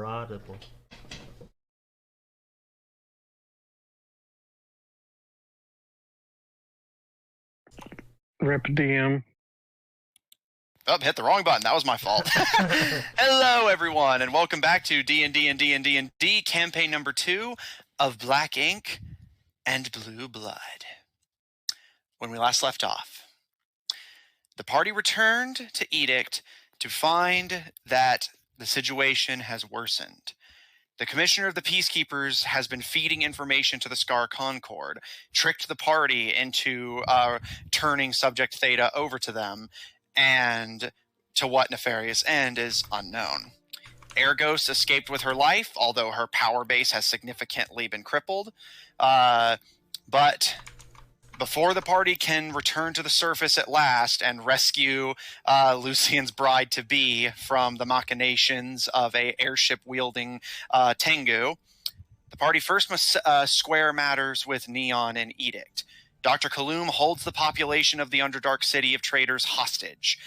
Audible. Rip DM. Oh, hit the wrong button. That was my fault. Hello, everyone, and welcome back to D&D&D&D&D campaign number 2 of Black Ink and Blue Blood. When we last left off, the party returned to Edict to find that the situation has worsened. The commissioner of the Peacekeepers has been feeding information to the Scar Concord, tricked the party into turning Subject Theta over to them, and to what nefarious end is unknown. Air Ghost escaped with her life, although her power base has significantly been crippled. But before the party can return to the surface at last and rescue Lucian's bride-to-be from the machinations of a airship-wielding Tengu, the party first must square matters with Neon and Edict. Dr. Kaloum holds the population of the Underdark City of Traitors hostage,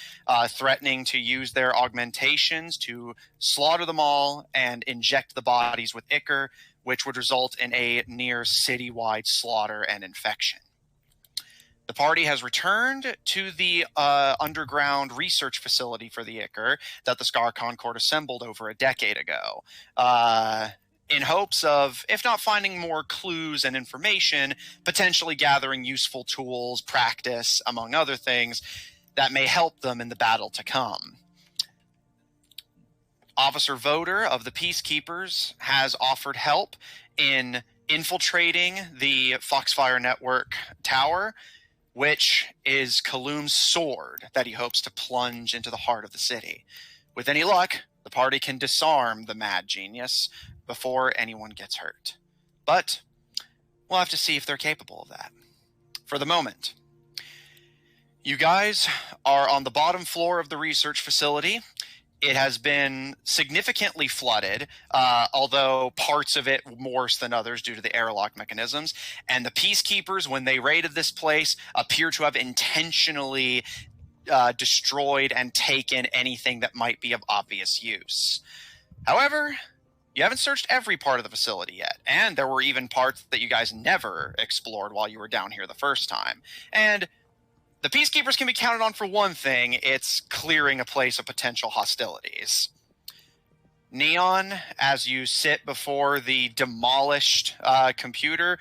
threatening to use their augmentations to slaughter them all and inject the bodies with ichor, which would result in a near citywide slaughter and infection. The party has returned to the underground research facility for the ichor that the Scar Concord assembled over a decade ago, in hopes of, if not finding more clues and information, potentially gathering useful tools, practice, among other things, that may help them in the battle to come. Officer Voter of the Peacekeepers has offered help in infiltrating the Foxfire Network tower, which is Kaloum's sword that he hopes to plunge into the heart of the city. With any luck, the party can disarm the mad genius before anyone gets hurt. But we'll have to see if they're capable of that. For the moment, you guys are on the bottom floor of the research facility. It has been significantly flooded, although parts of it worse than others due to the airlock mechanisms. And the Peacekeepers, when they raided this place, appear to have intentionally destroyed and taken anything that might be of obvious use. However, you haven't searched every part of the facility yet, and there were even parts that you guys never explored while you were down here the first time. And the Peacekeepers can be counted on for one thing: it's clearing a place of potential hostilities. Neon, as you sit before the demolished computer,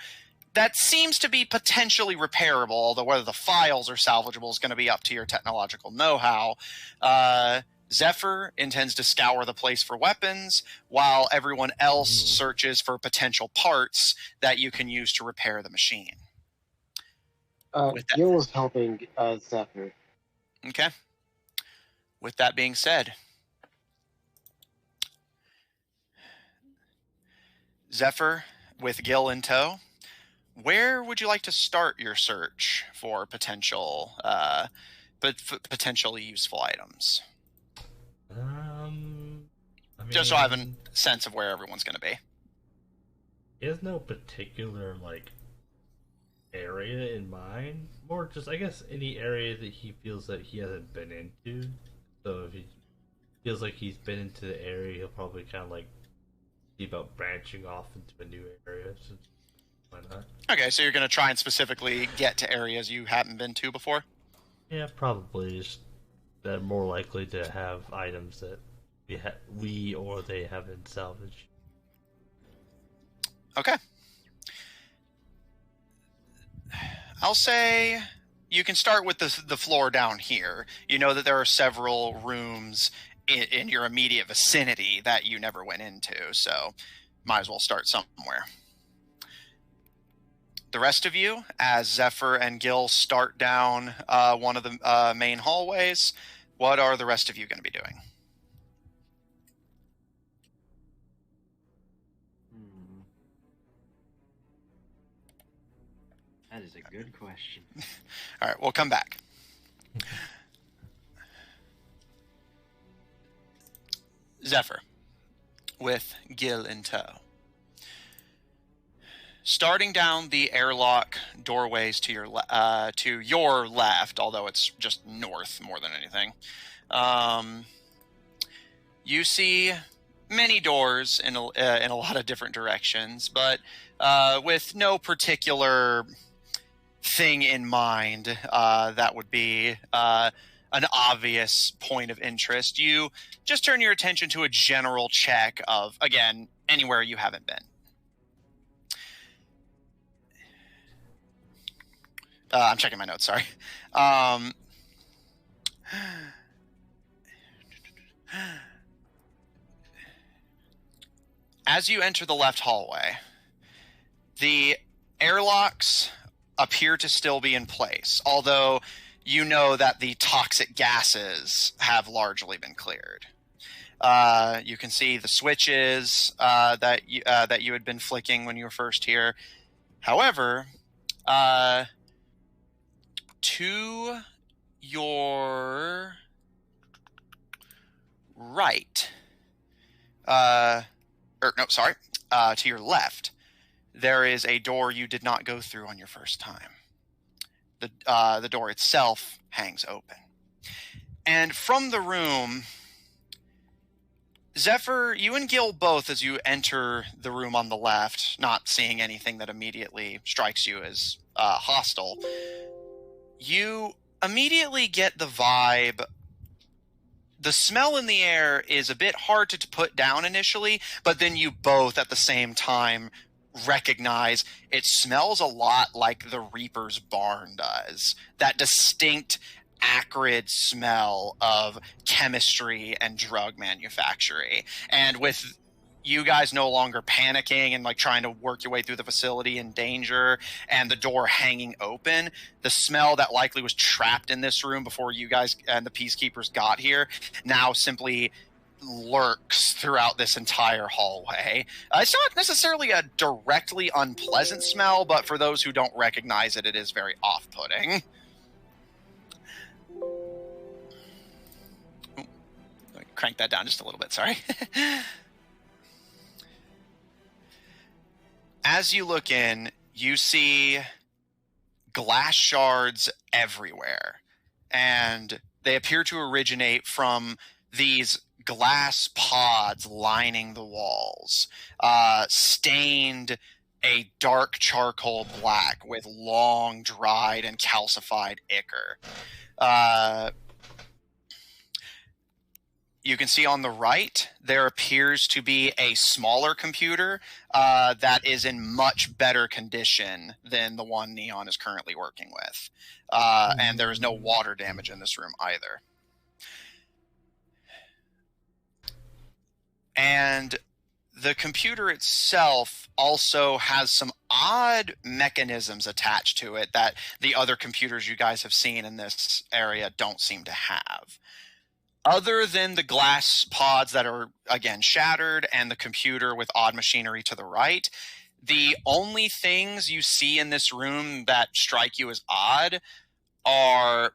that seems to be potentially repairable, although whether the files are salvageable is going to be up to your technological know-how. Zephyr intends to scour the place for weapons, while everyone else searches for potential parts that you can use to repair the machine. Gil was helping Zephyr. Okay. With that being said, Zephyr, with Gil in tow, where would you like to start your search for potentially useful items? Just so I have a sense of where everyone's going to be. There's no particular, area in mind. More just, I guess, any area that he feels that he hasn't been into. So if he feels like he's been into the area, he'll probably kind of, see about branching off into a new area. So why not? Okay, so you're going to try and specifically get to areas you haven't been to before? Yeah, probably. Just that are more likely to have items that we or they haven't salvaged. Okay. I'll say you can start with the floor down here. You know that there are several rooms in your immediate vicinity that you never went into, so might as well start somewhere. The rest of you, as Zephyr and Gil start down one of the main hallways, what are the rest of you going to be doing? That is a good question. All right, we'll come back. Zephyr, with Gil in tow. Starting down the airlock doorways to your left, although it's just north more than anything, you see many doors in a lot of different directions, but with no particular thing in mind that would be an obvious point of interest. You just turn your attention to a general check of, again, anywhere you haven't been. I'm checking my notes, sorry. As you enter the left hallway, the airlocks appear to still be in place, although you know that the toxic gases have largely been cleared. You can see the switches that you had been flicking when you were first here. However, to your right, to your left, there is a door you did not go through on your first time. The door itself hangs open. And from the room, Zephyr, you and Gil both, as you enter the room on the left, not seeing anything that immediately strikes you as hostile, you immediately get the vibe. The smell in the air is a bit hard to put down initially, but then you both at the same time recognize it smells a lot like the Reaper's barn does. That distinct, acrid smell of chemistry and drug manufacturing. And with you guys no longer panicking and like trying to work your way through the facility in danger and the door hanging open, the smell that likely was trapped in this room before you guys and the peacekeepers got here now simply lurks throughout this entire hallway. It's not necessarily a directly unpleasant smell, but for those who don't recognize it, it is very off-putting. Crank that down just a little bit, sorry. As you look in, you see glass shards everywhere, and they appear to originate from these glass pods lining the walls, stained a dark charcoal black with long dried and calcified ichor. You can see on the right, there appears to be a smaller computer that is in much better condition than the one Neon is currently working with. And there is no water damage in this room either. And the computer itself also has some odd mechanisms attached to it that the other computers you guys have seen in this area don't seem to have. Other than the glass pods that are, again, shattered and the computer with odd machinery to the right, the only things you see in this room that strike you as odd are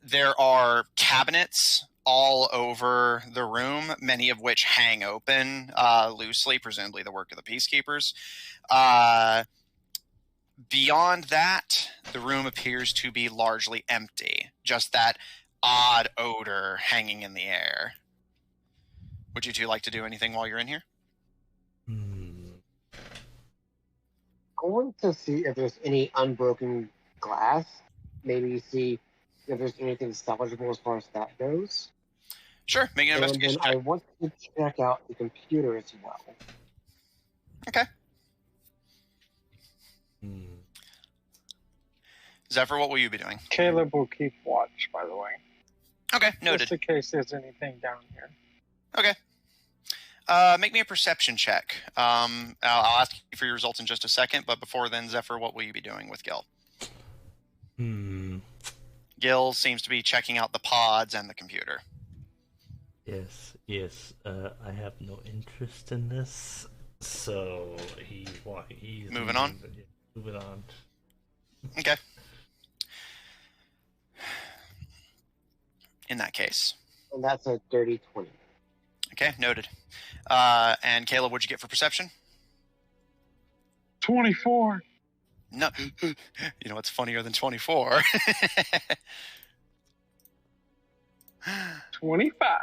there are cabinets all over the room, many of which hang open loosely, presumably the work of the peacekeepers. Beyond that, the room appears to be largely empty. Just that odd odor hanging in the air. Would you two like to do anything while you're in here? I want to see if there's any unbroken glass. Maybe see if there's anything salvageable as far as that goes. Sure, make an investigation And then check. I want to check out the computer as well. Okay. Zephyr, what will you be doing? Caleb will keep watch, by the way. Okay, noted. Just in case there's anything down here. Okay. Make me a perception check. I'll ask you for your results in just a second, but before then, Zephyr, what will you be doing with Gil? Gil seems to be checking out the pods and the computer. Yes. I have no interest in this, so he's moving on. Moving on. Okay. In that case. And that's a dirty 20. Okay, noted. And Caleb, what'd you get for perception? 24. No. You know what's funnier than 24? 25.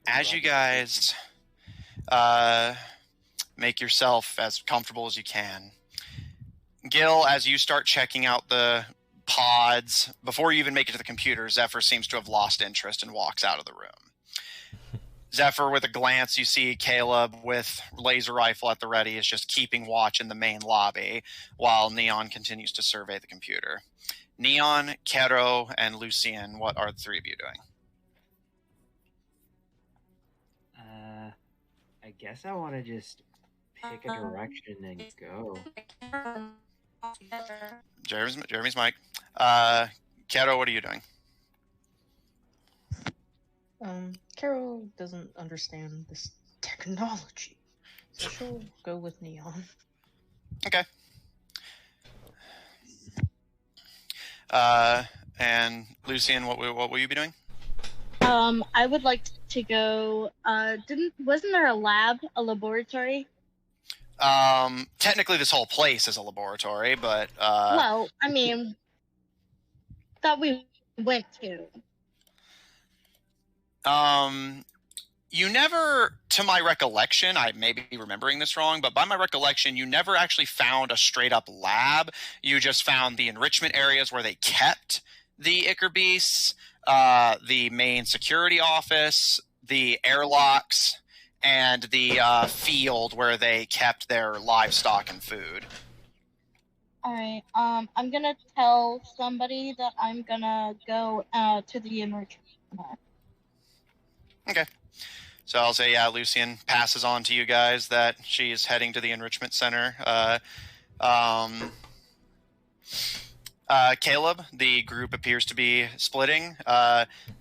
as you guys make yourself as comfortable as you can, Gil, as you start checking out the pods, before you even make it to the computer, Zephyr seems to have lost interest and walks out of the room. Zephyr, with a glance, you see Caleb with laser rifle at the ready is just keeping watch in the main lobby while Neon continues to survey the computer. Neon, Kero, and Lucien, what are the three of you doing? I guess I want to just pick a direction and go. Jeremy's mic. Kero, what are you doing? Carol doesn't understand this technology, so she'll go with Neon. Okay. And Lucien, what will you be doing? I would like to go. Wasn't there a laboratory? Technically, this whole place is a laboratory, but Well, I mean, that we went to. You never, to my recollection, I may be remembering this wrong, but by my recollection, you never actually found a straight up lab. You just found the enrichment areas where they kept the Ichor beasts, the main security office, the airlocks, and the field where they kept their livestock and food. Alright, I'm gonna tell somebody that I'm gonna go to the enrichment center. Okay. So I'll say, yeah, Lucien passes on to you guys that she is heading to the enrichment center. Caleb, the group appears to be splitting.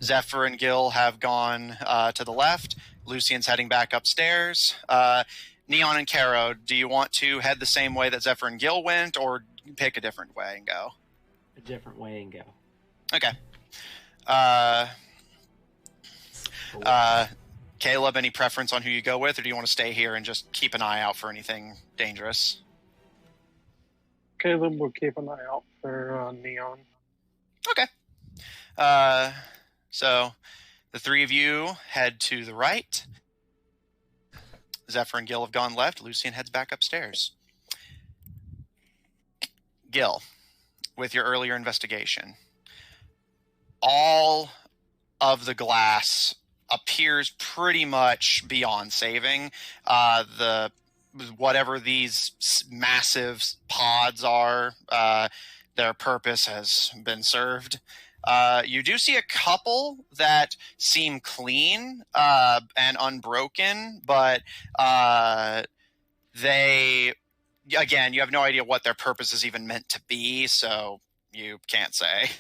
Zephyr and Gil have gone to the left. Lucien's heading back upstairs. Neon and Kero, do you want to head the same way that Zephyr and Gil went, or pick a different way and go? A different way and go. Okay. Caleb, any preference on who you go with, or do you want to stay here and just keep an eye out for anything dangerous? Caleb will keep an eye out for Neon. Okay. So the three of you head to the right. Zephyr and Gil have gone left. Lucien heads back upstairs. Gil, with your earlier investigation, all of the glass appears pretty much beyond saving. Whatever these massive pods are, their purpose has been served. You do see a couple that seem clean and unbroken, but they, again, you have no idea what their purpose is even meant to be, so you can't say.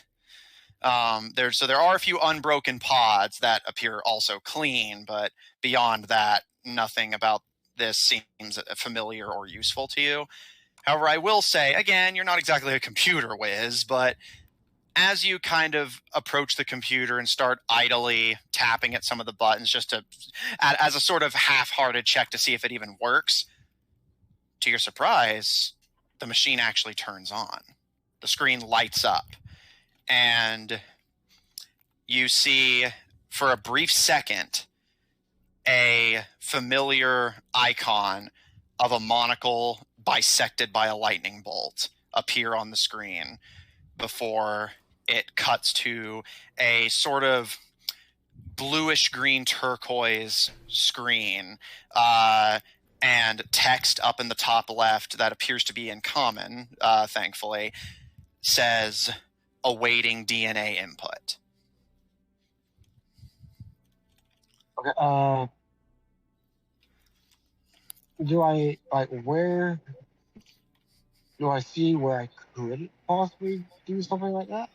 There are a few unbroken pods that appear also clean, but beyond that, nothing about this seems familiar or useful to you. However, I will say, again, you're not exactly a computer whiz, but as you kind of approach the computer and start idly tapping at some of the buttons just to, as a sort of half-hearted check to see if it even works, to your surprise, the machine actually turns on. The screen lights up. And you see, for a brief second, a familiar icon of a monocle bisected by a lightning bolt appear on the screen before it cuts to a sort of bluish green turquoise screen and text up in the top left that appears to be in common, thankfully, says awaiting DNA input. Okay. Where do I see where I could possibly do something like that?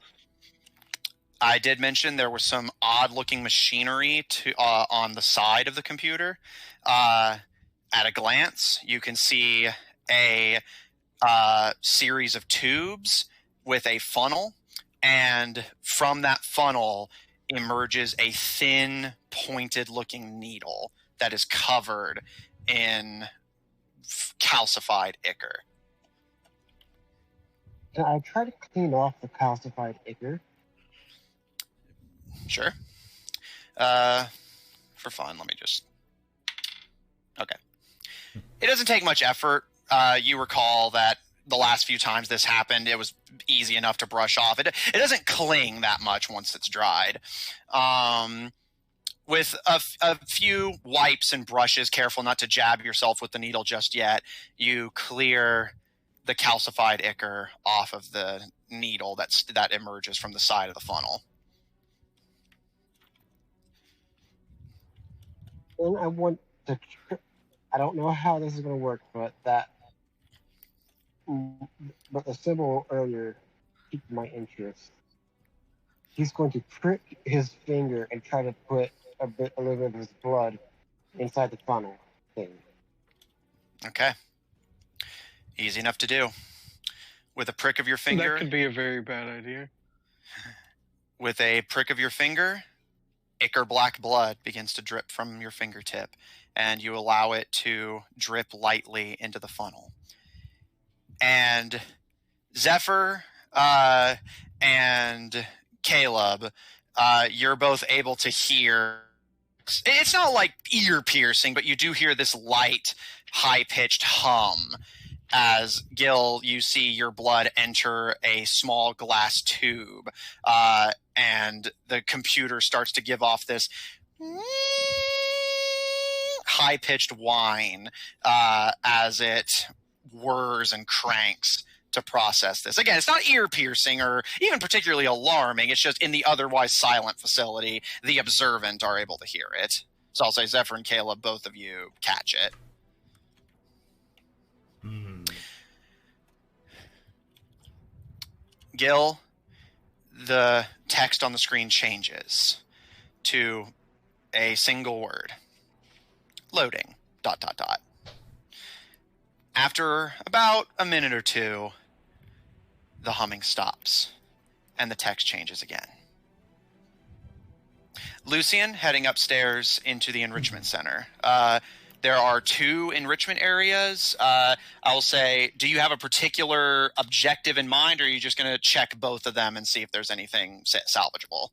I did mention there was some odd-looking machinery on the side of the computer. At a glance, you can see a series of tubes with a funnel, and from that funnel emerges a thin, pointed-looking needle that is covered in calcified ichor. Can I try to clean off the calcified ichor? Sure. for fun, let me just... Okay. It doesn't take much effort. You recall that the last few times this happened, it was easy enough to brush off. It doesn't cling that much once it's dried. With a few wipes and brushes, careful not to jab yourself with the needle just yet, you clear the calcified ichor off of the needle that emerges from the side of the funnel. And I want to... I don't know how this is going to work, but the symbol earlier piqued my interest. He's going to prick his finger and try to put a little bit of his blood inside the funnel thing. Okay. Easy enough to do. With a prick of your finger... That could be a very bad idea. With a prick of your finger, ichor black blood begins to drip from your fingertip, and you allow it to drip lightly into the funnel. And Zephyr and Caleb, you're both able to hear... It's not like ear-piercing, but you do hear this light, high-pitched hum as, Gil, you see your blood enter a small glass tube, and the computer starts to give off this high-pitched whine as it whirs and cranks to process this. Again, it's not ear-piercing or even particularly alarming. It's just in the otherwise silent facility, the observant are able to hear it. So I'll say Zephyr and Caleb, both of you catch it. Gil, the text on the screen changes to a single word. Loading. ... After about a minute or two, the humming stops, and the text changes again. Lucian, heading upstairs into the Enrichment Center. There are 2 enrichment areas. I'll say, do you have a particular objective in mind, or are you just going to check both of them and see if there's anything salvageable?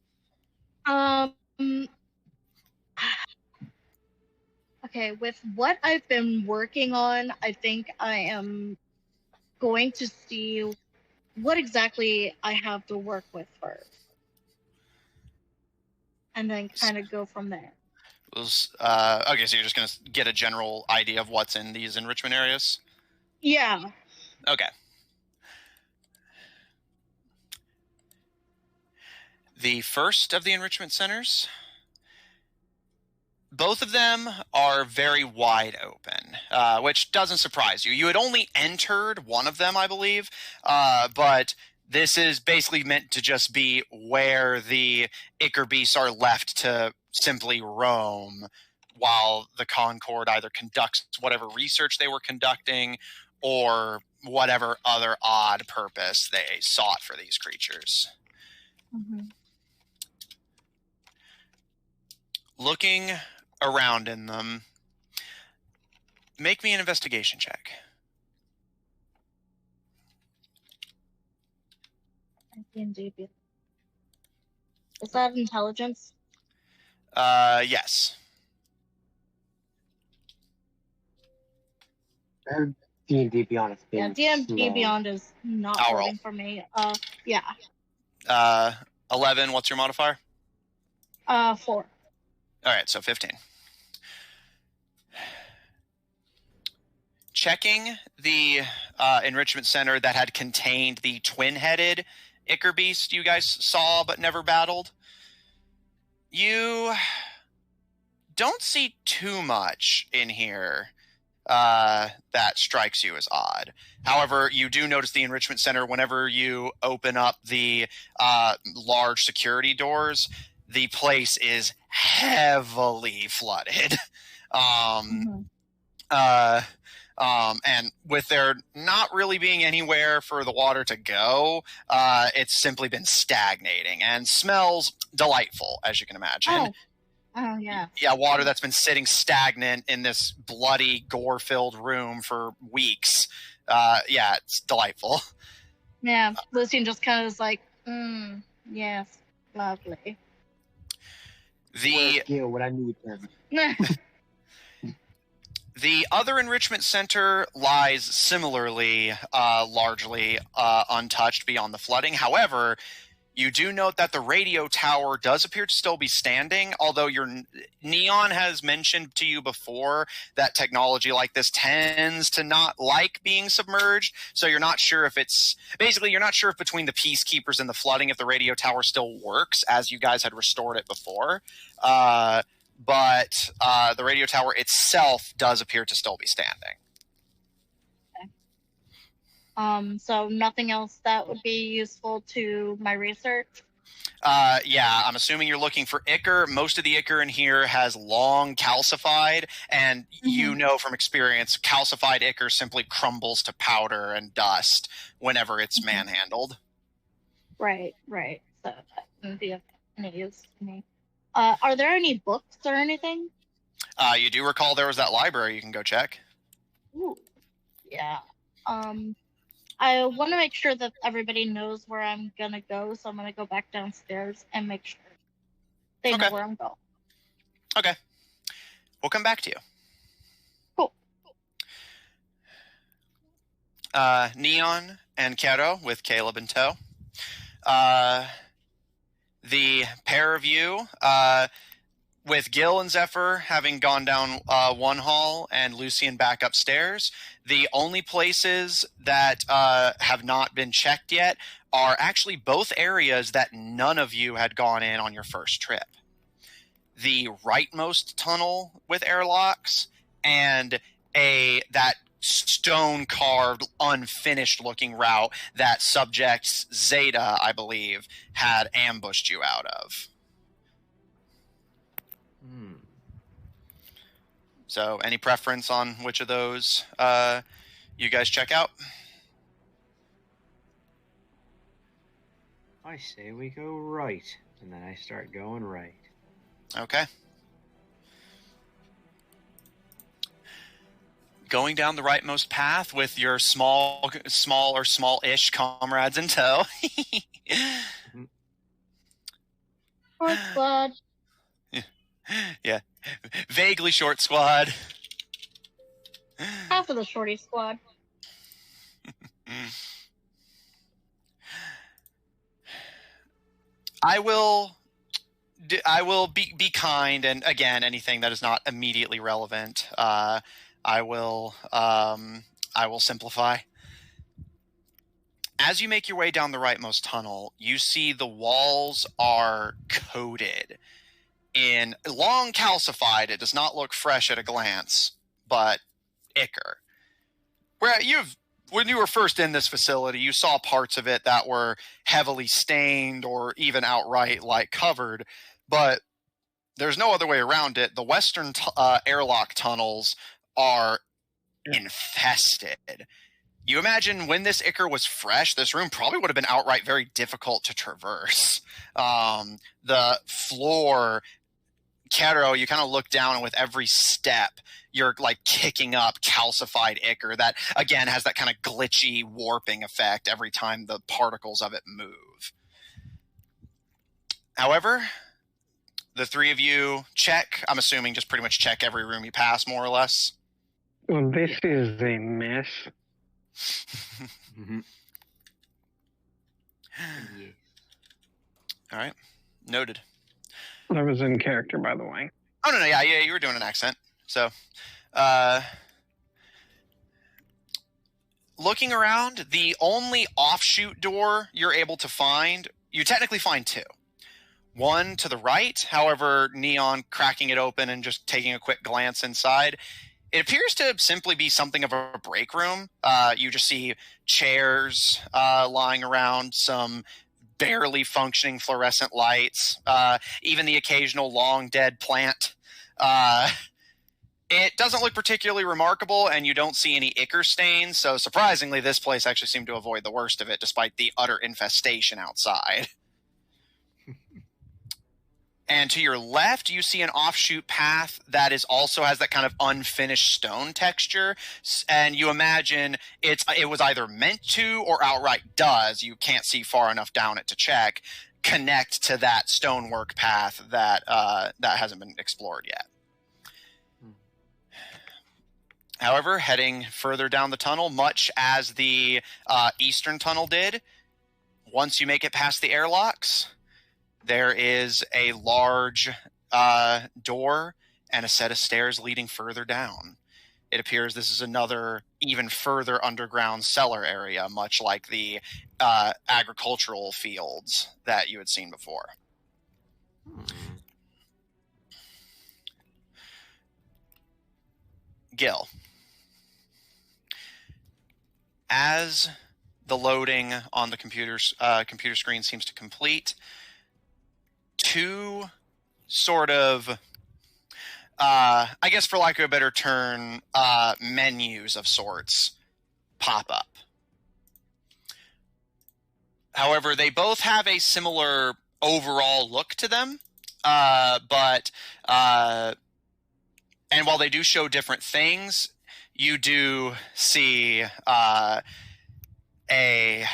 Okay, with what I've been working on, I think I am going to see what exactly I have to work with first. And then kind of go from there. Okay, so you're just going to get a general idea of what's in these enrichment areas? Yeah. Okay. The first of the enrichment centers, both of them are very wide open, which doesn't surprise you. You had only entered one of them, I believe, but this is basically meant to just be where the ichor beasts are left to simply roam while the Concord either conducts whatever research they were conducting or whatever other odd purpose they sought for these creatures. Mm-hmm. Looking around in them, make me an investigation check. D&D. Is that intelligence? Yes. D&D Beyond is Yeah, D&D Beyond is not I'll roll. working for me. Yeah. 11, what's your modifier? 4. All right, so 15. Checking the enrichment center that had contained the twin-headed ichor beast you guys saw but never battled, you don't see too much in here that strikes you as odd. However, you do notice the enrichment center whenever you open up the large security doors, the place is heavily flooded. And with there not really being anywhere for the water to go, it's simply been stagnating and smells delightful, as you can imagine. Oh, yeah. Yeah, water that's been sitting stagnant in this bloody, gore-filled room for weeks. Yeah, it's delightful. Yeah, Lucian just kind of is like, yes, lovely. The Gil when I need him. The other enrichment center lies similarly, largely untouched beyond the flooding. However, you do note that the radio tower does appear to still be standing, although your Neon has mentioned to you before that technology like this tends to not like being submerged, so you're not sure if it's... Basically, you're not sure if between the peacekeepers and the flooding, if the radio tower still works, as you guys had restored it before. But the radio tower itself does appear to still be standing. So nothing else that would be useful to my research? Yeah, I'm assuming you're looking for ichor. Most of the ichor in here has long calcified, and you know from experience, calcified ichor simply crumbles to powder and dust whenever it's manhandled. Right. So that wouldn't be of any use to me. Are there any books or anything? You do recall there was that library you can go check. Ooh, yeah. I want to make sure that everybody knows where I'm gonna go, so I'm gonna go back downstairs and make sure they know where I'm going. Okay. We'll come back to you. Cool. Neon and Kero with Caleb in tow. The pair of you, with Gil and Zephyr having gone down one hall and Lucian back upstairs, the only places that have not been checked yet are actually both areas that none of you had gone in on your first trip. The rightmost tunnel with airlocks and that stone-carved, unfinished-looking route that Subject Zeta, I believe, had ambushed you out of. So, any preference on which of those you guys check out? I say we go right, and then I start going right. Okay. Going down the rightmost path with your small or small-ish comrades in tow. Short squad. Yeah. Vaguely short squad. Half of the shorty squad. I will be kind, and again, anything that is not immediately relevant, I will simplify. As you make your way down the rightmost tunnel, you see the walls are coated in long calcified. It does not look fresh at a glance, but ichor. When you were first in this facility, you saw parts of it that were heavily stained or even outright covered, but there's no other way around it. The western airlock tunnels are infested. You imagine when this ichor was fresh, this room probably would have been outright very difficult to traverse. The floor, Kero, you kind of look down, and with every step, you're kicking up calcified ichor that, again, has that kind of glitchy warping effect every time the particles of it move. However, the three of you check, I'm assuming just pretty much check every room you pass, more or less. Well, this is a mess. Yes. All right. Noted. That was in character, by the way. Oh, no, yeah, you were doing an accent. So, looking around, the only offshoot door you're able to find, you technically find two. One to the right, however, Neon cracking it open and just taking a quick glance inside, it appears to simply be something of a break room. You just see chairs lying around, some barely functioning fluorescent lights, even the occasional long dead plant. It doesn't look particularly remarkable, and you don't see any ichor stains, so surprisingly, this place actually seemed to avoid the worst of it, despite the utter infestation outside. And to your left, you see an offshoot path that also has that kind of unfinished stone texture, and you imagine it was either meant to or outright does, you can't see far enough down it to check, connect to that stonework path that that hasn't been explored yet. However, heading further down the tunnel, much as the eastern tunnel did, once you make it past the airlocks, there is a large door and a set of stairs leading further down. It appears this is another even further underground cellar area, much like the agricultural fields that you had seen before. Gil, as the loading on the computer screen seems to complete, two sort of, I guess for lack of a better term, menus of sorts pop up. However, they both have a similar overall look to them, but and while they do show different things, you do see a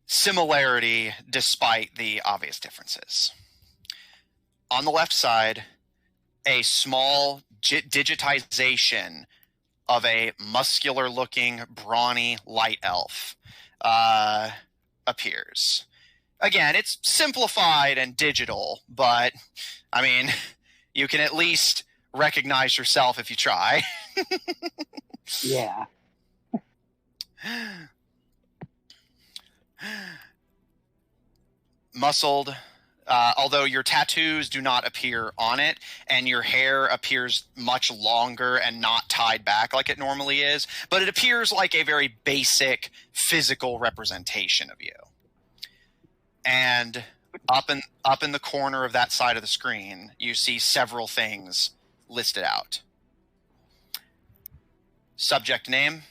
similarity despite the obvious differences. On the left side, a small digitization of a muscular-looking, brawny light elf appears. Again, it's simplified and digital, but, I mean, you can at least recognize yourself if you try. Yeah. Muscled, although your tattoos do not appear on it, and your hair appears much longer and not tied back like it normally is, but it appears like a very basic physical representation of you. And up in the corner of that side of the screen, you see several things listed out. Subject name,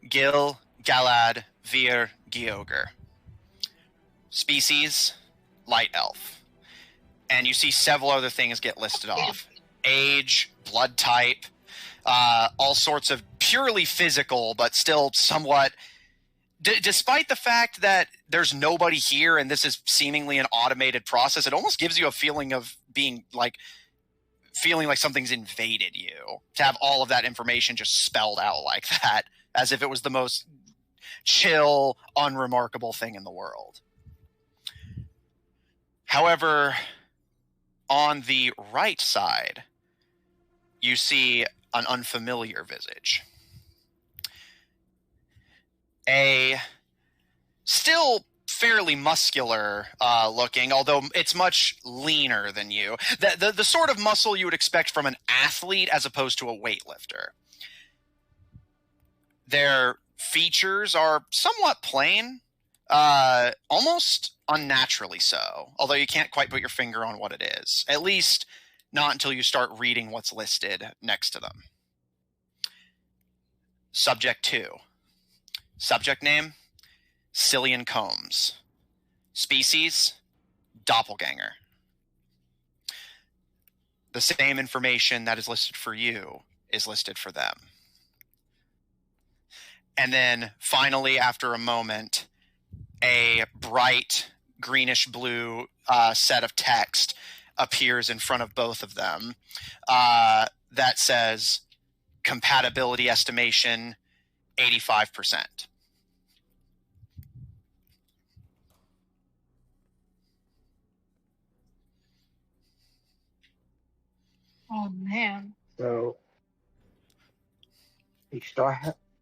Gil Galad Vir Gioger. Species, light elf. And you see several other things get listed off. Age, blood type, all sorts of purely physical, but still somewhat... despite the fact that there's nobody here and this is seemingly an automated process, it almost gives you a feeling of being like... feeling like something's invaded you, to have all of that information just spelled out like that, as if it was the most chill, unremarkable thing in the world. However, on the right side, you see an unfamiliar visage. A still fairly muscular looking, although it's much leaner than you. The sort of muscle you would expect from an athlete as opposed to a weightlifter. Their features are somewhat plain, almost unnaturally so, although you can't quite put your finger on what it is. At least not until you start reading what's listed next to them. Subject 2. Subject name, Cillian Combs. Species, doppelganger. The same information that is listed for you is listed for them. And then finally, after a moment, a bright greenish blue set of text appears in front of both of them that says compatibility estimation 85%. Oh man. So,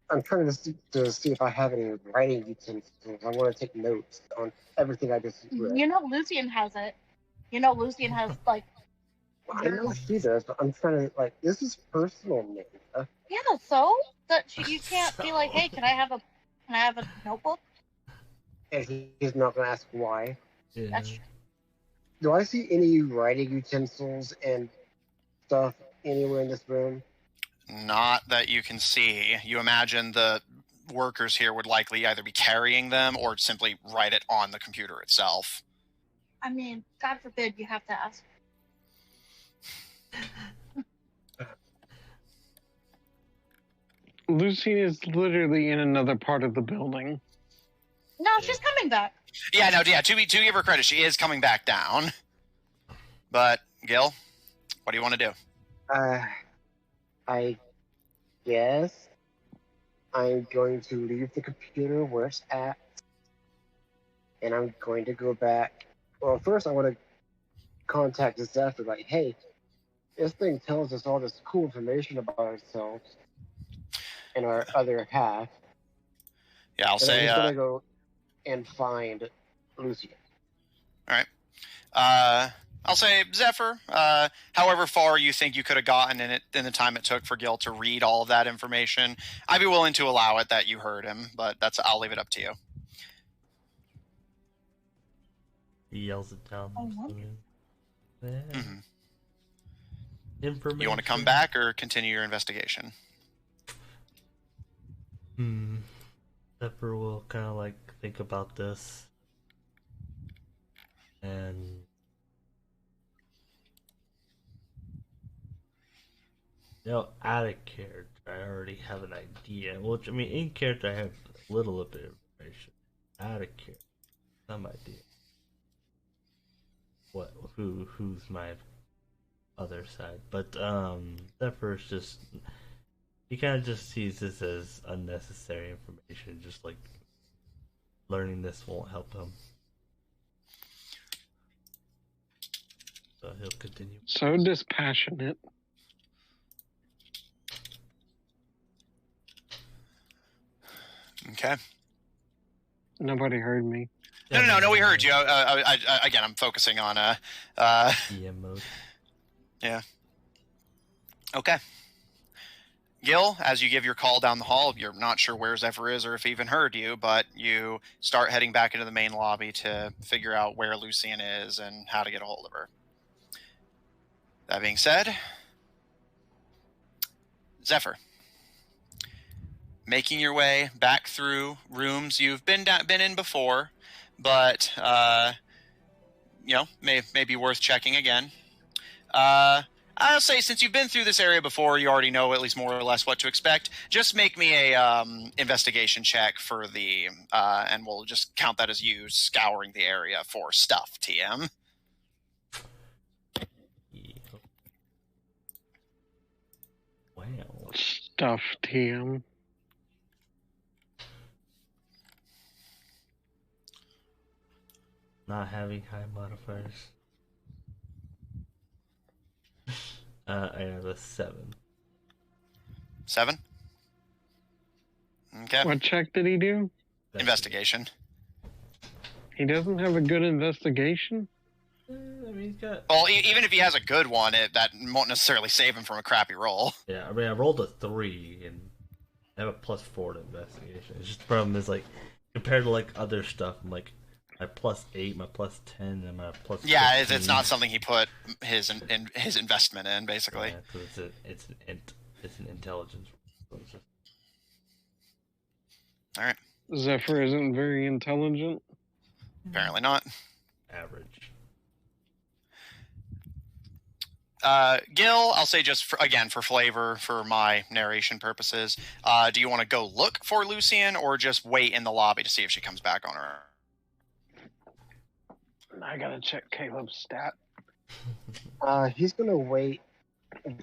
I'm trying to see if I have any writing utensils. I want to take notes on everything I just read. You know Lucian has it. You know Lucian has like. I know she does, but I'm trying to this is personal, Nick. Yeah, so that you can't be like, hey, can I have a notebook? And he's not going to ask why. Yeah. That's true. Do I see any writing utensils and stuff anywhere in this room? Not that you can see. You imagine the workers here would likely either be carrying them or simply write it on the computer itself. I mean, God forbid you have to ask. Lucy is literally in another part of the building. No, she's coming back. Yeah, no, yeah. To give her credit, she is coming back down. But Gil, what do you want to do? I guess I'm going to leave the computer where it's at, and I'm going to go back. Well, first I want to contact Zephyr, like, hey, this thing tells us all this cool information about ourselves and our other half. Yeah, I'll And say. I'm just gonna go and find Lucy. All right. I'll say Zephyr. However far you think you could have gotten in the time it took for Gil to read all of that information, I'd be willing to allow it that you heard him, but I'll leave it up to you. He yells it down. Mhm. Information. You want to come back or continue your investigation? Zephyr will kind of like think about this, and out of character, I already have an idea. Which I mean, in character, I have a little bit of information. Out of character, some idea. Who's my other side? But Zephyr's just. He kind of just sees this as unnecessary information, just like learning this won't help him. So he'll continue. So dispassionate. Okay. Nobody heard me. No, we heard you. Again, I'm focusing on EM mode. Yeah. Okay. Gil, as you give your call down the hall, you're not sure where Zephyr is or if he even heard you, but you start heading back into the main lobby to figure out where Lucian is and how to get a hold of her. That being said, Zephyr, making your way back through rooms you've been in before, but may be worth checking again. I'll say, since you've been through this area before, you already know at least more or less what to expect. Just make me a investigation check for the, and we'll just count that as you scouring the area for stuff, TM. Wow. Stuff, TM. Not having high modifiers. I have a 7. 7? Okay. What check did he do? Investigation. He doesn't have a good investigation? I mean, he's got... Well, even if he has a good one, that won't necessarily save him from a crappy roll. Yeah, I mean, I rolled a 3, and I have a +4 to investigation. It's just the problem is, like, compared to, like, other stuff, I'm like, my +8, my +10, and my +15. Yeah, it's not something he put his investment in, basically. Yeah, because it's an intelligence. So it's just... All right. Zephyr isn't very intelligent. Apparently not. Average. Gil, I'll say just for flavor, for my narration purposes, do you want to go look for Lucian or just wait in the lobby to see if she comes back on her own? I gotta check Caleb's stat. He's gonna wait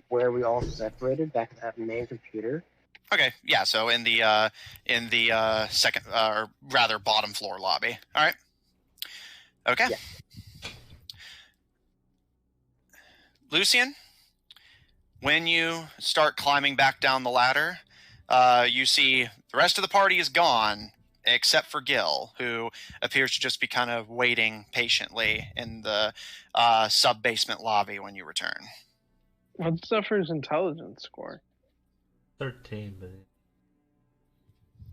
where we all separated back at that main computer. Okay, yeah. So in the second, or rather, bottom floor lobby. All right. Okay. Yeah. Lucian, when you start climbing back down the ladder, you see the rest of the party is gone, except for Gil, who appears to just be kind of waiting patiently in the sub-basement lobby when you return. What's Zephyr's intelligence score? 13, but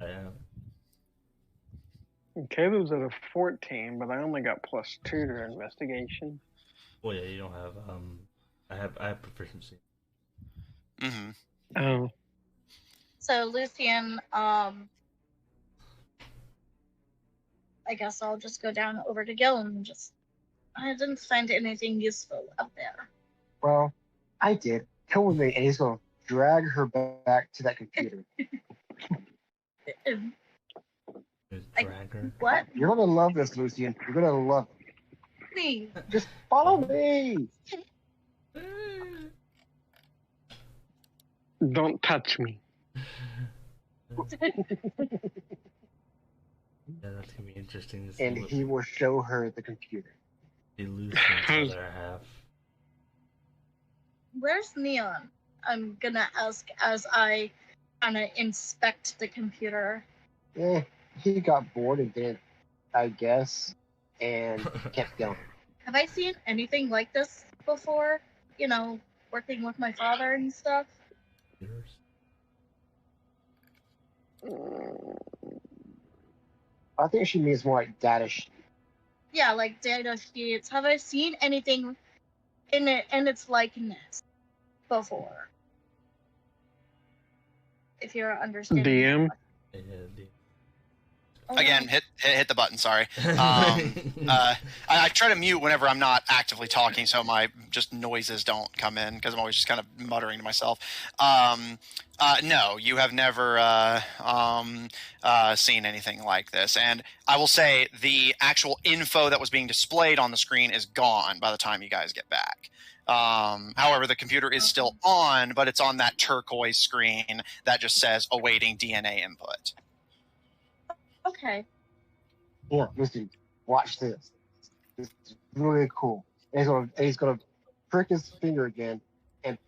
I have... Caleb's at a 14, but I only got +2 to investigation. Well, yeah, you don't have, I have proficiency. Mm-hmm. Oh. So Lucian, I guess I'll just go down over to Gil and I didn't find anything useful up there. Well, I did. Come with me, and he's gonna drag her back to that computer. Bragger. What? You're gonna love this, Lucian. You're gonna love it. Please. Just follow me. Don't touch me. Yeah, that's gonna be interesting to see. And he will show her the computer. the Lucian's other half. Where's Neon? I'm gonna ask as I kind of inspect the computer. He got bored and didn't, I guess, and kept going. Have I seen anything like this before? You know, working with my father and stuff. I think she means more like data sheet. Yeah, like data sheets. Have I seen anything in its likeness before? If you're understanding. DM? Yeah, Again, hit the button. Sorry. I try to mute whenever I'm not actively talking, so my just noises don't come in because I'm always just kind of muttering to myself. No, you have never seen anything like this, and I will say the actual info that was being displayed on the screen is gone by the time you guys get back. However, the computer is still on, but it's on that turquoise screen that just says awaiting DNA input. Okay. Yeah, listen, watch this. This is really cool. And he's gonna prick his finger again and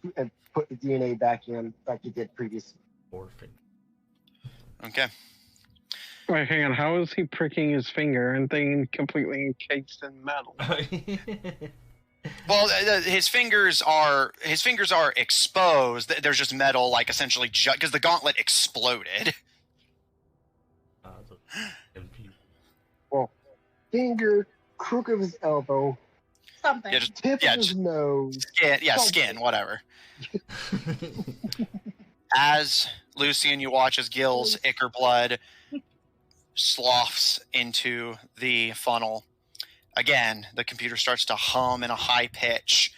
put the DNA back in like he did previously. Orphan. Okay. Wait, hang on. How is he pricking his finger and thing completely encased in metal? Well, his fingers are exposed. There's just metal, like essentially, because the gauntlet exploded. Well, finger, crook of his elbow, Something. Yeah, just, tip of his nose. Skin, whatever. As Lucian, you watch as Gil's ichor blood sloughs into the funnel. Again, the computer starts to hum in a high pitch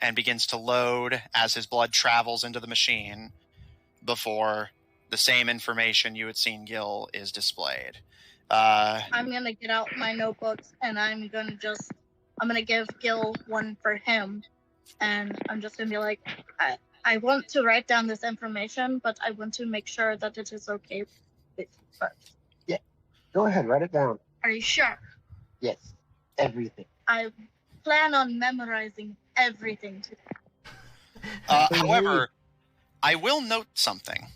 and begins to load as his blood travels into the machine before the same information you had seen Gil is displayed. I'm gonna get out my notebooks and I'm gonna give Gil one for him, and I'm just gonna be like, I want to write down this information, but I want to make sure that it is okay with you first. Yeah, go ahead, write it down. Are you sure? Yes, everything. I plan on memorizing everything today. However, I will note something.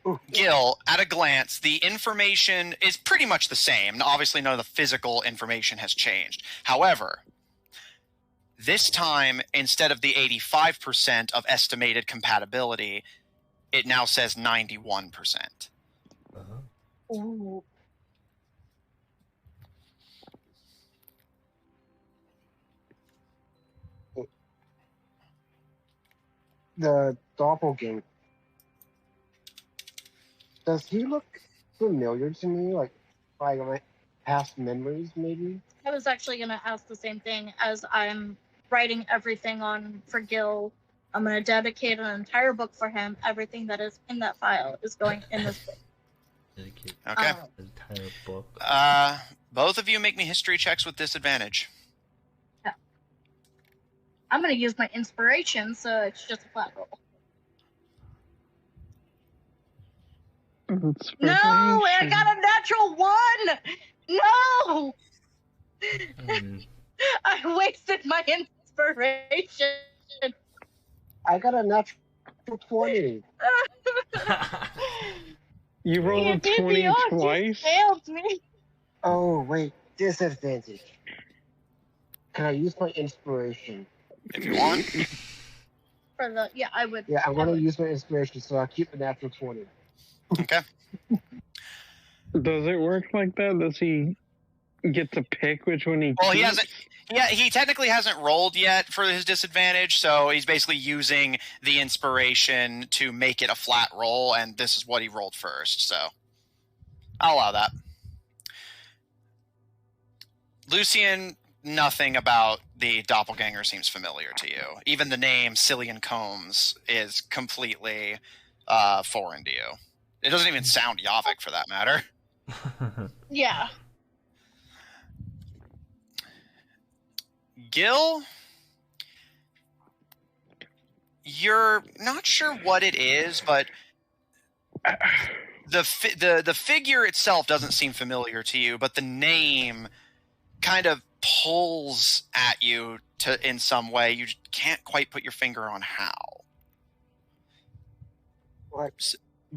Ooh. Gil, at a glance, the information is pretty much the same. Obviously, none of the physical information has changed. However, this time, instead of the 85% of estimated compatibility, it now says 91%. Ooh. The doppelganger. Does he look familiar to me? Like my past memories, maybe? I was actually gonna ask the same thing as I'm writing everything on for Gil. I'm gonna dedicate an entire book for him. Everything that is in that file is going in this book. Dedicate Okay. the entire book. Both of you make me history checks with disadvantage. I'm gonna use my inspiration, so it's just a flat roll. No, I got a natural 1. No, I wasted my inspiration. I got a natural 20. You rolled a 20 twice? Failed me. Oh, wait, disadvantage. Can I use my inspiration? If you want. For the I would. Yeah, I'm going to use my inspiration, so I'll keep the natural 20. Okay. Does it work like that? Does he get to pick which one he Well, he keeps? hasn't. Yeah, he technically hasn't rolled yet for his disadvantage, so he's basically using the inspiration to make it a flat roll, and this is what he rolled first, so I'll allow that. Lucian, nothing about the doppelganger seems familiar to you. Even the name Cillian Combs is completely foreign to you. It doesn't even sound Yavik, for that matter. Yeah. Gil, you're not sure what it is, but the figure itself doesn't seem familiar to you, but the name kind of pulls at you in some way. You can't quite put your finger on how. Like,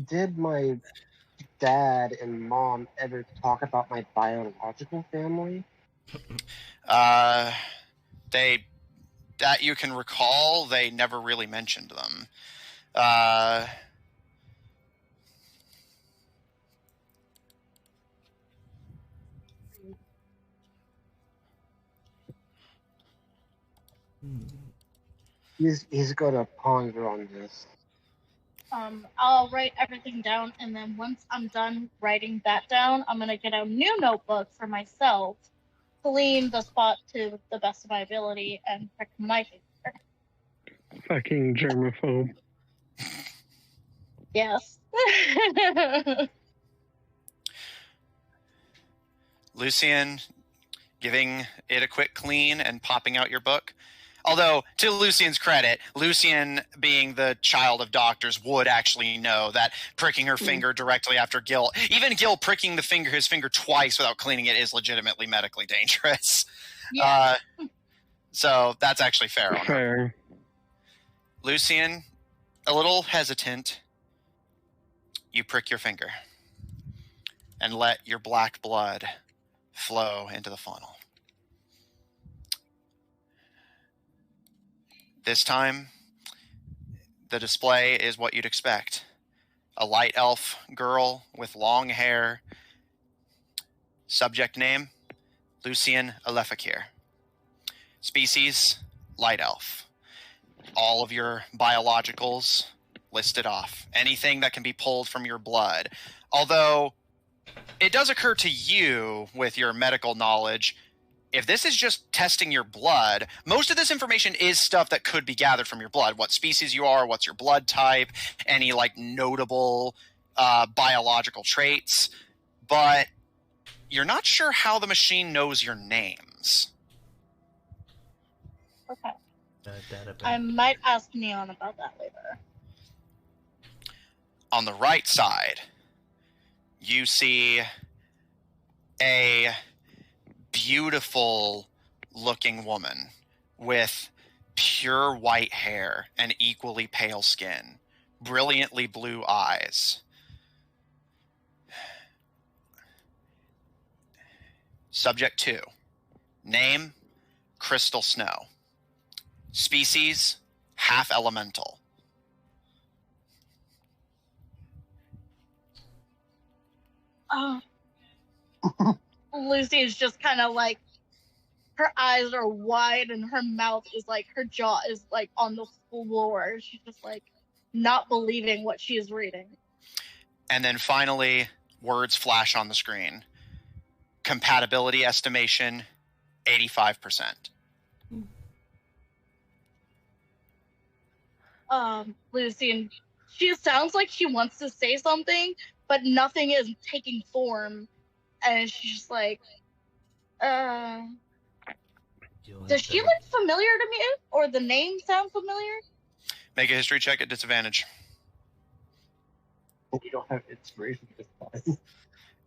did my dad and mom ever talk about my biological family? They, that you can recall, they never really mentioned them. He's gonna ponder on this. I'll write everything down, and then once I'm done writing that down, I'm gonna get a new notebook for myself, clean the spot to the best of my ability, and prick my finger. Fucking germaphobe. Yes. Lucian, giving it a quick clean and popping out your book. Although, to Lucian's credit, Lucian, being the child of doctors, would actually know that pricking her finger directly after Gil, even Gil pricking his finger twice without cleaning it, is legitimately medically dangerous. Yeah. So that's actually fair on her. Fair. Lucian, a little hesitant, you prick your finger and let your black blood flow into the funnel. This time, the display is what you'd expect. A light elf girl with long hair. Subject name, Lucian Alefakir. Species, light elf. All of your biologicals listed off. Anything that can be pulled from your blood. Although, it does occur to you, with your medical knowledge, if this is just testing your blood, most of this information is stuff that could be gathered from your blood. What species you are, what's your blood type, any like notable biological traits. But you're not sure how the machine knows your names. Okay. I might ask Neon about that later. On the right side, you see a beautiful looking woman with pure white hair and equally pale skin, brilliantly blue eyes. Subject 2. Name, Crystal Snow. Species, half elemental. Lucy is just kind of like, her eyes are wide and her mouth is like, her jaw is like on the floor. She's just like not believing what she is reading. And then finally, words flash on the screen. Compatibility estimation, 85%. Lucy, and she sounds like she wants to say something, but nothing is taking form. And she's just like, does she look familiar to me? Or the name sound familiar? Make a history check at disadvantage. You don't have inspiration this time.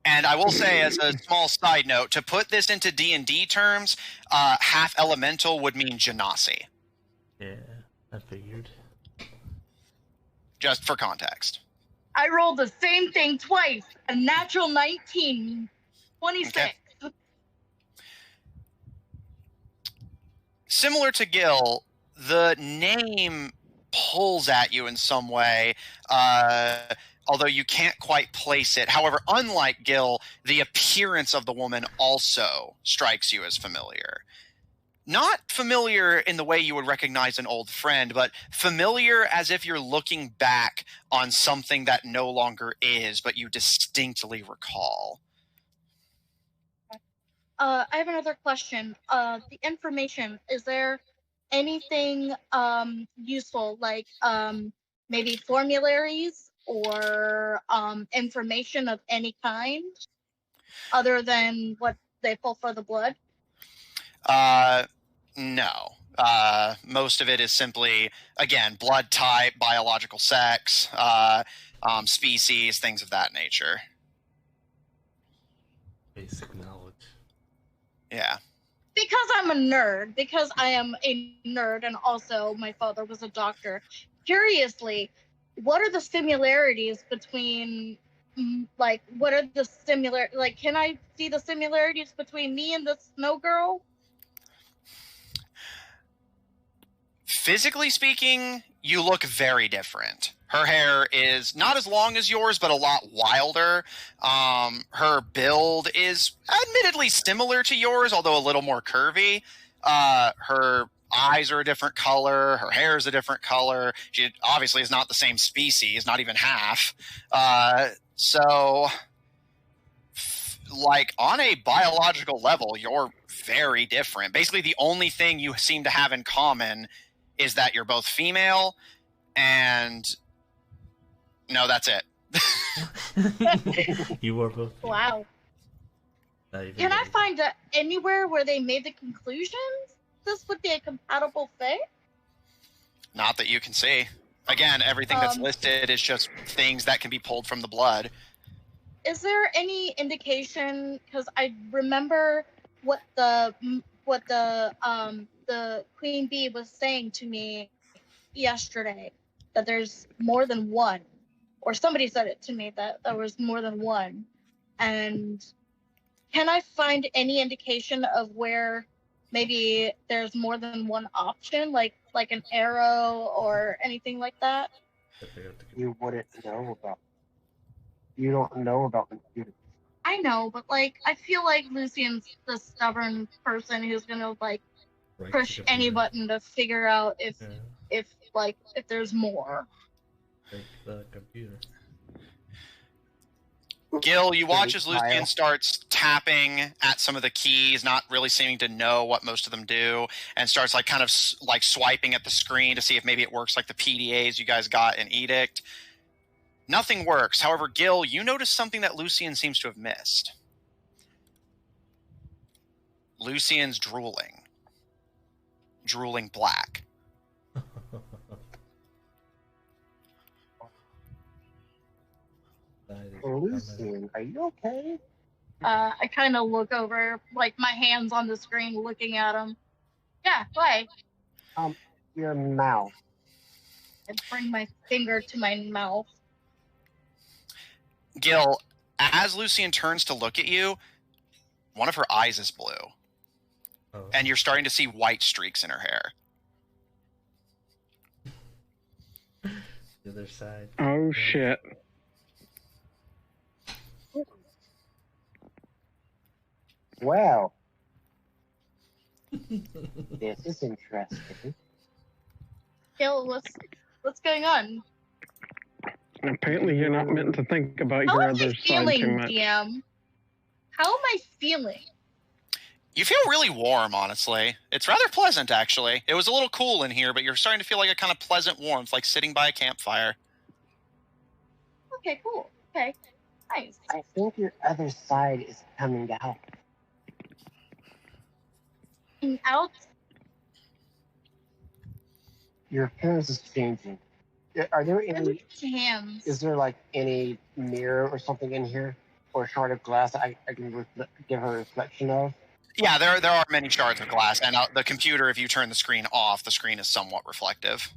And I will say, as a small side note, to put this into D&D terms, half elemental would mean genasi. Yeah, I figured. Just for context. I rolled the same thing twice. A natural 19. 26. Okay. Similar to Gil, the name pulls at you in some way, although you can't quite place it. However, unlike Gil, the appearance of the woman also strikes you as familiar. Not familiar in the way you would recognize an old friend, but familiar as if you're looking back on something that no longer is, but you distinctly recall. I have another question. The information, is there anything useful, like maybe formularies or information of any kind? other than what they pull for the blood? No. Most of it is simply, again, blood type, biological sex, species, things of that nature. Basic knowledge. Yeah. Because I'm a nerd, because I am a nerd, and also my father was a doctor. Curiously, what are the similarities between, like, what are the like, can I see the similarities between me and the snow girl? Physically speaking, you look very different. Her hair is not as long as yours, but a lot wilder. Her build is admittedly similar to yours, although a little more curvy. Her eyes are a different color. Her hair is a different color. She obviously is not the same species, not even half. So, like, on a biological level, you're very different. Basically, the only thing you seem to have in common is that you're both female, and no, that's it. You are both. Wow. Can I find anywhere where they made the conclusions this would be a compatible fit? Not that you can see. Again, everything that's listed is just things that can be pulled from the blood. Is there any indication? Because I remember what the queen bee was saying to me yesterday, that there's more than one, or somebody said it to me that there was more than one. And can I find any indication of where maybe there's more than one option, like an arrow or anything like that? You wouldn't know about. You don't know about computers. I know, but like I feel like Lucian's the stubborn person who's gonna like push any button to figure out if there's more. Like the computer. Gil, you watch as Lucian starts tapping at some of the keys, not really seeming to know what most of them do, and starts like kind of like swiping at the screen to see if maybe it works like the PDAs you guys got in Edict. Nothing works. However, Gil, you notice something that Lucian seems to have missed. Lucian's drooling. Drooling black. Lucian, are you okay? I kind of look over, like my hands on the screen, looking at him. Yeah, why? Your mouth. I bring my finger to my mouth. Gil, as Lucian turns to look at you, one of her eyes is blue. Oh. And you're starting to see white streaks in her hair. The other side. Oh shit. Wow. This is interesting. Gil, what's going on? Apparently you're not meant to think about How your am other I side feeling, too much. DM? How am I feeling? You feel really warm, honestly. It's rather pleasant, actually. It was a little cool in here, but you're starting to feel like a kind of pleasant warmth, like sitting by a campfire. Okay, cool. Okay, nice. I think your other side is coming out. Out? Your appearance is changing. Are there any? Hands. Is there like any mirror or something in here, or a shard of glass I can give her a reflection of? Yeah, there are many shards of glass, and the computer, if you turn the screen off, the screen is somewhat reflective.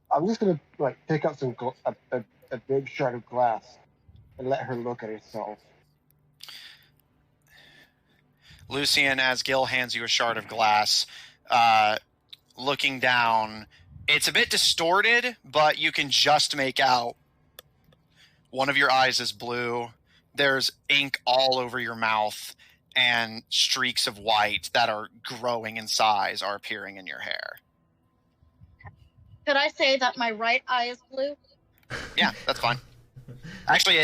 I'm just gonna like pick up some a big shard of glass and let her look at herself. Lucian, as Gil hands you a shard of glass, looking down, it's a bit distorted, but you can just make out one of your eyes is blue. There's ink all over your mouth, and streaks of white that are growing in size are appearing in your hair. Could I say that my right eye is blue? Yeah, that's fine. Actually,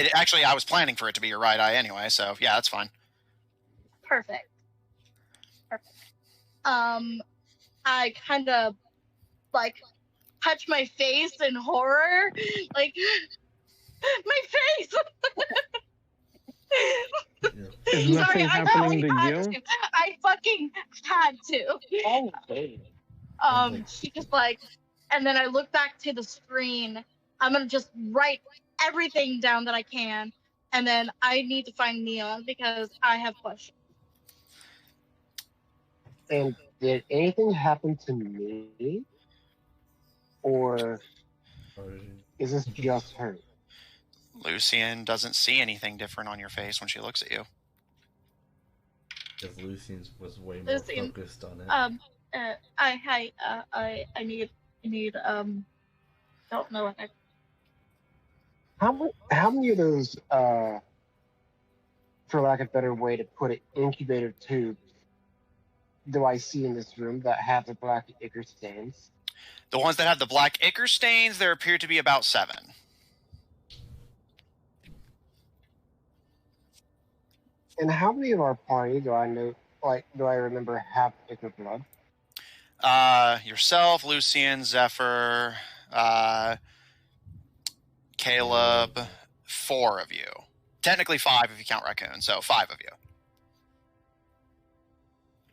I was planning for it to be your right eye anyway, so yeah, that's fine. Perfect. I kind of like touch my face in horror, like my face. Is nothing happening to you? I fucking had to. Oh, babe. She just like, and then I look back to the screen. I'm gonna just write everything down that I can, and then I need to find Neon because I have questions. And did anything happen to me? Or is this just her? Lucian doesn't see anything different on your face when she looks at you. Because Lucian was way more focused on it. I need don't know what How many of those, for lack of a better way to put it, incubator tubes do I see in this room that have the black ichor stains? The ones that have the black ichor stains, there appear to be about 7. And how many of our party do I know? Do I remember have ichor blood? Yourself, Lucian, Zephyr, Caleb, 4 of you. Technically 5 if you count Raccoon, so 5 of you.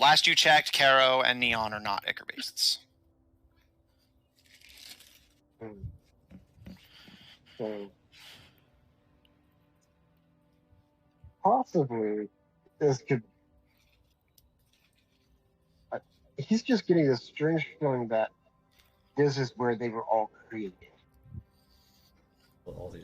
Last you checked, Kero and Neon are not ichor beasts. So possibly this could. He's just getting this strange feeling that this is where they were all created. Well, all the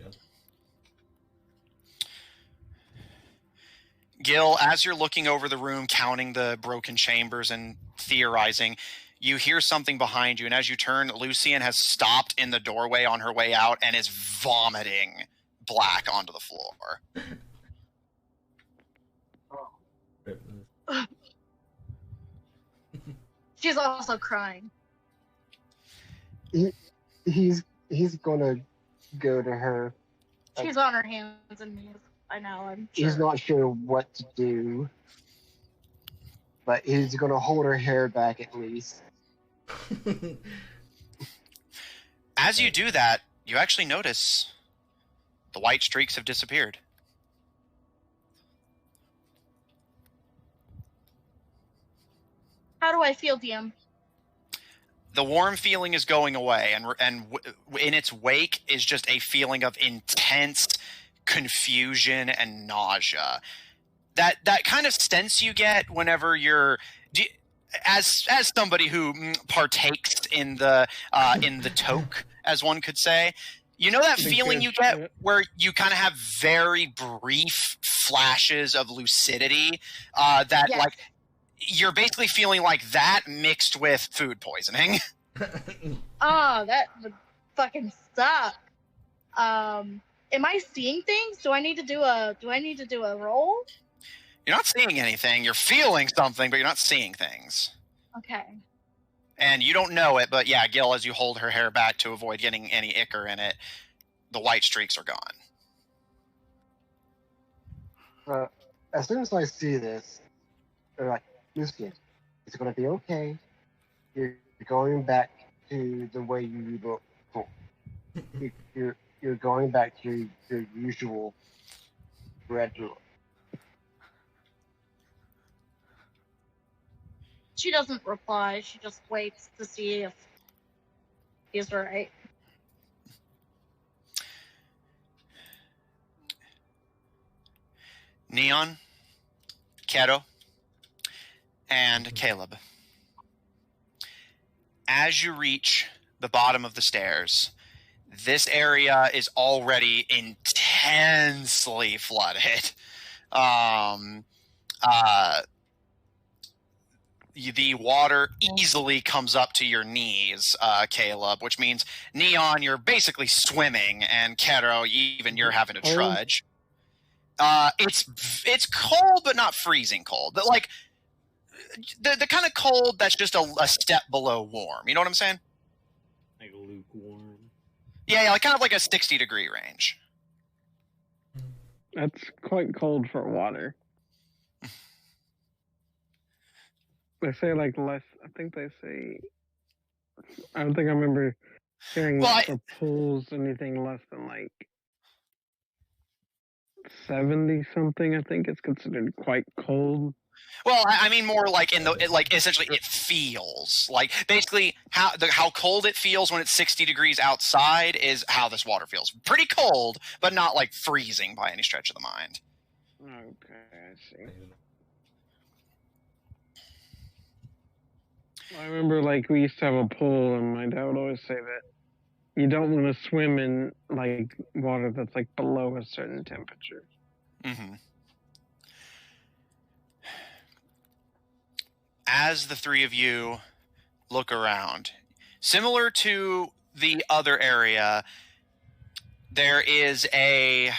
Gil, as you're looking over the room, counting the broken chambers and theorizing, you hear something behind you, and as you turn, Lucian has stopped in the doorway on her way out and is vomiting black onto the floor. She's also crying. He's gonna go to her. She's on her hands and knees by now, I'm sure. He's not sure what to do, but he's gonna hold her hair back at least. As you do that, you actually notice the white streaks have disappeared. How do I feel, DM? The warm feeling is going away, and in its wake is just a feeling of intense confusion and nausea. That kind of sense you get whenever you're, as somebody who partakes in the toke, as one could say. You know that feeling you get where you kind of have very brief flashes of lucidity that Yes. like. You're basically feeling like that mixed with food poisoning. Oh, that would fucking suck. Am I seeing things? Do I need to do a roll? You're not seeing anything. You're feeling something, but you're not seeing things. Okay. And you don't know it, but yeah, Gil, as you hold her hair back to avoid getting any ichor in it, the white streaks are gone. As soon as I see this, they're like, Lucian, it's gonna be okay. You're going back to the way you look. You're going back to your usual red look. She doesn't reply. She just waits to see if he's right. Neon, Kero, and Caleb. As you reach the bottom of the stairs, this area is already intensely flooded. The water easily comes up to your knees, Caleb, which means Neon, you're basically swimming, and Kero, even you're having to trudge. It's cold, but not freezing cold. But like the kind of cold that's just a step below warm. You know what I'm saying? Like lukewarm. Yeah, like kind of like a 60-degree range. That's quite cold for water. They say like less. I think they say. I don't think I remember hearing for pools anything less than like 70 something. I think it's considered quite cold. Well, I mean more like essentially it feels like basically how cold it feels when it's 60 degrees outside is how this water feels. Pretty cold, but not like freezing by any stretch of the mind. Okay, I see. I remember, like, we used to have a pool, and my dad would always say that you don't want to swim in, like, water that's, like, below a certain temperature. Mm-hmm. As the three of you look around, similar to the other area, there is a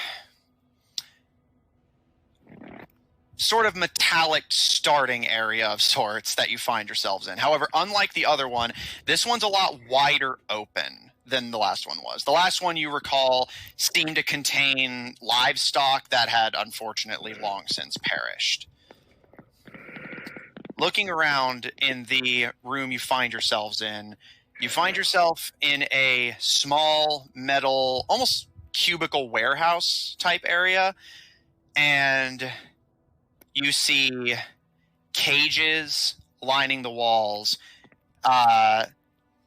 sort of metallic starting area of sorts that you find yourselves in. However, unlike the other one, this one's a lot wider open than the last one was. The last one, you recall, seemed to contain livestock that had unfortunately long since perished. Looking around in the room you find yourselves in, you find yourself in a small metal, almost cubicle warehouse type area, and you see cages lining the walls,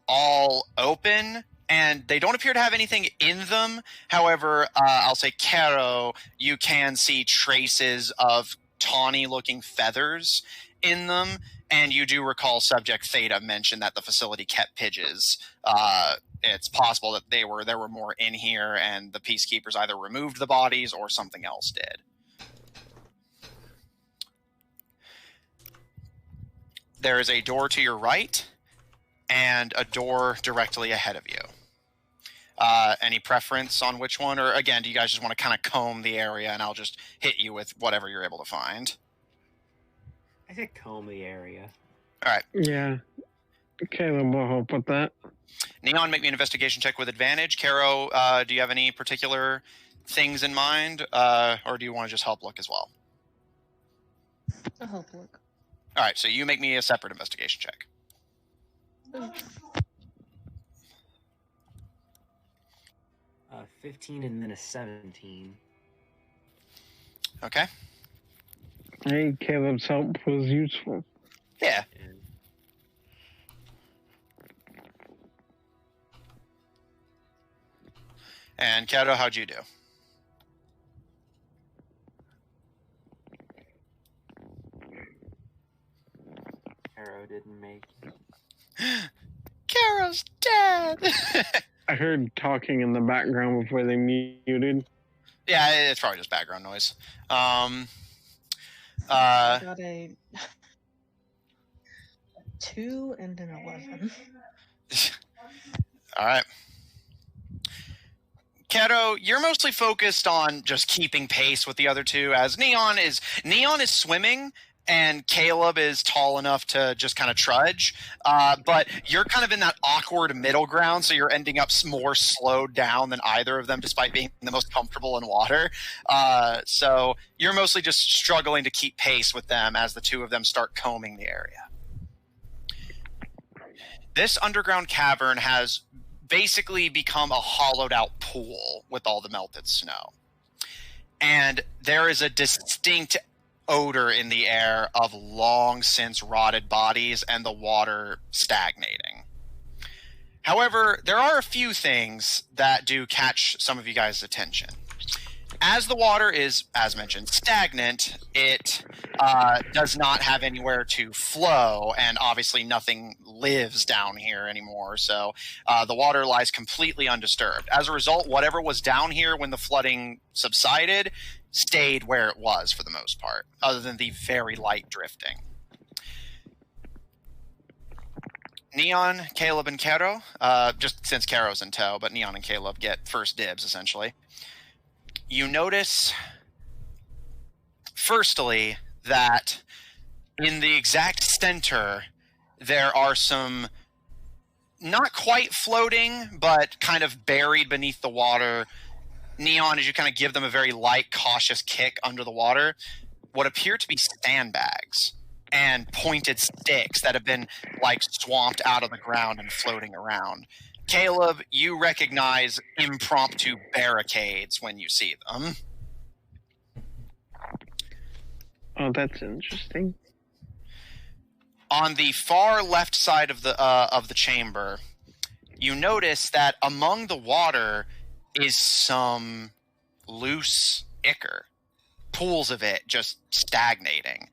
all open, and they don't appear to have anything in them. However, I'll say, Kero, you can see traces of tawny-looking feathers in them, and you do recall Subject Theta mentioned that the facility kept pigeons. It's possible that there were more in here, and the peacekeepers either removed the bodies or something else did. There is a door to your right, and a door directly ahead of you. Any preference on which one? Or again, do you guys just want to kind of comb the area, and I'll just hit you with whatever you're able to find? I said comb the area. All right. Yeah. Caleb will help with that. Neon, make me an investigation check with advantage. Kero, do you have any particular things in mind, or do you want to just help look as well? I'll help look. All right, so you make me a separate investigation check. 15 and then a 17. Okay. Hey, Caleb's help was useful. Yeah. And Kero, how'd you do? Kero didn't make it. Kero's dead! I heard talking in the background before they muted. Yeah, it's probably just background noise. I got a 2 and an 11. All right. Kero, you're mostly focused on just keeping pace with the other two, as Neon is swimming, and Caleb is tall enough to just kind of trudge. But you're kind of in that awkward middle ground, so you're ending up more slowed down than either of them, despite being the most comfortable in water. So you're mostly just struggling to keep pace with them as the two of them start combing the area. This underground cavern has basically become a hollowed out pool with all the melted snow. And there is a distinct odor in the air of long since rotted bodies and the water stagnating. However, there are a few things that do catch some of you guys' attention. As the water is, as mentioned, stagnant, it does not have anywhere to flow, and obviously nothing lives down here anymore, so the water lies completely undisturbed. As a result, whatever was down here when the flooding subsided stayed where it was for the most part, other than the very light drifting. Neon, Caleb, and Kero, just since Kero's in tow, but Neon and Caleb get first dibs, essentially. You notice, firstly, that in the exact center, there are some not quite floating, but kind of buried beneath the water. Neon, as you kind of give them a very light, cautious kick under the water, what appear to be sandbags and pointed sticks that have been, like, swamped out of the ground and floating around. Caleb, you recognize impromptu barricades when you see them. Oh, that's interesting. On the far left side of the chamber, you notice that among the water is some loose ichor, pools of it just stagnating.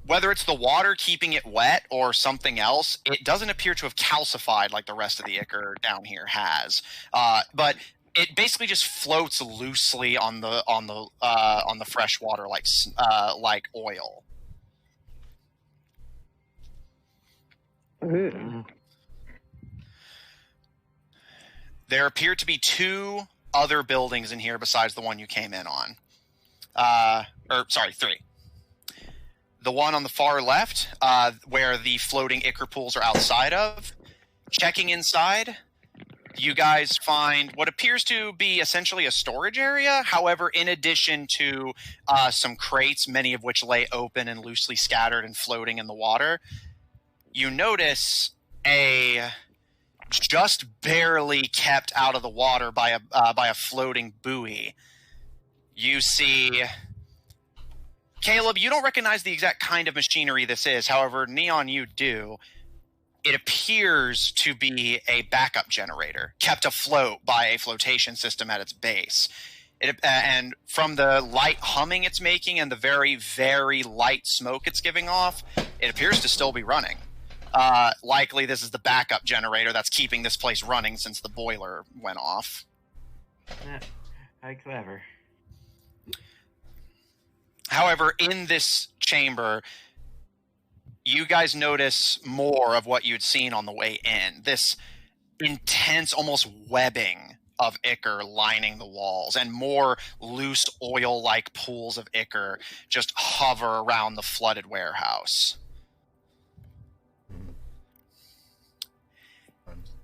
Whether it's the water keeping it wet or something else, it doesn't appear to have calcified like the rest of the ichor down here has. But it basically just floats loosely on the fresh water like oil. Ew. There appear to be 2 other buildings in here besides the one you came in on. 3. The one on the far left, where the floating ichor pools are outside of. Checking inside, you guys find what appears to be essentially a storage area. However, in addition to some crates, many of which lay open and loosely scattered and floating in the water, you notice a just barely kept out of the water by a floating buoy. You see, Caleb, you don't recognize the exact kind of machinery this is. However, Neon, you do. It appears to be a backup generator kept afloat by a flotation system at its base. And from the light humming it's making and the very, very light smoke it's giving off, it appears to still be running. Likely this is the backup generator that's keeping this place running since the boiler went off. How clever. However, in this chamber, you guys notice more of what you'd seen on the way in. This intense, almost webbing of ichor lining the walls, and more loose oil-like pools of ichor just hover around the flooded warehouse.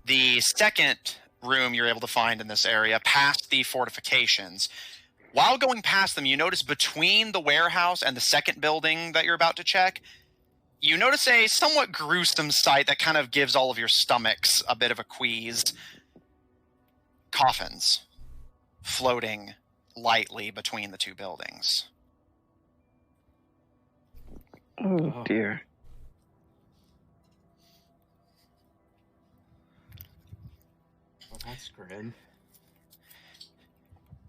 The second room you're able to find in this area, past the fortifications, while going past them, you notice between the warehouse and the second building that you're about to check, you notice a somewhat gruesome sight that kind of gives all of your stomachs a bit of a quease. Coffins floating lightly between the 2 buildings. Oh, dear. Well, that's grim.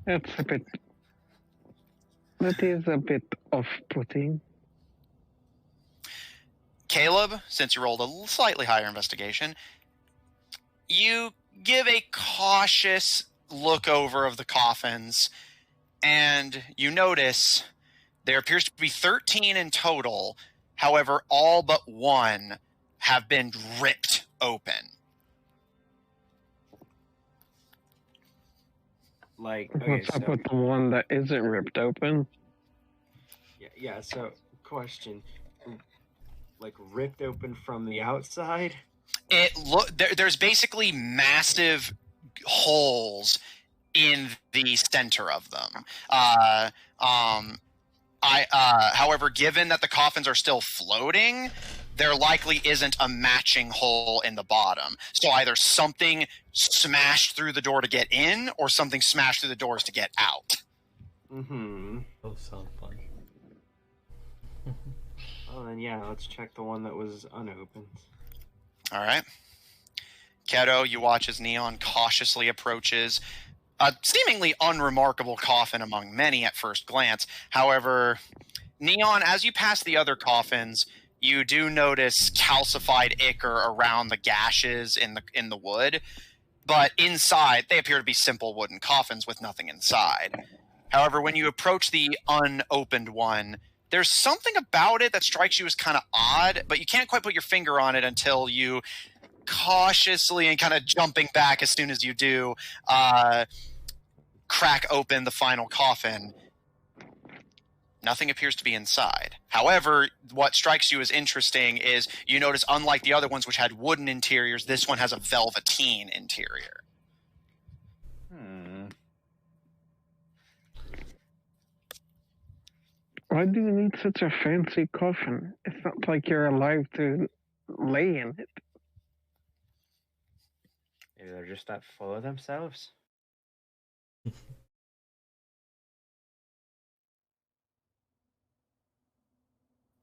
That's a bit... That is a bit off-putting. Caleb, since you rolled a slightly higher investigation, you give a cautious look over of the coffins, and you notice there appears to be 13 in total. However, all but 1 have been ripped open. Like, okay, What's up with the one that isn't ripped open? Yeah, so, question. Like, ripped open from the outside? There's basically massive holes in the center of them. However, given that the coffins are still floating, there likely isn't a matching hole in the bottom. So either something smashed through the door to get in, or something smashed through the doors to get out. Mm-hmm. Those sound fun. Oh, then yeah, let's check the one that was unopened. All right. Kero, you watch as Neon cautiously approaches a seemingly unremarkable coffin among many at first glance. However, Neon, as you pass the other coffins, you do notice calcified ichor around the gashes in the wood, but inside they appear to be simple wooden coffins with nothing inside. However, when you approach the unopened one, there's something about it that strikes you as kind of odd, but you can't quite put your finger on it until you cautiously, and kind of jumping back as soon as you do, crack open the final coffin. Nothing appears to be inside. However, what strikes you as interesting is you notice, unlike the other ones which had wooden interiors, this one has a velveteen interior. Why do you need such a fancy coffin? It's not like you're alive to lay in it. Maybe they're just that full of themselves.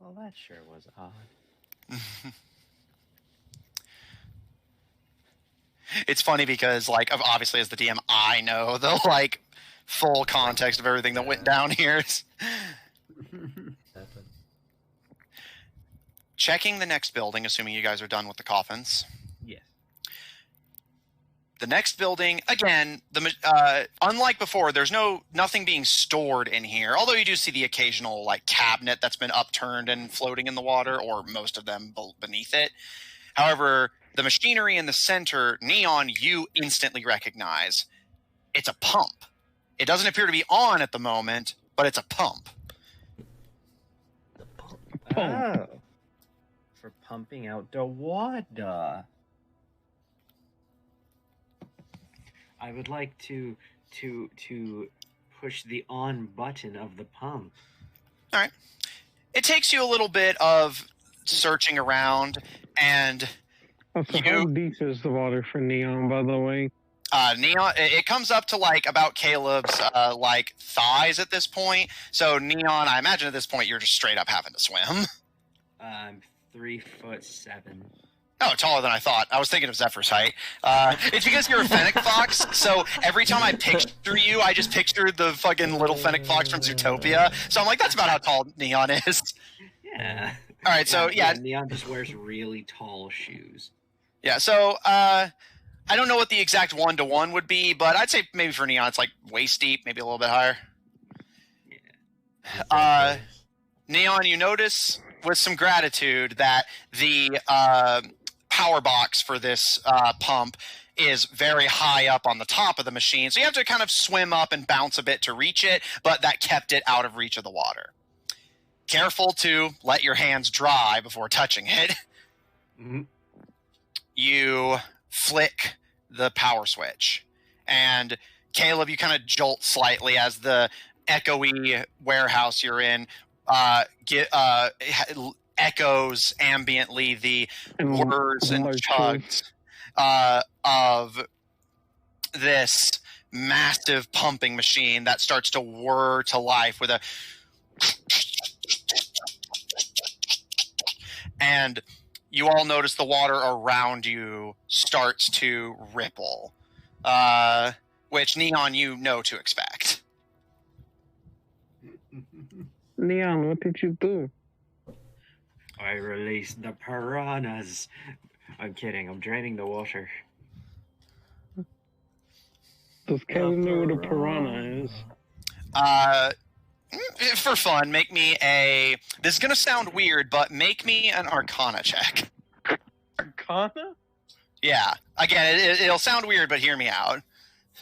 Well, that sure was odd. It's funny because, like, obviously as the DM, I know the, like, full context of everything that went down here. Happen. Checking the next building, assuming you guys are done with the coffins. Yes. The next building, again, unlike before, there's nothing being stored in here. Although you do see the occasional like cabinet that's been upturned and floating in the water, or most of them beneath it. However, the machinery in the center, Neon, you instantly recognize. It's a pump. It doesn't appear to be on at the moment, but it's a pump. The pump. Oh. For pumping out the water. I would like to push the on button of the pump. All right. It takes you a little bit of searching around, and So how deep is the water for Neon, by the way? Neon, it comes up to like about Caleb's like thighs at this point. So Neon, I imagine at this point you're just straight up having to swim. I'm 3'7". Oh, taller than I thought. I was thinking of Zephyr's height. It's because you're a fennec fox, so every time I picture you, I just picture the fucking little fennec fox from Zootopia. So I'm like, that's about how tall Neon is. Yeah. All right, so yeah. Neon just wears really tall shoes. Yeah, so I don't know what the exact 1-to-1 would be, but I'd say maybe for Neon it's like waist deep, maybe a little bit higher. Yeah. Neon, you notice with some gratitude that the power box for this pump is very high up on the top of the machine, so you have to kind of swim up and bounce a bit to reach it, but that kept it out of reach of the water. Careful to let your hands dry before touching it. Mm-hmm. You flick the power switch, and Caleb, you kind of jolt slightly as the echoey warehouse you're in echoes ambiently the whirs and chugs of this massive pumping machine that starts to whir to life with a and you all notice the water around you starts to ripple, which Neon you know to expect. Neon, what did you do? I released the piranhas. I'm kidding. I'm draining the water. Does Kevin know what a piranha is? For fun, make me a... This is going to sound weird, but make me an Arcana check. Arcana? Yeah. Again, it'll sound weird, but hear me out.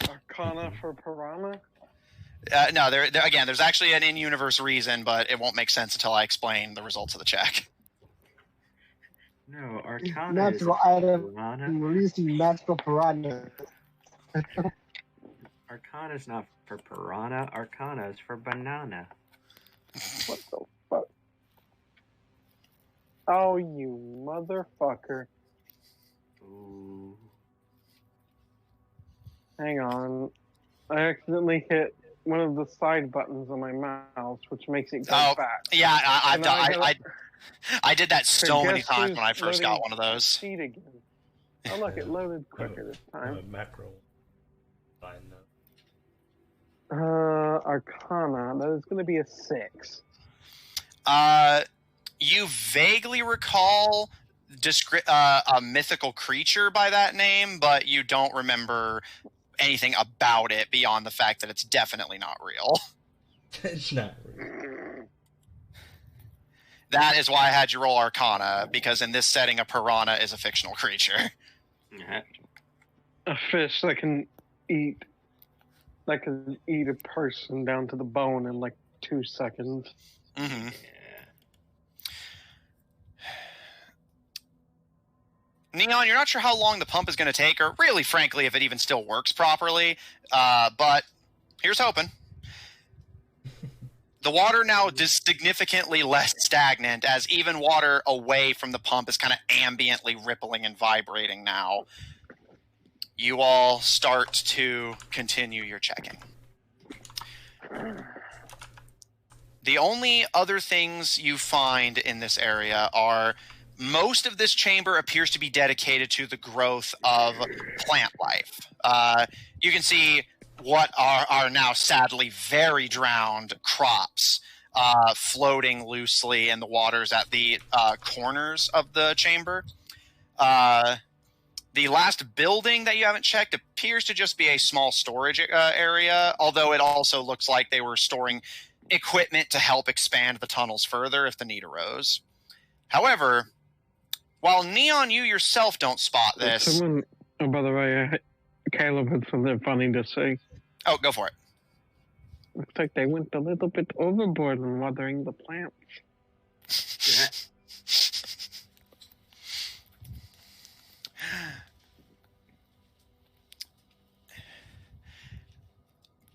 Arcana for piranha? No, again, there's actually an in-universe reason, but it won't make sense until I explain the results of the check. No, Arcana Natural is item piranha. releasing magical piranha. Arcana is not for piranha. Arcana is for banana. What the fuck? Oh, you motherfucker. Ooh. Hang on. I accidentally hit one of the side buttons on my mouse, which makes it go back. Yeah, I did that So so many guess times who's when I first got loading one of those. Seed again. Oh, look, it loaded quicker this time. Macro. Fine though. Arcana. That is going to be a 6. You vaguely recall a mythical creature by that name, but you don't remember anything about it beyond the fact that it's definitely not real. It's not real. That is why I had you roll Arcana, because in this setting, a piranha is a fictional creature. A fish that can eat a person down to the bone in like 2 seconds. Mm-hmm. Neon, you're not sure how long the pump is going to take, or really, frankly, if it even still works properly, but here's hoping. The water now is significantly less stagnant, as even water away from the pump is kind of ambiently rippling and vibrating now. You all start to continue your checking. The only other things you find in this area are most of this chamber appears to be dedicated to the growth of plant life. You can see what are now sadly very drowned crops floating loosely in the waters at the corners of the chamber. The last building that you haven't checked appears to just be a small storage area, although it also looks like they were storing equipment to help expand the tunnels further if the need arose. However, while Neon, you yourself don't spot this... Oh, by the way, Caleb had something funny to say. Oh, go for it. Looks like they went a little bit overboard in watering the plants.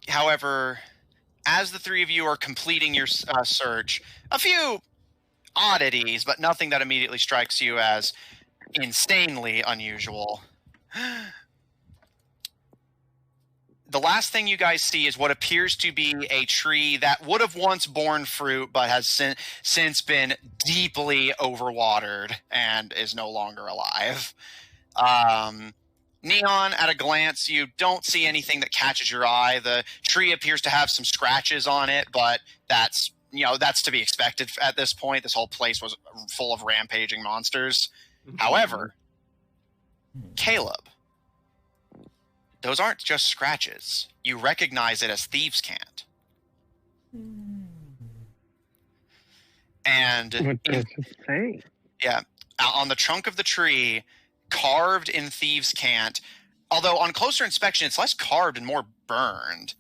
However, as the three of you are completing your search, a few oddities, but nothing that immediately strikes you as insanely unusual. The last thing you guys see is what appears to be a tree that would have once borne fruit, but has since been deeply overwatered and is no longer alive. Neon, at a glance, you don't see anything that catches your eye. The tree appears to have some scratches on it, but that's to be expected at this point. This whole place was full of rampaging monsters. However, Caleb, those aren't just scratches. You recognize it as thieves' cant. And what does it say? Yeah, on the trunk of the tree, carved in thieves' cant, although on closer inspection, it's less carved and more burned.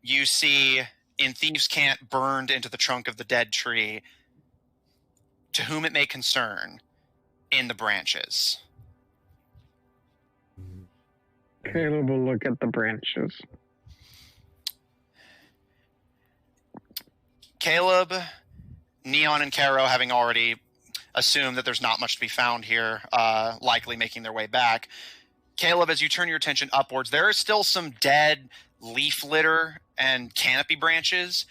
You see in thieves' cant burned into the trunk of the dead tree, to whom it may concern, in the branches. Caleb will look at the branches. Caleb, Neon, and Kero, having already assumed that there's not much to be found here, likely making their way back. Caleb, as you turn your attention upwards, there is still some dead leaf litter and canopy branches,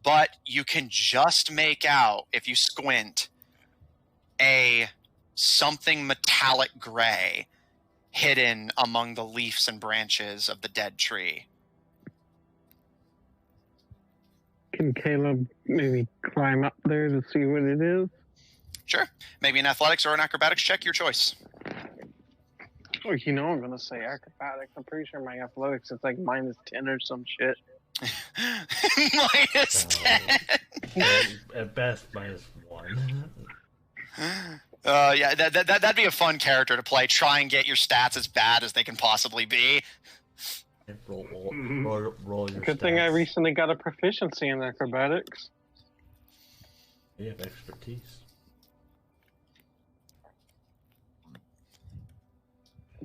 but you can just make out, if you squint, a something metallic gray hidden among the leaves and branches of the dead tree. Can Caleb maybe climb up there to see what it is? Sure. Maybe an athletics or an acrobatics check, your choice. Oh, I'm going to say acrobatics. I'm pretty sure my athletics is like -10 or some shit. -10? At best, -1. Yeah, that'd be a fun character to play. Try and get your stats as bad as they can possibly be. Roll your Good thing I stats. recently got a proficiency in acrobatics. You have expertise.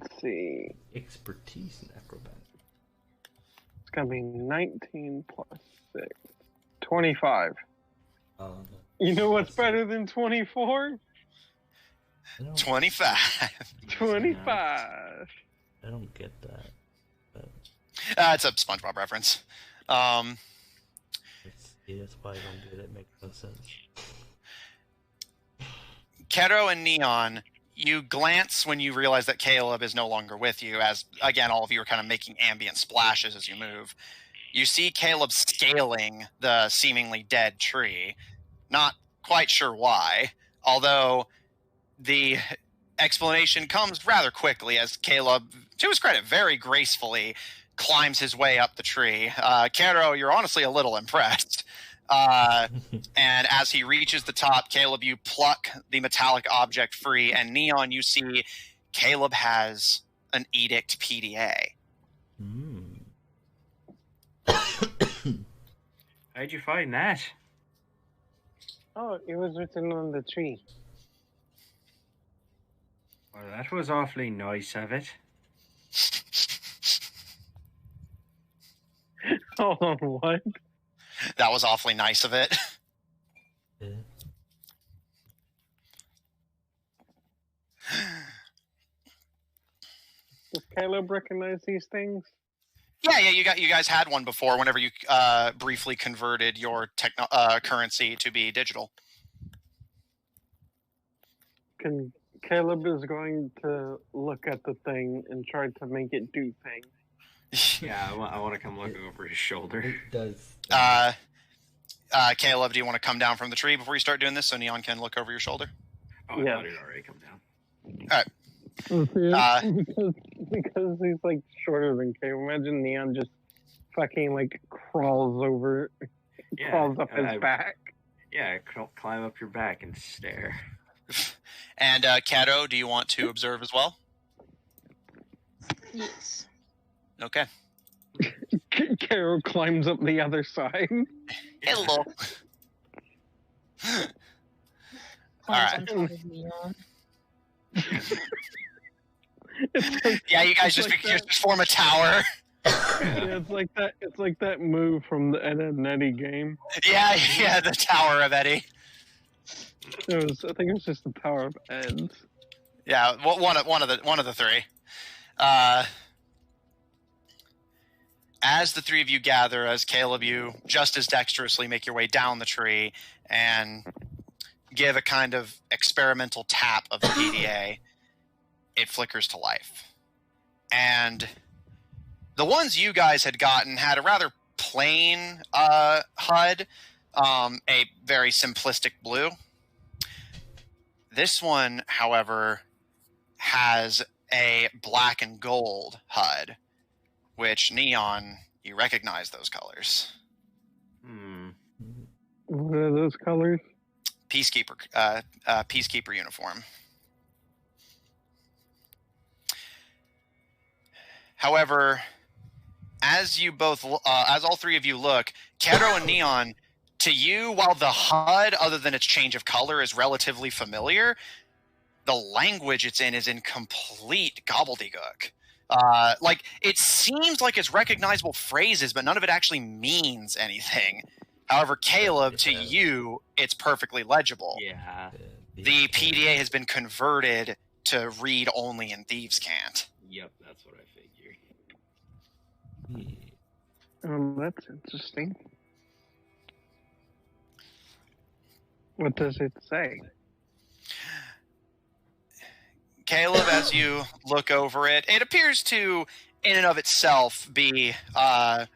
Let's see. Expertise in acrobatics. It's going to be 19 plus 6. 25. You know what's better than 24? 25. 25. I don't get that. But It's a SpongeBob reference. that's why I don't get it. Makes no sense. Kero and Neon, you glance when you realize that Caleb is no longer with you, as, again, all of you are kind of making ambient splashes as you move. You see Caleb scaling the seemingly dead tree. Not quite sure why, although the explanation comes rather quickly as Caleb, to his credit, very gracefully climbs his way up the tree. Kero, you're honestly a little impressed. And as he reaches the top, Caleb, you pluck the metallic object free, and Neon, you see Caleb has an Edict PDA. How'd you find that? Oh, it was written on the tree. Well, that was awfully nice of it. Hold on, what? That was awfully nice of it. Yeah. Does Caleb recognize these things? Yeah. You guys had one before. Whenever you briefly converted your currency to be digital. Caleb is going to look at the thing and try to make it do things. Yeah, I want to come look over his shoulder. It does. Caleb, do you want to come down from the tree before you start doing this so Neon can look over your shoulder? Oh, I Yeah. thought he'd already come down. Because he's like shorter than Caleb. Imagine Neon just fucking like crawls up his back. Yeah, climb up your back and stare. And Kero, do you want to observe as well? Yes. Okay. Kero climbs up the other side. Hello. Climbs Alright. on top of Neon. Yeah, you guys just form a tower. Yeah, it's like that move from the Ed, Edd n Eddy game. Yeah, the Tower of Eddie. I think it was just the Tower of Eds. Yeah, one of the three. As the three of you gather, as Caleb, you just as dexterously make your way down the tree and give a kind of experimental tap of the PDA, it flickers to life. And the ones you guys had gotten had a rather plain HUD, a very simplistic blue. This one, however, has a black and gold HUD, which Neon, you recognize those colors. What are those colors? Peacekeeper uniform. However, as all three of you look, Kero and Neon, to you, while the HUD, other than its change of color, is relatively familiar, the language it's in is in complete gobbledygook. Like, it seems like it's recognizable phrases, but none of it actually means anything. However, Caleb, to you, it's perfectly legible. Yeah. The PDA has been converted to read only and thieves can't. Yep, that's what I figured. That's interesting. What does it say? Caleb, as you look over it, it appears to, in and of itself, be,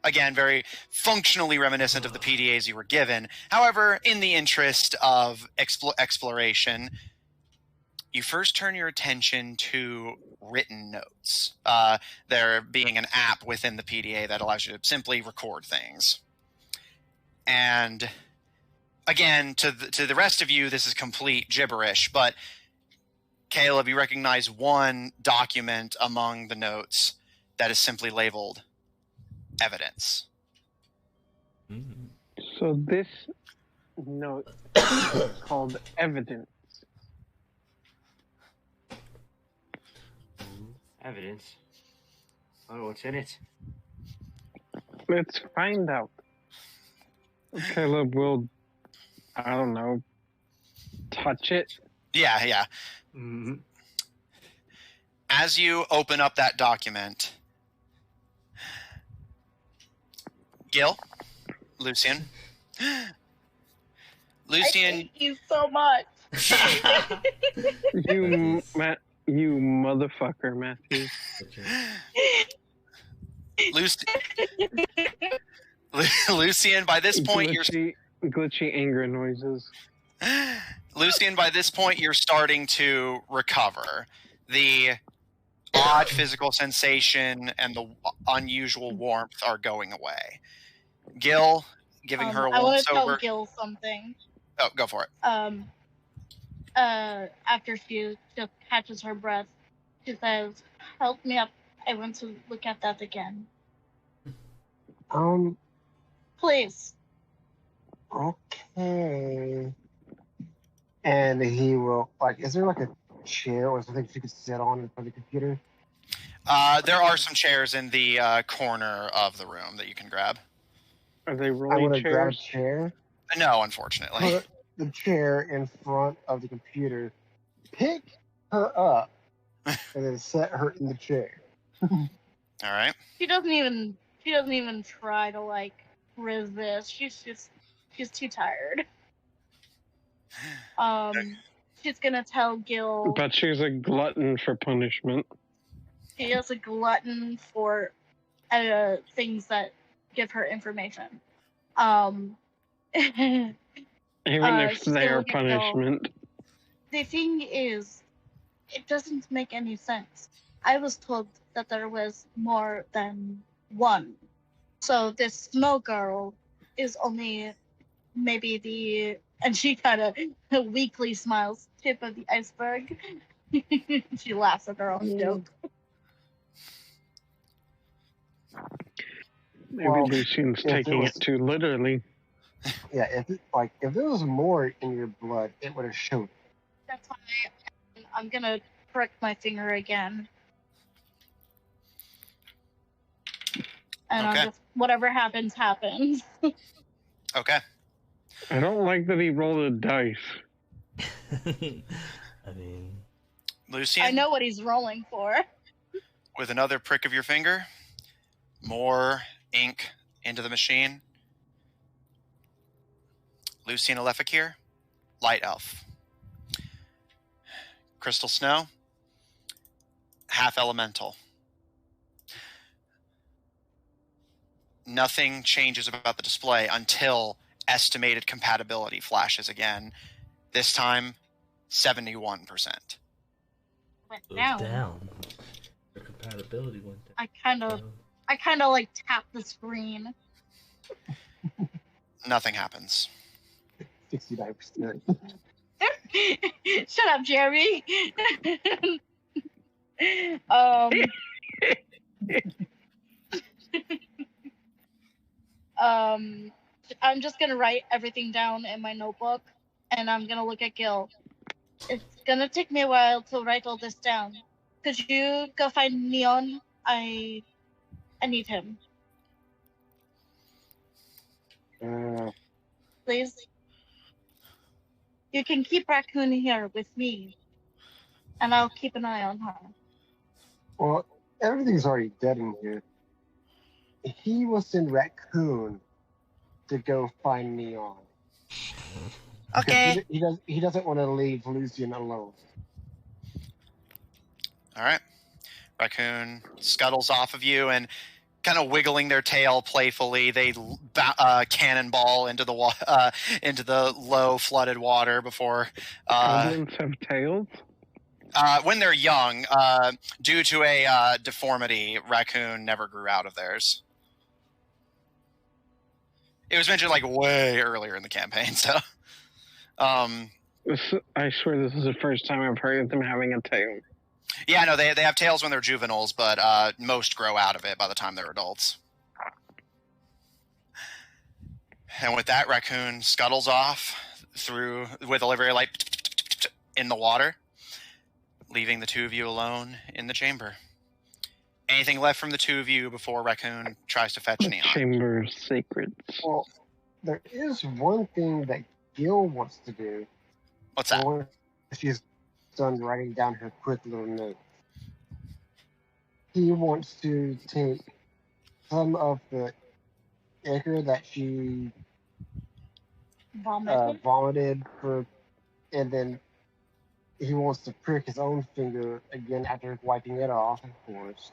again, very functionally reminiscent of the PDAs you were given. However, in the interest of exploration, you first turn your attention to written notes. There being an app within the PDA that allows you to simply record things. And again, to the rest of you, this is complete gibberish, but Caleb, you recognize one document among the notes that is simply labeled evidence. So this note is called evidence. Evidence? Oh, what's in it? Let's find out. Caleb will, I don't know, touch it. Yeah. Mm-hmm. As you open up that document, Gil, Lucian, I hate you so much. You motherfucker, Matthew. Lucian, by this point, glitchy anger noises. Lucian, by this point, you're starting to recover. The odd physical sensation and the unusual warmth are going away. Gil, giving her a I want once to tell over. Gil something. Oh, go for it. After she just catches her breath, she says, "Help me up. I want to look at that again. Please." Okay. And he will, like, is there like a chair or something you could sit on in front of the computer? There are some chairs in the corner of the room that you can grab. Are they I rolling want to grab a chairs? chair, No, unfortunately. put the chair in front of the computer, pick her up, and then set her in the chair. All right. She doesn't even She doesn't even try to like resist. She's too tired. She's gonna tell Gil But she's a glutton for punishment. she is a glutton for things that give her information. Even if she's they gonna are look at Gil. punishment. The thing is, it doesn't make any sense. I was told that there was more than one. So this snow girl is only maybe the, and she kind of weakly smiles, tip of the iceberg. She laughs at her own joke. Maybe Well, Lucian's if it taking was- it too literally. Yeah, if there was more in your blood, it would have shown. That's why I'm gonna prick my finger again. And Okay. I'm just, whatever happens, happens. Okay. I don't like that he rolled a dice. I mean, Lucian, I know what he's rolling for. with another prick of your finger, more ink into the machine. Lucian Alephakir, Light Elf. Crystal Snow, Half Elemental. Nothing changes about the display until estimated compatibility flashes again. This time, 71%. Went goes down. down. The compatibility went down. I kind of like tap the screen. Nothing happens. 69%. Shut up, Jeremy. I'm just gonna write everything down in my notebook, and I'm gonna look at Gil. It's gonna take me a while to write all this down. Could you go find Neon? I need him, please. You can keep Raccoon here with me, and I'll keep an eye on her. Well, everything's already dead in here. He will send Raccoon to go find Neon. 'Cause Okay. He doesn't want to leave Lucian alone. All right. Raccoon scuttles off of you and kind of wiggling their tail playfully. They cannonball into the low flooded water before. Goblins have tails? When they're young, due to a deformity, Raccoon never grew out of theirs. It was mentioned like way earlier in the campaign, so. I swear this is the first time I've heard of them having a tail. Yeah, no, they have tails when they're juveniles, but most grow out of it by the time they're adults. And with that, Raccoon scuttles off through with a very light in the water, leaving the two of you alone in the chamber. Anything left from the two of you before Raccoon tries to fetch The Neon? Chamber of Secrets. Well, there is one thing that Gil wants to do. What's that? Once she's done writing down her quick little note. He wants to take some of the ichor that she vomited for, and then he wants to prick his own finger again after wiping it off, of course.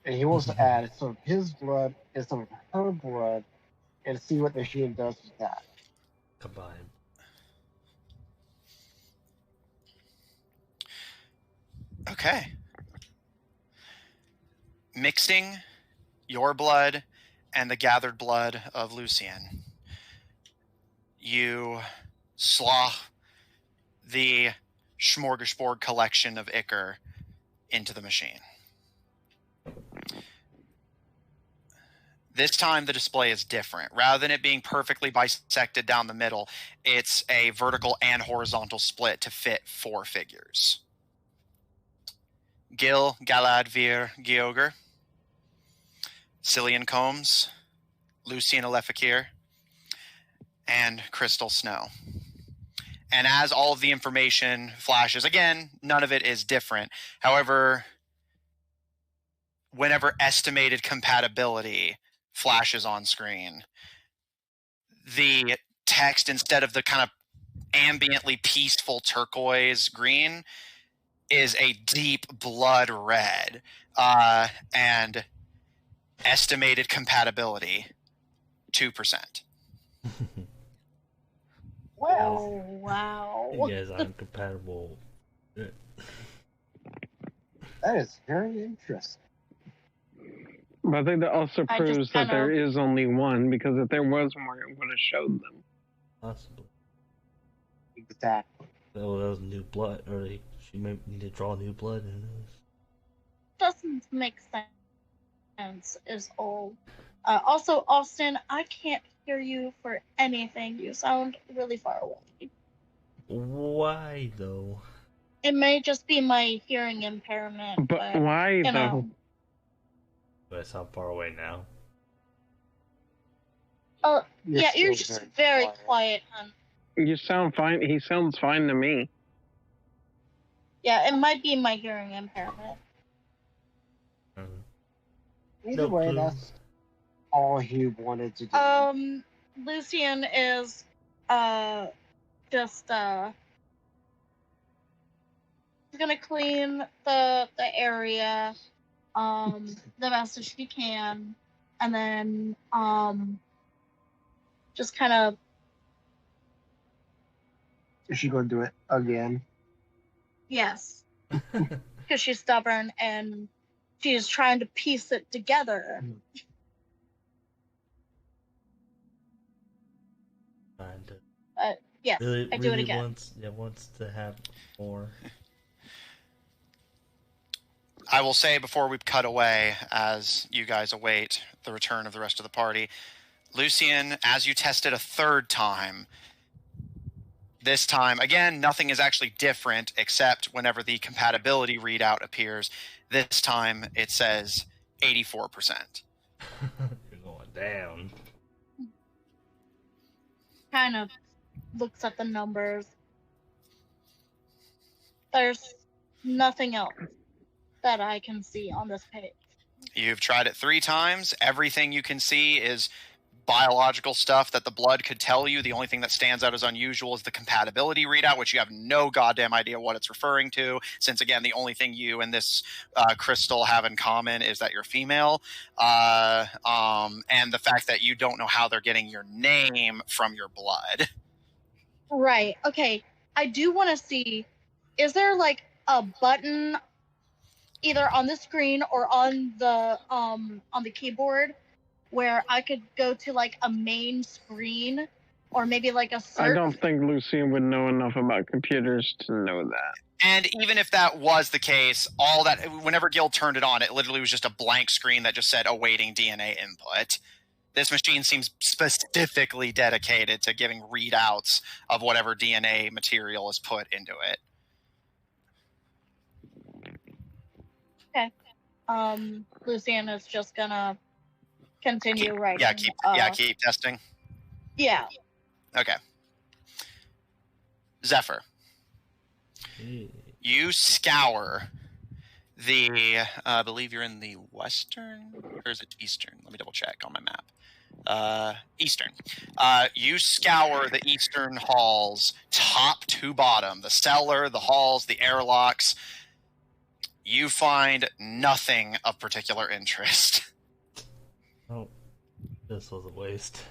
And he wants to add some of his blood and some of her blood and see what the machine does with that. Combined. Okay. Mixing your blood and the gathered blood of Lucian, you slough the smorgasbord collection of ichor into the machine. This time the display is different. Rather than it being perfectly bisected down the middle, it's a vertical and horizontal split to fit 4 figures. Gil Galadvir Gioger, Cillian Combs, Lucian Alephakir, and Crystal Snow. And as all of the information flashes, again, none of it is different. However, whenever estimated compatibility flashes on screen, the text, instead of the kind of ambiently peaceful turquoise green, is a deep blood red. And estimated compatibility 2%. Oh, wow. You guys aren't compatible. That is very interesting. But I think that also I just proves that there kinda- is only one, because if there was more, it would have showed them. Possibly. Exactly. Oh, that was new blood, or she may need to draw new blood. Who knows? Doesn't make sense, is all. Also, Austin, I can't hear you for anything. You sound really far away. Why though? It may just be my hearing impairment, But but why, you though? know. Do I sound far away now? Yeah, you're just very quiet, hon. You sound fine. He sounds fine to me. Yeah, it might be my hearing impairment. Either No way, clue. that's all he wanted to do. Lucian is just he's gonna clean the area the best as she can, and then just kind of Is she going to do it again? yes, because she's stubborn and she's trying to piece it together. Yes, Really, I do it really again. wants to have more. I will say before we cut away, as you guys await the return of the rest of the party, Lucian, as you tested a third time, this time, again, nothing is actually different except whenever the compatibility readout appears. This time it says 84%. You're going down. Kind of looks at the numbers. There's nothing else that I can see on this page. You've tried it 3 times. Everything you can see is biological stuff that the blood could tell you. The only thing that stands out as unusual is the compatibility readout, which you have no goddamn idea what it's referring to, since, again, the only thing you and this crystal have in common is that you're female, and the fact that you don't know how they're getting your name from your blood. Right. Okay. I do want to see, is there like a button either on the screen or on the keyboard where I could go to like a main screen or maybe like a search? I don't think Lucian would know enough about computers to know that. And even if that was the case, all that, whenever Gil turned it on, it literally was just a blank screen that just said awaiting DNA input. This machine seems specifically dedicated to giving readouts of whatever DNA material is put into it. Okay. Lucian is just gonna continue writing. Keep testing. Yeah. Okay. Zephyr, Hey. you scour the, I believe you're in the western, or is it eastern? Let me double check on my map. Eastern. You scour the eastern halls, top to bottom, the cellar, the halls, the airlocks. You find nothing of particular interest. Oh, this was a waste.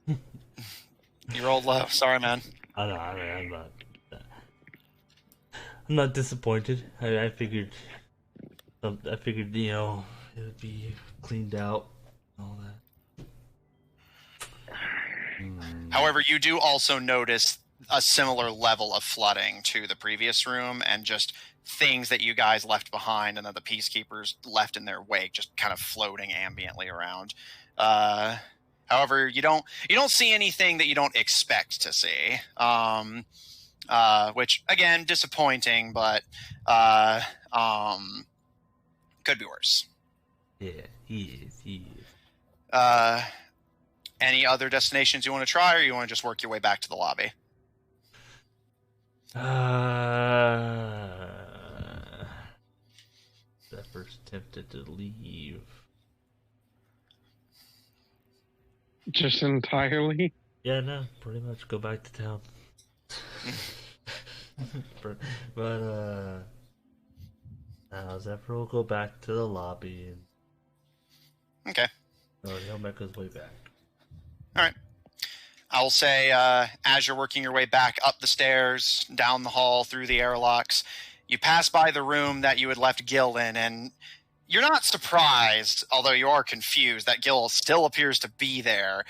You rolled low. Sorry, man. I know. I'm not disappointed. I figured, you know, it would be cleaned out, all that. However, you do also notice a similar level of flooding to the previous room, and just things that you guys left behind and that the peacekeepers left in their wake, just kind of floating ambiently around. However, you don't see anything that you don't expect to see. Which, again, disappointing, but could be worse. Yeah, he is. Any other destinations you want to try, or you want to just work your way back to the lobby? first tempted to leave. Just entirely? Yeah, no, pretty much go back to town. but now Zephyr will go back to the lobby and Okay. he'll make his way back. All right. I will say, as you're working your way back up the stairs, down the hall, through the airlocks, you pass by the room that you had left Gil in, and you're not surprised, although you are confused, that Gil still appears to be there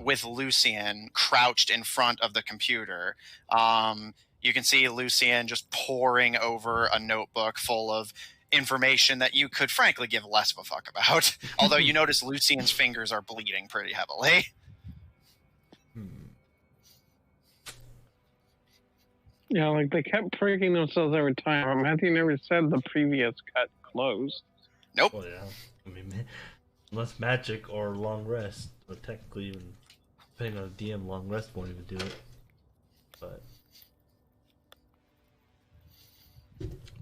with Lucian crouched in front of the computer. You can see Lucian just poring over a notebook full of information that you could frankly give less of a fuck about. Although you notice Lucian's fingers are bleeding pretty heavily. Yeah, like they kept breaking themselves every time. Matthew never said the previous cut closed. Nope. Well, yeah. I mean, unless magic or long rest, or technically even depending on the DM, long rest won't even do it. But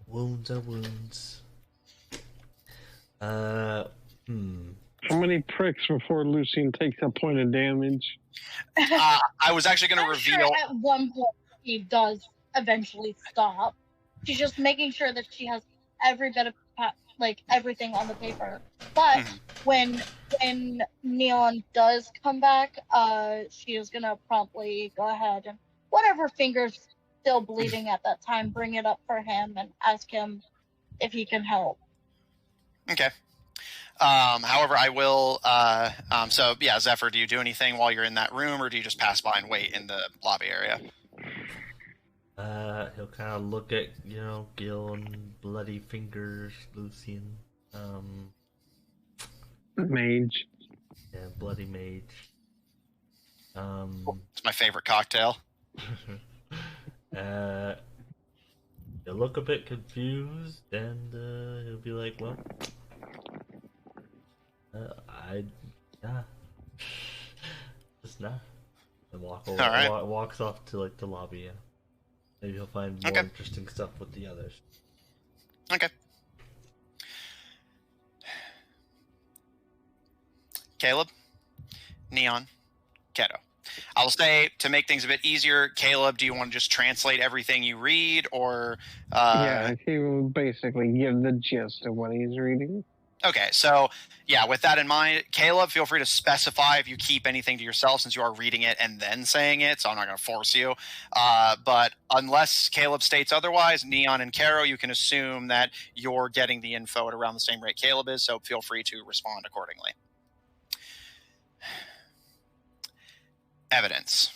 wounds are wounds. How many pricks before Lucian takes a point of damage? I was actually going to I'm reveal. sure at one point he does eventually stop. She's just making sure that she has every bit of everything on the paper. But when Neon does come back, she is gonna promptly go ahead and whatever finger's still bleeding at that time, bring it up for him and ask him if he can help. Okay. However, I will. So, yeah, Zephyr, do you do anything while you're in that room, or do you just pass by and wait in the lobby area? He'll kind of look at, Gil and bloody fingers, Lucian. Mage. Yeah, bloody mage. It's my favorite cocktail. He'll look a bit confused, and he'll be like, well, just nah. And walk over, all right. walks off to the lobby. Yeah. Maybe he'll find more interesting stuff with the others. Okay. Caleb, Neon, Kero. I will say, to make things a bit easier, Caleb, do you want to just translate everything you read, or... Yeah, he will basically give the gist of what he's reading. Okay, so, yeah, with that in mind, Caleb, feel free to specify if you keep anything to yourself, since you are reading it and then saying it, so I'm not going to force you. But unless Caleb states otherwise, Neon and Kero, you can assume that you're getting the info at around the same rate Caleb is, so feel free to respond accordingly. Evidence.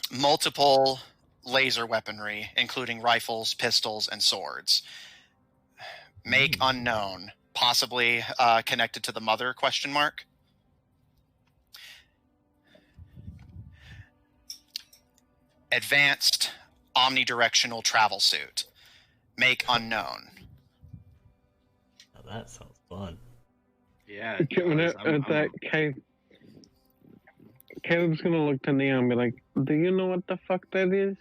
Multiple laser weaponry, including rifles, pistols, and swords. Make unknown, possibly connected to the mother, ? Advanced omnidirectional travel suit. Make unknown. Now that sounds fun. Yeah. Caleb's gonna look to Neon and be like, do you know what the fuck that is?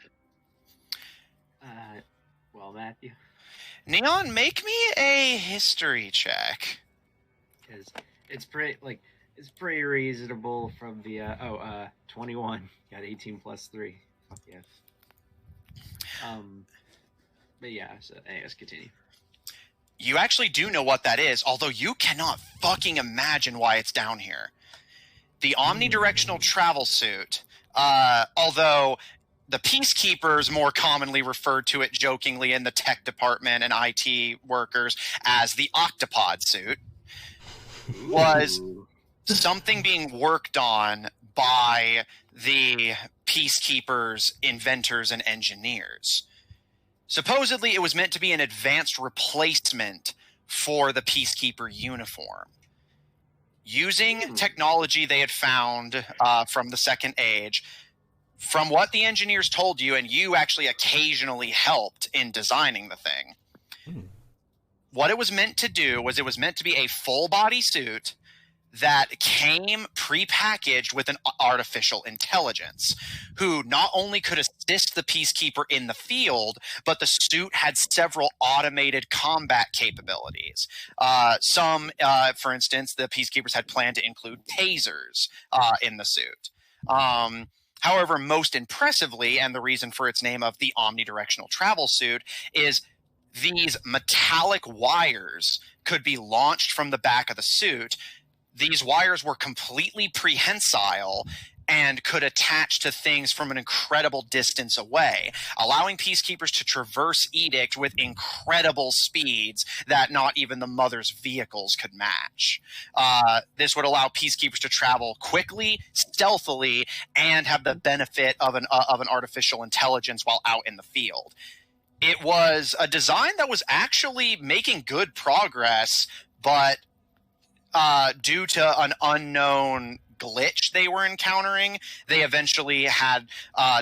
Well, Matthew. Neon, make me a history check. Because it's pretty reasonable from the 21. Got 18 plus 3. Fuck yeah. But yeah, so anyways, continue. You actually do know what that is, although you cannot fucking imagine why it's down here. The omnidirectional travel suit, although the Peacekeepers more commonly referred to it jokingly in the tech department and IT workers as the Octopod suit, was something being worked on by the Peacekeepers, inventors, and engineers. Supposedly, it was meant to be an advanced replacement for the Peacekeeper uniform. Using technology they had found from the Second Age, from what the engineers told you, and you actually occasionally helped in designing the thing, what it was meant to do was it was meant to be a full-body suit that came prepackaged with an artificial intelligence, who not only could assist the Peacekeeper in the field, but the suit had several automated combat capabilities. For instance, the Peacekeepers had planned to include tasers in the suit. However, most impressively, and the reason for its name of the Omnidirectional Travel Suit, is these metallic wires could be launched from the back of the suit. These wires were completely prehensile and could attach to things from an incredible distance away, allowing Peacekeepers to traverse Edict with incredible speeds that not even the Mother's vehicles could match. This would allow Peacekeepers to travel quickly, stealthily, and have the benefit of an artificial intelligence while out in the field. It was a design that was actually making good progress, but due to an unknown glitch they were encountering, they eventually had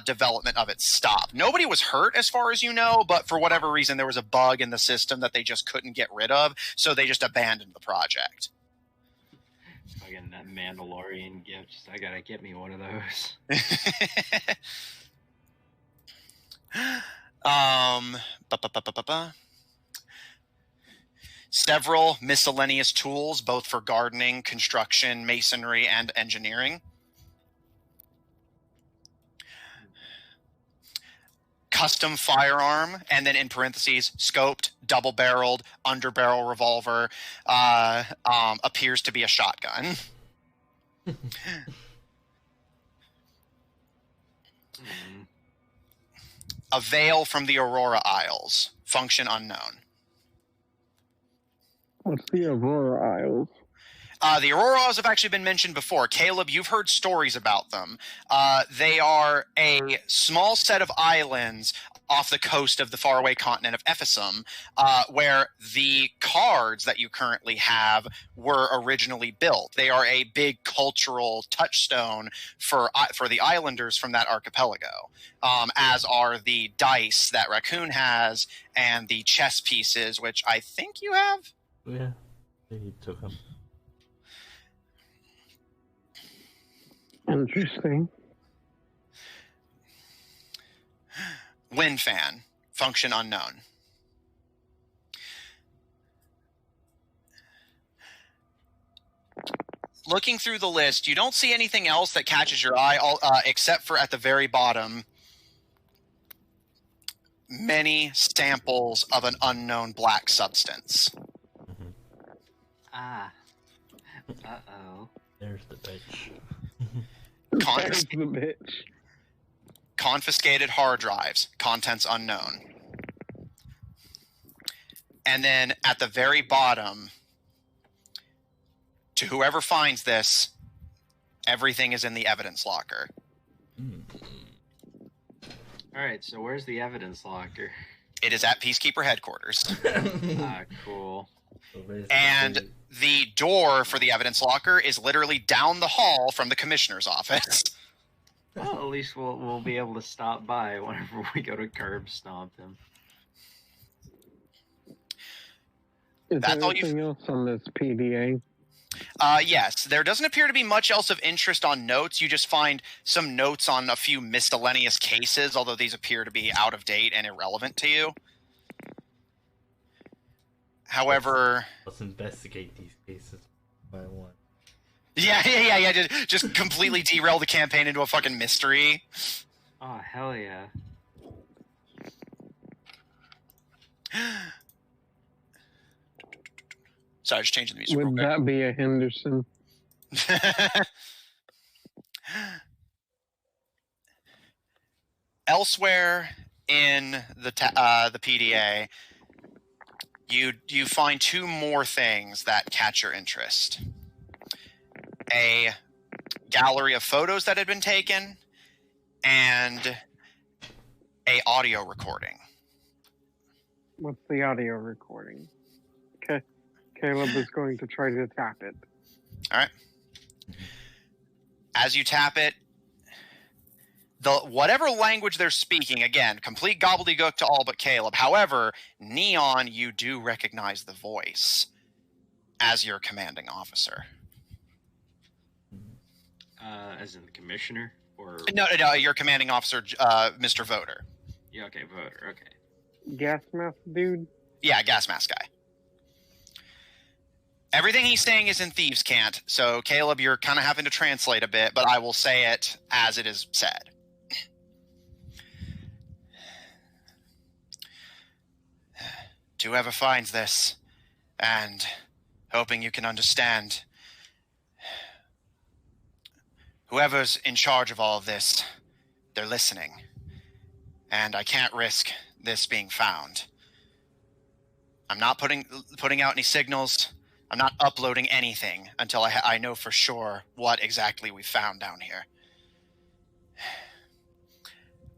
development of it stop. Nobody was hurt as far as you know, but for whatever reason there was a bug in the system that they just couldn't get rid of, so they just abandoned the project. Fucking that Mandalorian gift. I gotta get me one of those. Several miscellaneous tools, both for gardening, construction, masonry, and engineering. Custom firearm, and then in parentheses, scoped, double-barreled, underbarrel revolver, appears to be a shotgun. A veil from the Aurora Isles, function unknown. What's the Aurora Isles? The Aurora Isles have actually been mentioned before. Caleb, you've heard stories about them. They are a small set of islands off the coast of the faraway continent of Ephesus, where the cards that you currently have were originally built. They are a big cultural touchstone for the islanders from that archipelago, as are the dice that Raccoon has and the chess pieces, which I think you have? Yeah, he took them. Interesting. Wind fan, function unknown. Looking through the list, you don't see anything else that catches your eye, except for at the very bottom, many samples of an unknown black substance. Ah. Uh-oh. There's the bitch. There's the bitch. Confiscated hard drives, contents unknown. And then at the very bottom, to whoever finds this, everything is in the evidence locker. Alright, so where's the evidence locker? It is at Peacekeeper headquarters. Ah, cool. And the door for the evidence locker is literally down the hall from the commissioner's office. Well, at least we'll be able to stop by whenever we go to curb stomp him. Is That's there all anything else on this PDA? Yes, there doesn't appear to be much else of interest on notes. You just find some notes on a few miscellaneous cases, although these appear to be out of date and irrelevant to you. However... Let's investigate these cases by one. Yeah. Just completely derail the campaign into a fucking mystery. Oh, hell yeah. Sorry, just changing the music Would real quick. that be a Henderson? Elsewhere in the PDA, you find two more things that catch your interest. A gallery of photos that had been taken, and a audio recording. What's the audio recording? Okay. Caleb is going to try to tap it. All right. As you tap it, whatever language they're speaking, again, complete gobbledygook to all but Caleb. However, Neon, you do recognize the voice as your commanding officer. as in the commissioner, or No, your commanding officer, Mr. Voter. yeah, okay, voter, okay. Gas mask dude. Yeah, gas mask guy. Everything he's saying is in thieves' cant, so Caleb, you're kind of having to translate a bit, but I will say it as it is said. To whoever finds this, and hoping you can understand, whoever's in charge of all of this, they're listening. And I can't risk this being found. I'm not putting out any signals. I'm not uploading anything until I know for sure what exactly we found down here.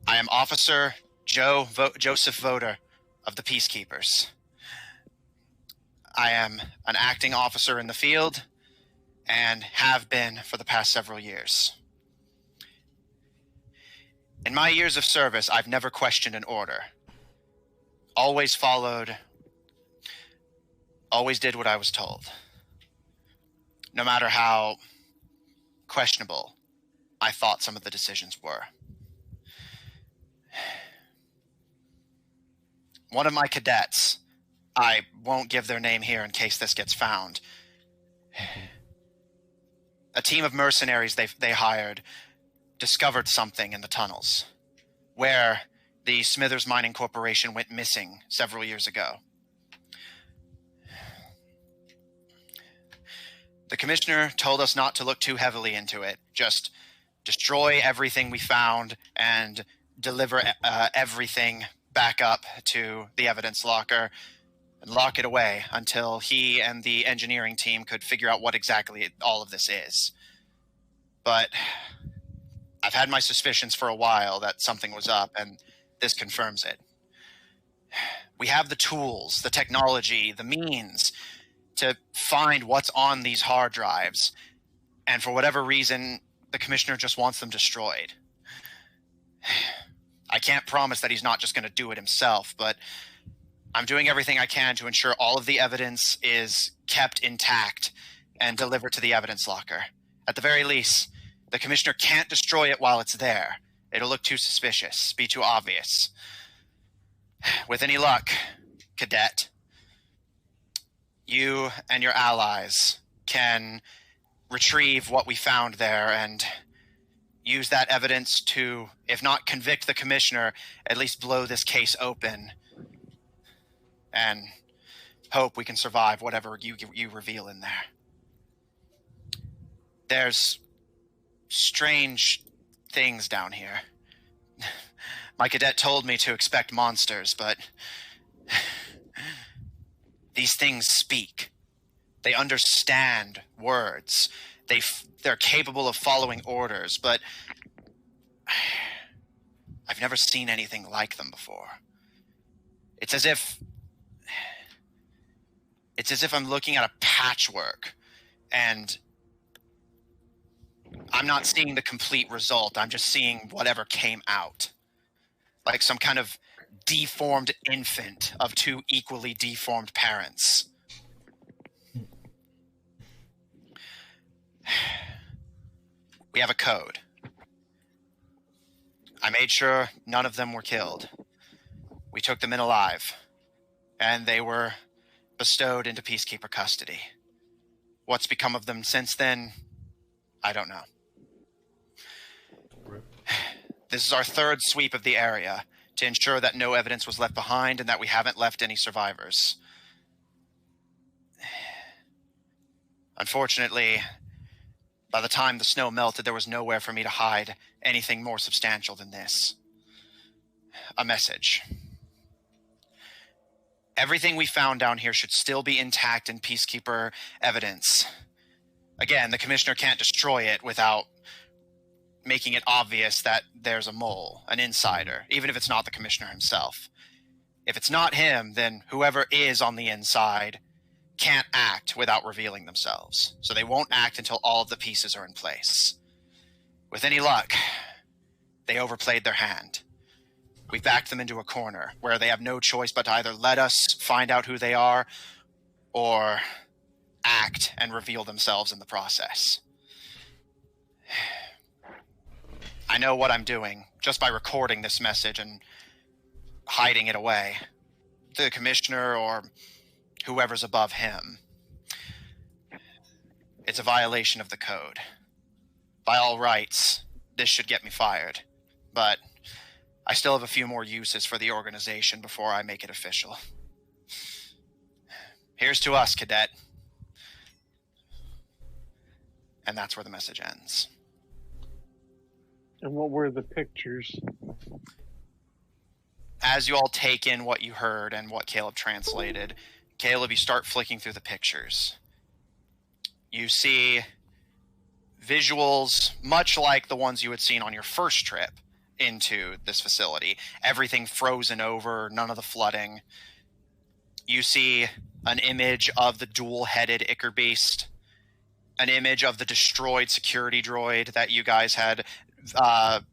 I am Officer Joseph Voter of the Peacekeepers. I am an acting officer in the field and have been for the past several years. In my years of service, I've never questioned an order. Always followed, always did what I was told. No matter how questionable I thought some of the decisions were. One of my cadets, I won't give their name here in case this gets found. A team of mercenaries they hired discovered something in the tunnels where the Smithers Mining Corporation went missing several years ago. The commissioner told us not to look too heavily into it, just destroy everything we found and deliver everything back up to the evidence locker and lock it away until he and the engineering team could figure out what exactly all of this is. But I've had my suspicions for a while that something was up, and this confirms it. We have the tools, the technology, the means to find what's on these hard drives, and for whatever reason, the commissioner just wants them destroyed. I can't promise that he's not just going to do it himself, but I'm doing everything I can to ensure all of the evidence is kept intact and delivered to the evidence locker. At the very least, the commissioner can't destroy it while it's there. It'll look too suspicious, be too obvious. With any luck, cadet, you and your allies can retrieve what we found there and use that evidence to, if not convict the commissioner, at least blow this case open and hope we can survive whatever you reveal in there. There's strange things down here. My cadet told me to expect monsters, but these things speak. They understand words. They're capable of following orders, but I've never seen anything like them before. It's as if I'm looking at a patchwork and I'm not seeing the complete result. I'm just seeing whatever came out. Like some kind of deformed infant of two equally deformed parents. We have a code. I made sure none of them were killed. We took them in alive, and they were bestowed into Peacekeeper custody. What's become of them since then, I don't know. This is our third sweep of the area to ensure that no evidence was left behind and that we haven't left any survivors. Unfortunately, by the time the snow melted, there was nowhere for me to hide anything more substantial than this. A message. Everything we found down here should still be intact in Peacekeeper evidence. Again, the commissioner can't destroy it without making it obvious that there's a mole, an insider, even if it's not the commissioner himself. If it's not him, then whoever is on the inside can't act without revealing themselves. So they won't act until all of the pieces are in place. With any luck, they overplayed their hand. We backed them into a corner where they have no choice but to either let us find out who they are or act and reveal themselves in the process. I know what I'm doing just by recording this message and hiding it away. The commissioner or whoever's above him. It's a violation of the code. By all rights, this should get me fired. But I still have a few more uses for the organization before I make it official. Here's to us, cadet. And that's where the message ends. And what were the pictures? As you all take in what you heard and what Caleb translated, Caleb, you start flicking through the pictures. You see visuals much like the ones you had seen on your first trip into this facility. Everything frozen over, none of the flooding. You see an image of the dual-headed Ichor Beast, an image of the destroyed security droid that you guys had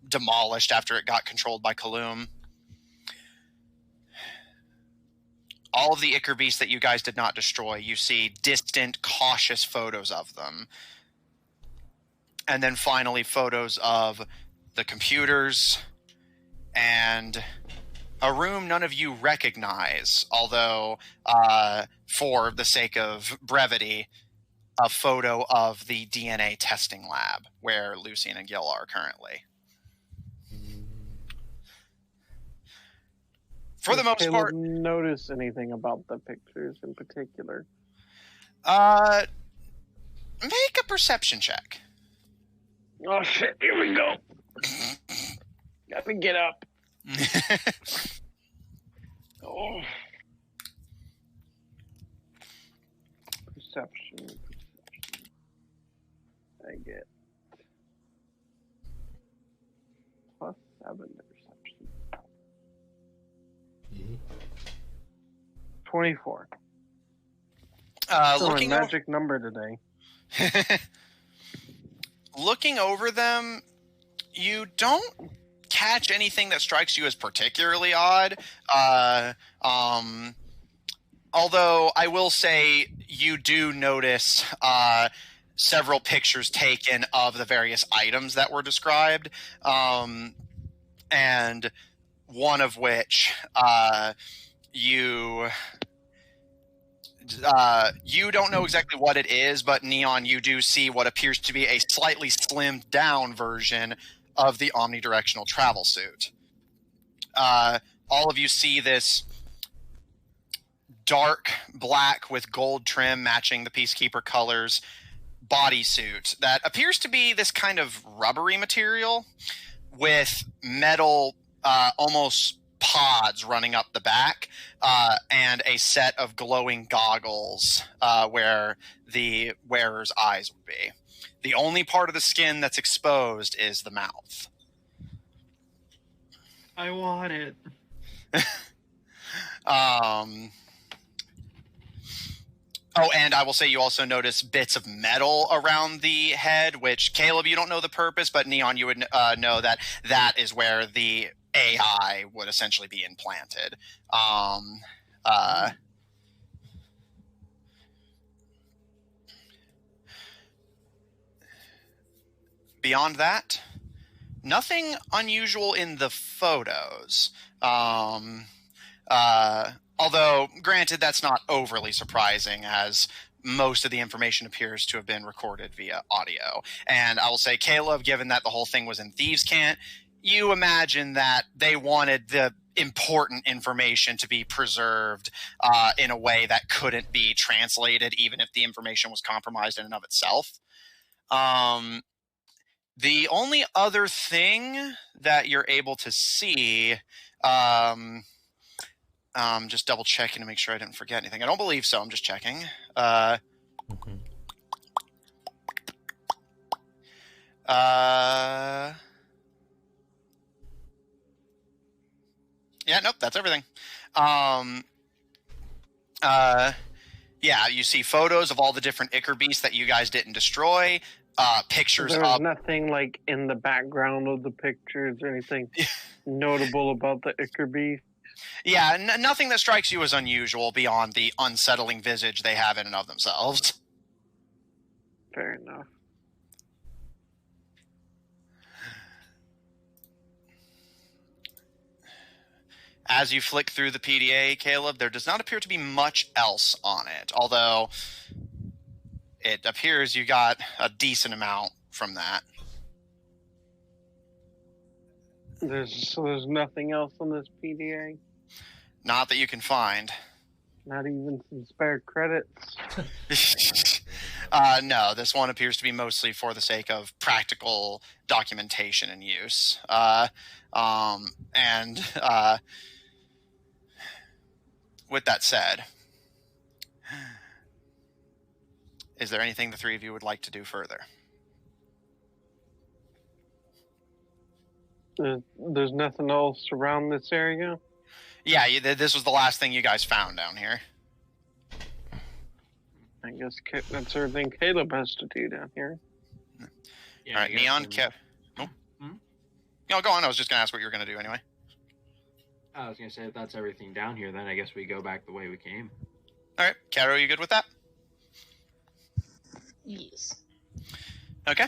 demolished after it got controlled by Kaloum. All of the Ichor Beasts that you guys did not destroy, you see distant, cautious photos of them. And then finally photos of the computers and a room none of you recognize, although for the sake of brevity, a photo of the DNA testing lab where Lucien and Gil are currently. For the most part, notice anything about the pictures in particular? Make a perception check. Oh shit! Here we go. Got to get up. Oh. Perception. I get +7 to perception. 24. Looking a magic number today. Looking over them, you don't catch anything that strikes you as particularly odd. Although I will say you do notice several pictures taken of the various items that were described, and one of which you don't know exactly what it is, but Neon, you do see what appears to be a slightly slimmed down version of the omnidirectional travel suit. All of you see this dark black with gold trim matching the Peacekeeper colors bodysuit that appears to be this kind of rubbery material with metal almost pods running up the back, and a set of glowing goggles where the wearer's eyes would be. The only part of the skin that's exposed is the mouth. I want it. Oh, and I will say you also notice bits of metal around the head, which, Caleb, you don't know the purpose, but Neon, you would know that that is where the AI would essentially be implanted. Beyond that, nothing unusual in the photos. Although, granted, that's not overly surprising, as most of the information appears to have been recorded via audio. And I will say, Caleb, given that the whole thing was in Thieves' Cant, you imagine that they wanted the important information to be preserved in a way that couldn't be translated, even if the information was compromised in and of itself. The only other thing that you're able to see... just double checking to make sure I didn't forget anything. I don't believe so. I'm just checking. Yeah, nope, that's everything. Yeah, you see photos of all the different Ichor Beasts that you guys didn't destroy. Pictures There's of... nothing like in the background of the pictures or anything notable about the Ichor Beast. Yeah, nothing that strikes you as unusual beyond the unsettling visage they have in and of themselves. Fair enough. as you flick through the PDA, Caleb, there does not appear to be much else on it, although it appears you got a decent amount from that. There's nothing else on this PDA. Not that you can find. Not even some spare credits. No, this one appears to be mostly for the sake of practical documentation and use. With that said, is there anything the three of you would like to do further? There's nothing else around this area? Yeah, this was the last thing you guys found down here. I guess that's everything Caleb has to do down here. Yeah, All right, Neon, No, go on. I was just going to ask what you were going to do anyway. I was going to say, if that's everything down here, then I guess we go back the way we came. All right, Kero, you good with that? Yes. Okay.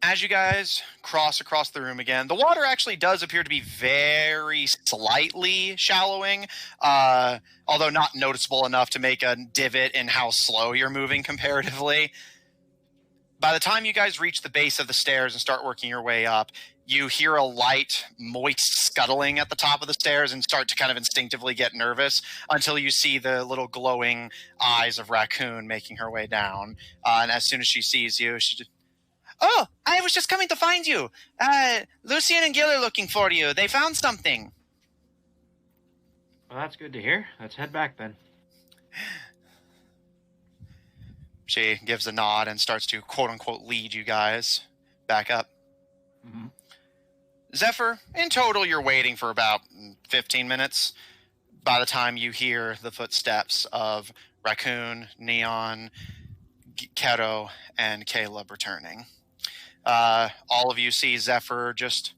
As you guys cross across the room again, the water actually does appear to be very slightly shallowing, although not noticeable enough to make a divot in how slow you're moving comparatively. By the time you guys reach the base of the stairs and start working your way up, you hear a light, moist scuttling at the top of the stairs and start to kind of instinctively get nervous until you see the little glowing eyes of Raccoon making her way down. And as soon as she sees you, she just, "Oh, I was just coming to find you. Lucian and Gil are looking for you. They found something." Well, that's good to hear. Let's head back then. She gives a nod and starts to quote-unquote lead you guys back up. Mm-hmm. Zephyr, in total, you're waiting for about 15 minutes by the time you hear the footsteps of Raccoon, Neon, Kero, and Caleb returning. All of you see Zephyr just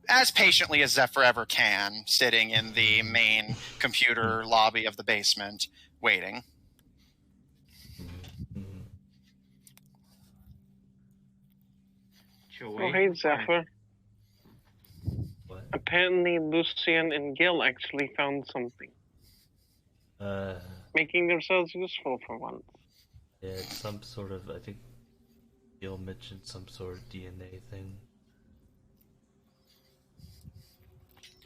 as patiently as Zephyr ever can, sitting in the main computer lobby of the basement, waiting. Oh, hey, Zephyr. What? Apparently, Lucian and Gil actually found something. Making themselves useful for once. Yeah, it's some sort of, I think Gil mentioned some sort of DNA thing.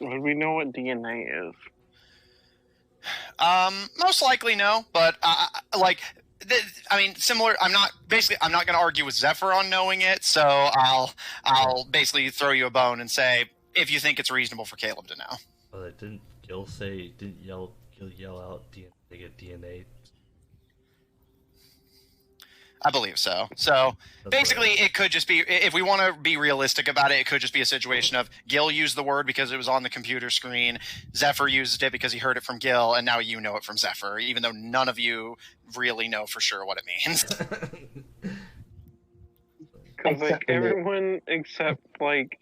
Well, we know what DNA is. Most likely no, but similar. I'm not going to argue with Zephyr on knowing it, so I'll basically throw you a bone and say if you think it's reasonable for Caleb to know. Well, didn't Gil yell out DNA? I believe so. So That's basically, right. it could just be, if we want to be realistic about it, it could just be a situation of Gil used the word because it was on the computer screen, Zephyr used it because he heard it from Gil, and now you know it from Zephyr, even though none of you really know for sure what it means. Because, like, everyone except, like,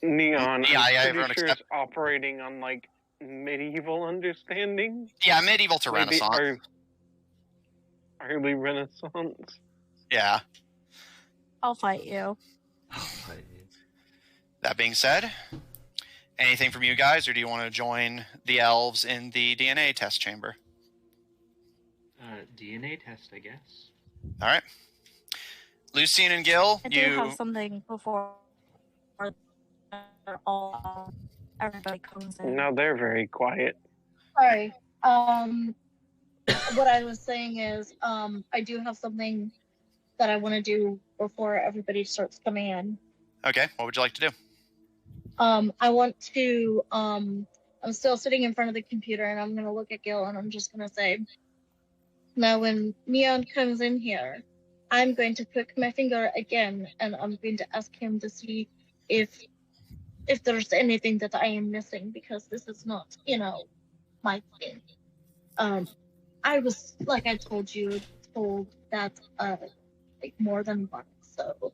Neon, Yeah, I'm everyone pretty sure except- is operating on, like, medieval understanding. Yeah, medieval to Maybe Renaissance. Early Renaissance. Yeah. I'll fight you. That being said, anything from you guys, or do you want to join the elves in the DNA test chamber? DNA test, I guess. All right. Lucian and Gil, I do have something before everybody comes in. Now they're very quiet. Sorry. What I was saying is, I do have something that I want to do before everybody starts coming in. Okay, what would you like to do? I want to, I'm still sitting in front of the computer and I'm going to look at Gil and I'm just going to say, now when Neon comes in here, I'm going to prick my finger again and I'm going to ask him to see if there's anything that I am missing, because this is not, my thing. I was, like I told you, told that, like more than once, so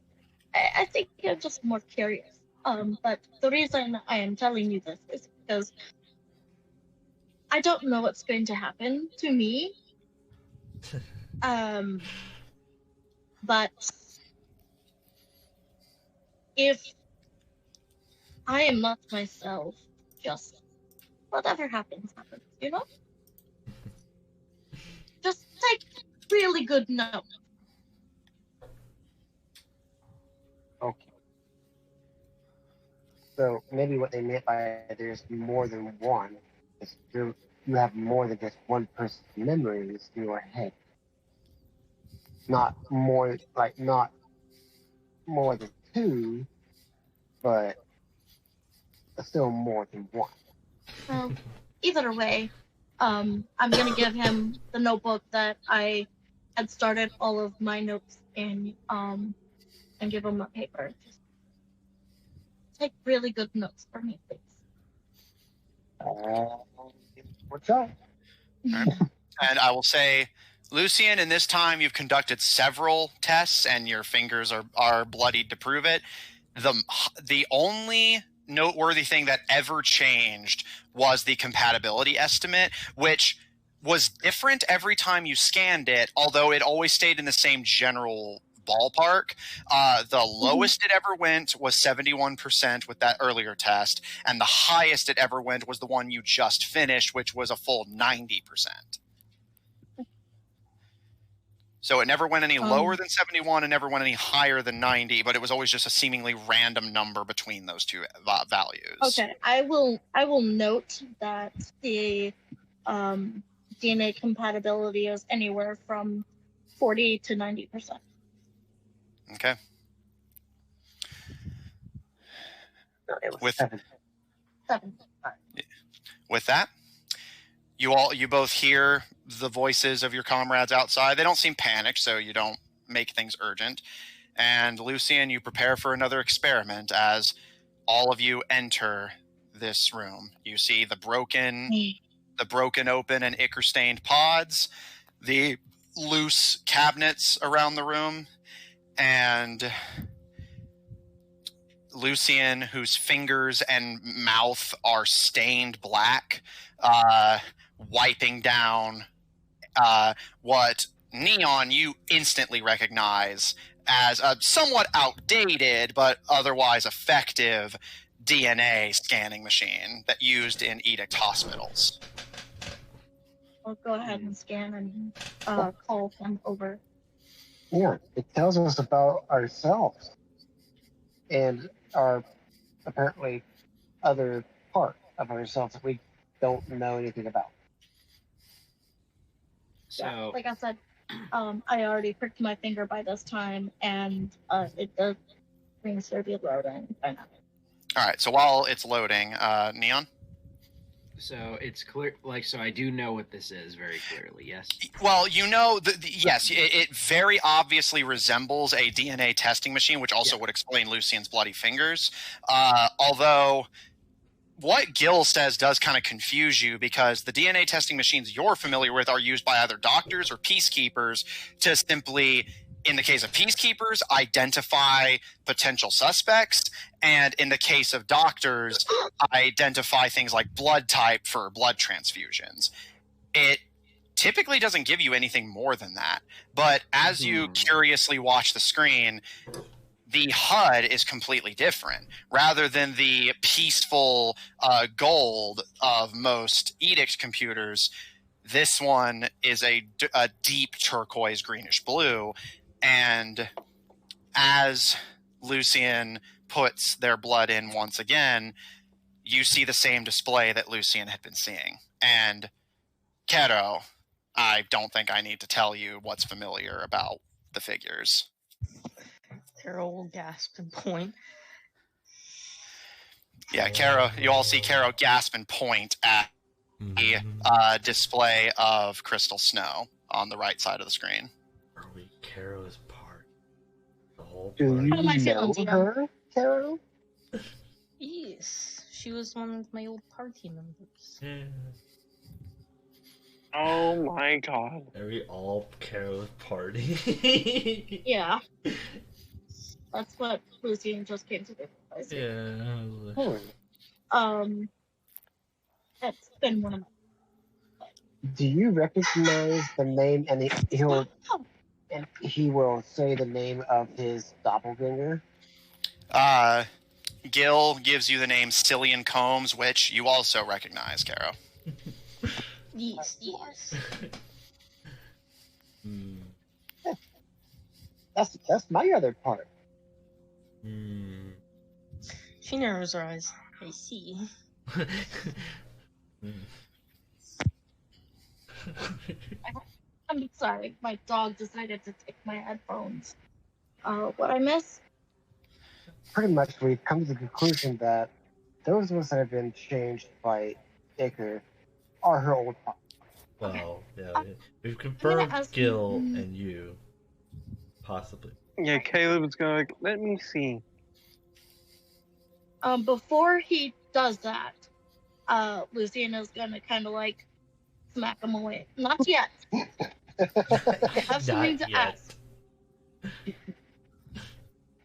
I think I'm just more curious. But the reason I am telling you this is because I don't know what's going to happen to me. But if I am not myself. Just whatever happens, happens, you know? Just take really good notes. Okay. So maybe what they meant by there's more than one is you have more than just one person's memories in your head. Not more than two, but still more than one. Well, either way, I'm gonna give him the notebook that I had started all of my notes in, and give him a paper. Just take really good notes for me, please. What's up? And I will say, Lucian, in this time you've conducted several tests and your fingers are bloodied to prove it. The only noteworthy thing that ever changed was the compatibility estimate, which was different every time you scanned it, although it always stayed in the same general ballpark. The lowest it ever went was 71% with that earlier test, and the highest it ever went was the one you just finished, which was a full 90%. So it never went any lower than 71 and never went any higher than 90, but it was always just a seemingly random number between those two values. Okay, I will note that the DNA compatibility is anywhere from 40 to 90%. Okay. No, it was With 7. 7. with that, you both hear the voices of your comrades outside. They don't seem panicked, so you don't make things urgent. And Lucian, you prepare for another experiment as all of you enter this room. You see the broken open and ichor-stained pods, the loose cabinets around the room, and Lucian, whose fingers and mouth are stained black, wiping down what Neon you instantly recognize as a somewhat outdated but otherwise effective DNA scanning machine that used in Edict hospitals. I'll go ahead and scan and call him over. Yeah, it tells us about ourselves and our apparently other part of ourselves that we don't know anything about. So, Yeah, like I said, I already pricked my finger by this time, and it does ring be loading by now. All right, so while it's loading, Neon? so it's clear, so I do know what this is very clearly, yes? Well, you know, yes, it very obviously resembles a DNA testing machine, which also would explain Lucian's bloody fingers. Although what Gil says does kind of confuse you, because the DNA testing machines you're familiar with are used by either doctors or peacekeepers to simply, in the case of peacekeepers, identify potential suspects, and in the case of doctors, identify things like blood type for blood transfusions. It typically doesn't give you anything more than that, but as you curiously watch the screen, the HUD is completely different. Rather than the peaceful gold of most Edict computers, this one is a deep turquoise greenish blue. And as Lucian puts their blood in once again, you see the same display that Lucian had been seeing. And Kero, I don't think I need to tell you what's familiar about the figures. Carol will gasp and point. Yeah, Kero, you all see Kero gasp and point at the display of crystal snow on the right side of the screen. Are we Kero's part? The whole Do part? you How am I feeling, know Tina? her, Kero? Yes, she was one of my old party members. Yeah. Oh my god. Are we all Kero's party? Yeah. That's what Lucian just came to realize. Yeah. That's been one of my. Do you recognize the name? And he will say the name of his doppelganger. Gil gives you the name Cillian Combs, which you also recognize, Kero. Yes, yes. Hmm. That's my other part. Hmm. She narrows her eyes. I see. I'm sorry, my dog decided to take my headphones. What I miss? Pretty much, we've come to the conclusion that those ones that have been changed by Iker are her old partner. Well, yeah, Uh, we've confirmed ask Gil you- and you, possibly. Yeah, Caleb's going like, let me see. Before he does that, Luciana's gonna kind of like smack him away. Not yet. I have something Not to yet. ask.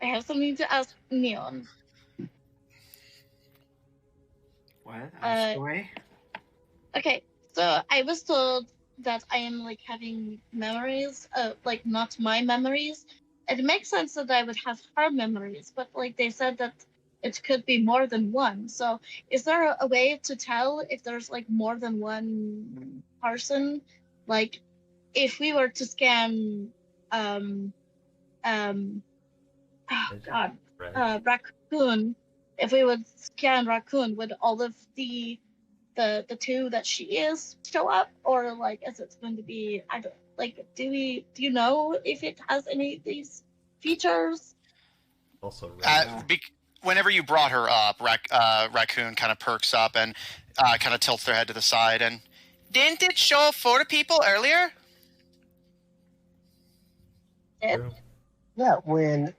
I have something to ask Neon. What? Ask Uh, away? Okay, so I was told that I am like having memories, like not my memories. It makes sense that I would have her memories, but like they said that it could be more than one. So is there a way to tell if there's like more than one person? Like if we were to scan, um, oh God, Right. Raccoon. If we would scan Raccoon, would all of the two that she is show up, or like is it going to be, I don't like, do you know if it has any of these features? Also, right. Whenever you brought her up, Raccoon kind of perks up and kind of tilts their head to the side. And didn't it show 4 people earlier? True. Yeah, when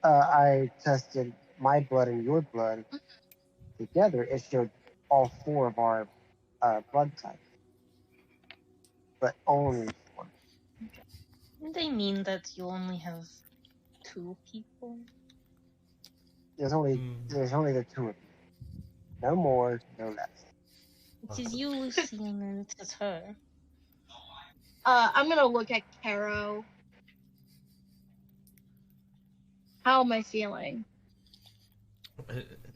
I tested my blood and your blood together, it showed all 4 of our blood types, but only 4. Didn't they mean that you only have 2 people? There's only the 2 of you. No more, no less. It is you, Lucian, and it is her. I'm gonna look at Kero. How am I feeling?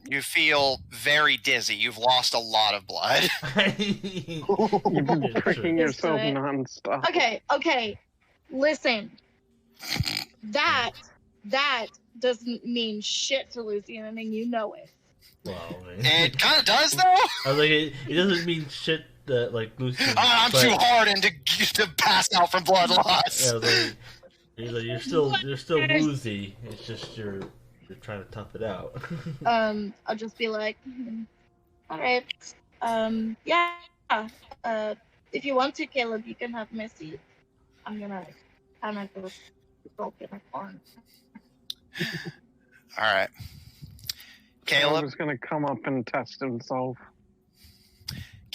You feel very dizzy. You've lost a lot of blood. You've been Yeah, pricking true. yourself Right. nonstop. Okay, listen. That doesn't mean shit to Lucian, and you know it. Wow, man. It kind of does, though. I was like, it doesn't mean shit that like Lucian. I'm but- too hardened to pass out from blood loss. Yeah, I was like, you're still woozy. It's just you're trying to tough it out. I'll just be like, all right. Yeah. If you want to, Caleb, you can have my seat. I'm gonna kind of go in a corner. All right. Caleb Caleb, was going to come up and test himself.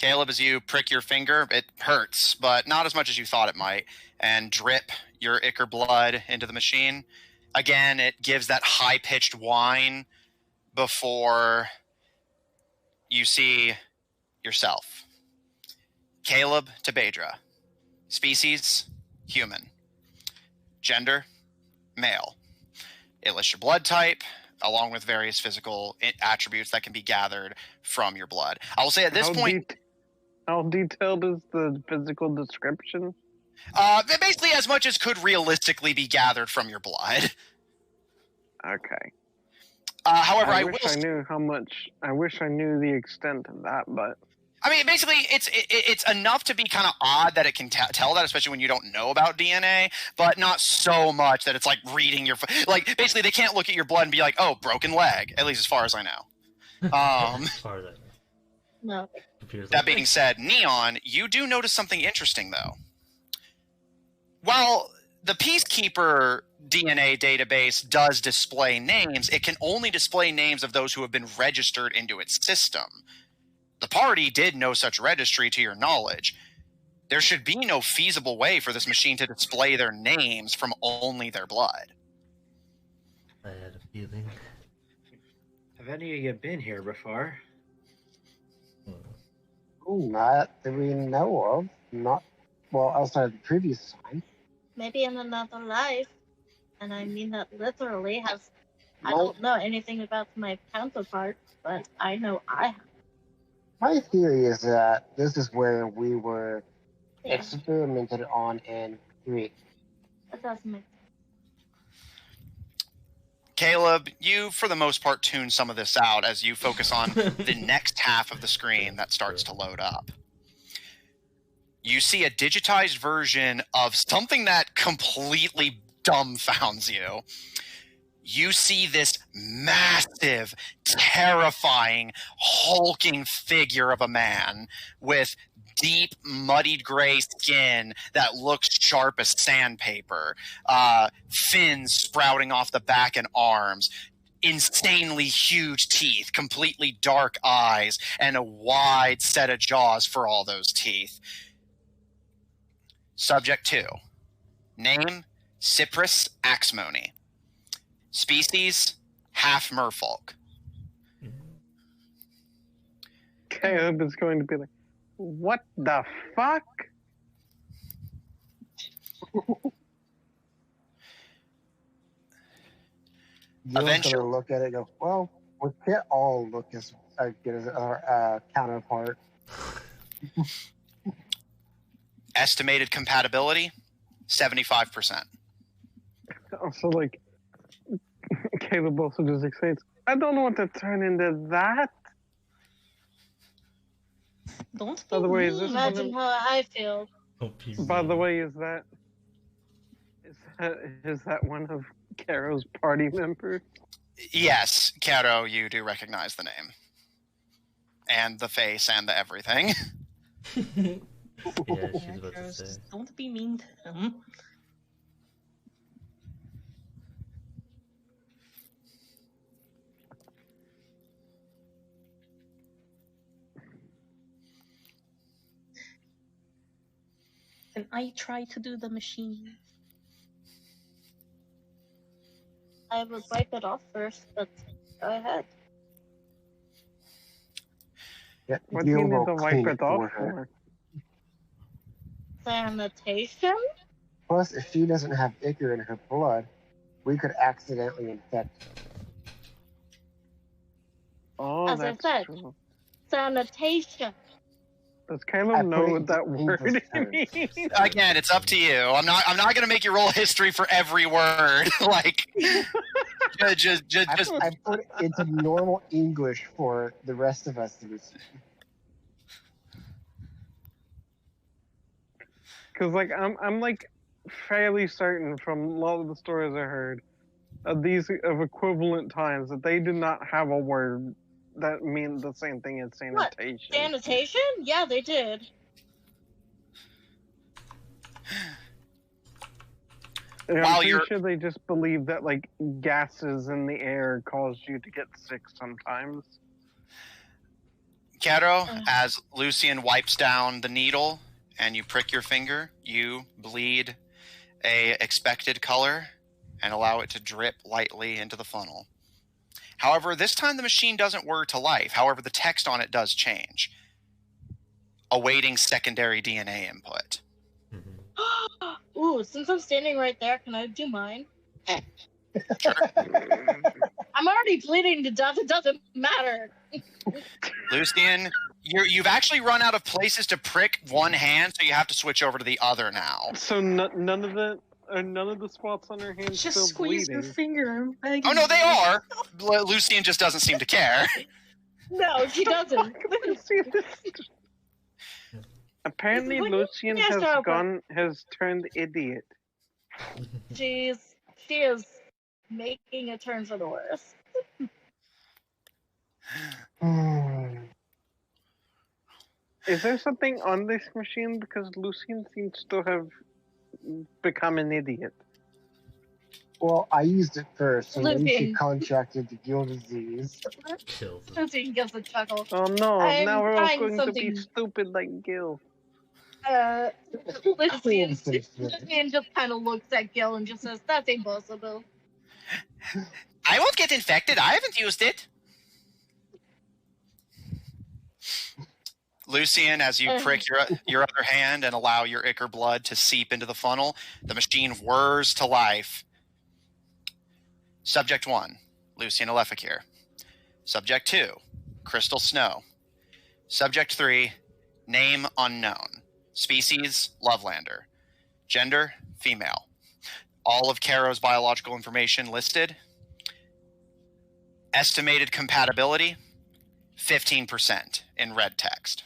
as you prick your finger, it hurts, but not as much as you thought it might, and drip your Ichor blood into the machine. Again, it gives that high-pitched whine before you see yourself. Caleb to Bedra. Species, human. Gender, male. It lists your blood type, along with various physical attributes that can be gathered from your blood. I will say at this point... How detailed is the physical description? Basically as much as could realistically be gathered from your blood. Okay. However, I wish I knew the extent of that, but I mean, basically, it's enough to be kind of odd that it can tell that, especially when you don't know about DNA, but not so much that it's like reading your... Like, basically, they can't look at your blood and be like, oh, broken leg, at least as far as I know. As far as I know. No. Computer's That like, being said, Neon, you do notice something interesting, though. While the Peacekeeper DNA database does display names, it can only display names of those who have been registered into its system. The party did no such registry to your knowledge. There should be no feasible way for this machine to display their names from only their blood. I had a feeling. Have any of you been here before? Not that we know of. Not well outside of the previous time. Maybe in another life, and I mean that literally, has I don't know anything about my counterparts, but I know I have. My theory is that this is where we were Yeah, experimented on and created. that doesn't make sense. Caleb, you, for the most part, tune some of this out as you focus on the next half of the screen that starts to load up. You see a digitized version of something that completely dumbfounds you. You see this massive, terrifying, hulking figure of a man with deep, muddied gray skin that looks sharp as sandpaper, fins sprouting off the back and arms, insanely huge teeth, completely dark eyes, and a wide set of jaws for all those teeth. Subject 2. Name, Cypress Axmony. Species, half merfolk. Caleb is going to be like, what the fuck? Gil's Eventually- gonna look at it and go, well, we can't all look as good as our counterpart. Estimated compatibility, 75%. Also, like, Caleb also just explains, I don't want to turn into that. Don't By be the way, is this mean. one of- Imagine how I feel. By the way, is that one of Kero's party members? Yes, Kero, you do recognize the name. And the face and the everything. Yeah, she's Yeah, about to Keros, say. just don't be mean to him. And I try to do the machine. I would wipe it off first, but go ahead. Yeah, What do you Gil need will to wipe clean it off for her. for? Sanitation? Plus, if she doesn't have ichor in her blood, we could accidentally infect her. Oh, As I that's said. true. Sanitation. Does I Caleb know put it what that in word English terms. means? Again, it's up to you. I'm not going to make you roll history for every word. Like, just I put it into normal English for the rest of us to receive. Because like I'm like fairly certain from a lot of the stories I heard of these of equivalent times that they do not have a word that mean the same thing as What? sanitation. Sanitation? Yeah, they did. And I'm While pretty you're- sure they just believe that like gases in the air cause you to get sick sometimes. Kero, as Lucian wipes down the needle and you prick your finger, you bleed a expected color and allow it to drip lightly into the funnel. However, this time the machine doesn't whir to life. However, the text on it does change. Awaiting secondary DNA input. Ooh, since I'm standing right there, can I do mine? Sure. I'm already bleeding to death. It doesn't matter. Lucian, you've actually run out of places to prick one hand, so you have to switch over to the other now. So none of the spots on her hands Just still squeeze bleeding. your finger. I'm begging Oh, no, they you. are. Lucian just doesn't seem to care. No, she doesn't. Apparently, When you Lucian guys has are open- has turned idiot. She is making a turn for the worse. Is there something on this machine? Because Lucian seems to have become an idiot. Well, I used it first, and then she Living. contracted the gill disease. Kills him. Lucian gives a chuckle. Oh no! I'm now we're all trying going to be something- stupid like Gil. Lucian Clean. just kind of looks at Gil and just says, "That's impossible." I won't get infected. I haven't used it. Lucian, as you prick your other hand and allow your ichor blood to seep into the funnel, the machine whirs to life. Subject 1. Lucian Alephakir. Subject 2, Crystal Snow. Subject 3, name unknown. Species, Lovelander. Gender, female. All of Kero's biological information listed. Estimated compatibility, 15% in red text.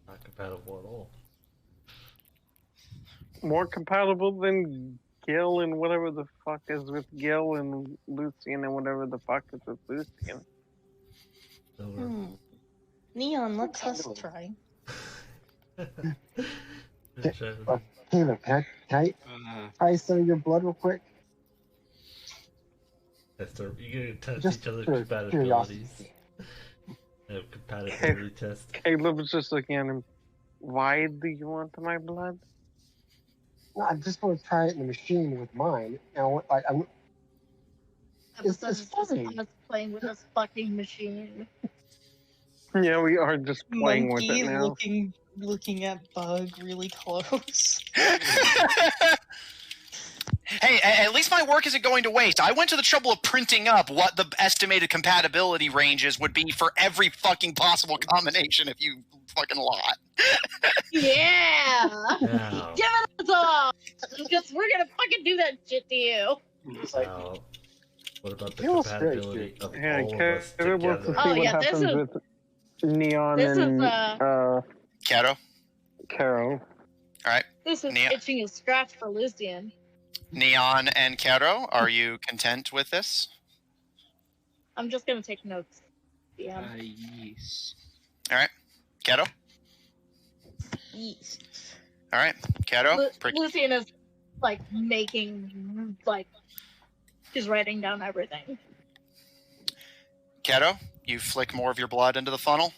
Not compatible at all. More compatible than Gil and whatever the fuck is with Gil and Lucian and whatever the fuck is with Lucian. Neon, let's us try. Caleb, can I try some of your blood real quick? You're gonna test Just each other's for compatibilities. curiosity. Compatibility test. Caleb was just looking at him. Why do you want my blood? No, I just want to try it in the machine with mine. Now, I'm It's just just funny. us playing with this fucking machine. Yeah, we are just playing with Monkey it now. looking at Bug really close. Hey, at least my work isn't going to waste. I went to the trouble of printing up what the estimated compatibility ranges would be for every fucking possible combination if you fucking lot. Yeah! Now, Give it us all! Because we're gonna fucking do that shit to you. now, what about the Feels compatibility great, of Yeah, all of us Caleb wants to together? see Oh, what yeah, this happens is- with Neon this and is, Kero? Kero. This is Nia- itching a scratch for Lucian. Neon and Kero, are you content with this? I'm just gonna take notes. Yeah. Yes. Kero? Yes. All right, Kero. Lucian is like making he's writing down everything. Kero, you flick more of your blood into the funnel,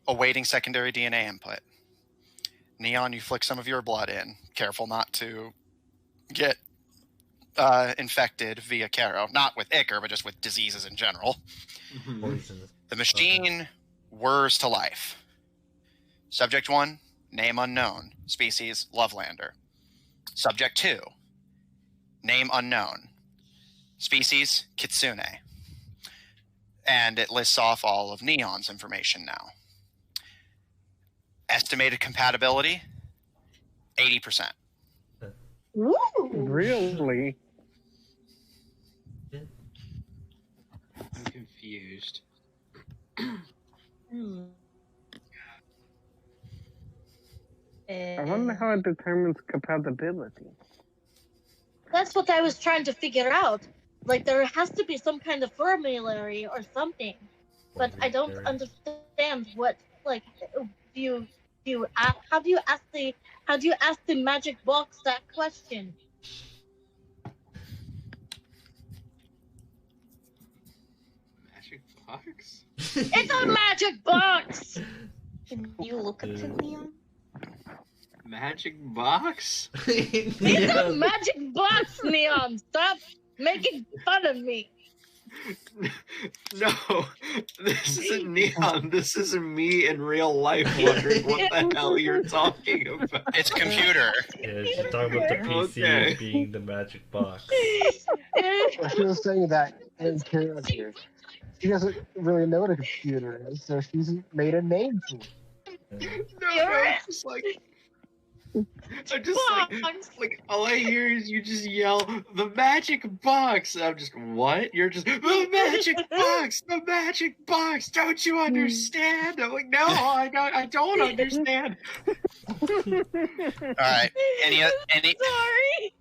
awaiting secondary DNA input. Neon, you flick some of your blood in, careful not to get infected via Kero. Not with Ichor, but just with diseases in general. Poisons. The machine whirs to life. Subject 1, name unknown. Species, Lovelander. Subject 2, name unknown. Species, Kitsune. And it lists off all of Neon's information now. Estimated compatibility, 80%. Woo! Really? I'm confused. I wonder how it determines compatibility. That's what I was trying to figure out. Like there has to be some kind of formulary or something, but I don't understand what how do you ask the magic box that question? Magic box? It's a magic box. Can you look at it, Neon? Magic box? It's a magic box, Neon. Stop making fun of me. No, this isn't Neon. This isn't me in real life wondering what the hell you're talking about. It's a computer. Yeah, she's talking about the PC Okay. being the magic box. Well, she was saying that in character. She doesn't really know what a computer is, so she's made a name for it. No, it's just like I'm just like all I hear is you just yell the magic box. I'm just what? You're just the magic box, the magic box. Don't you understand? I'm like, no, I don't understand. All right. Sorry.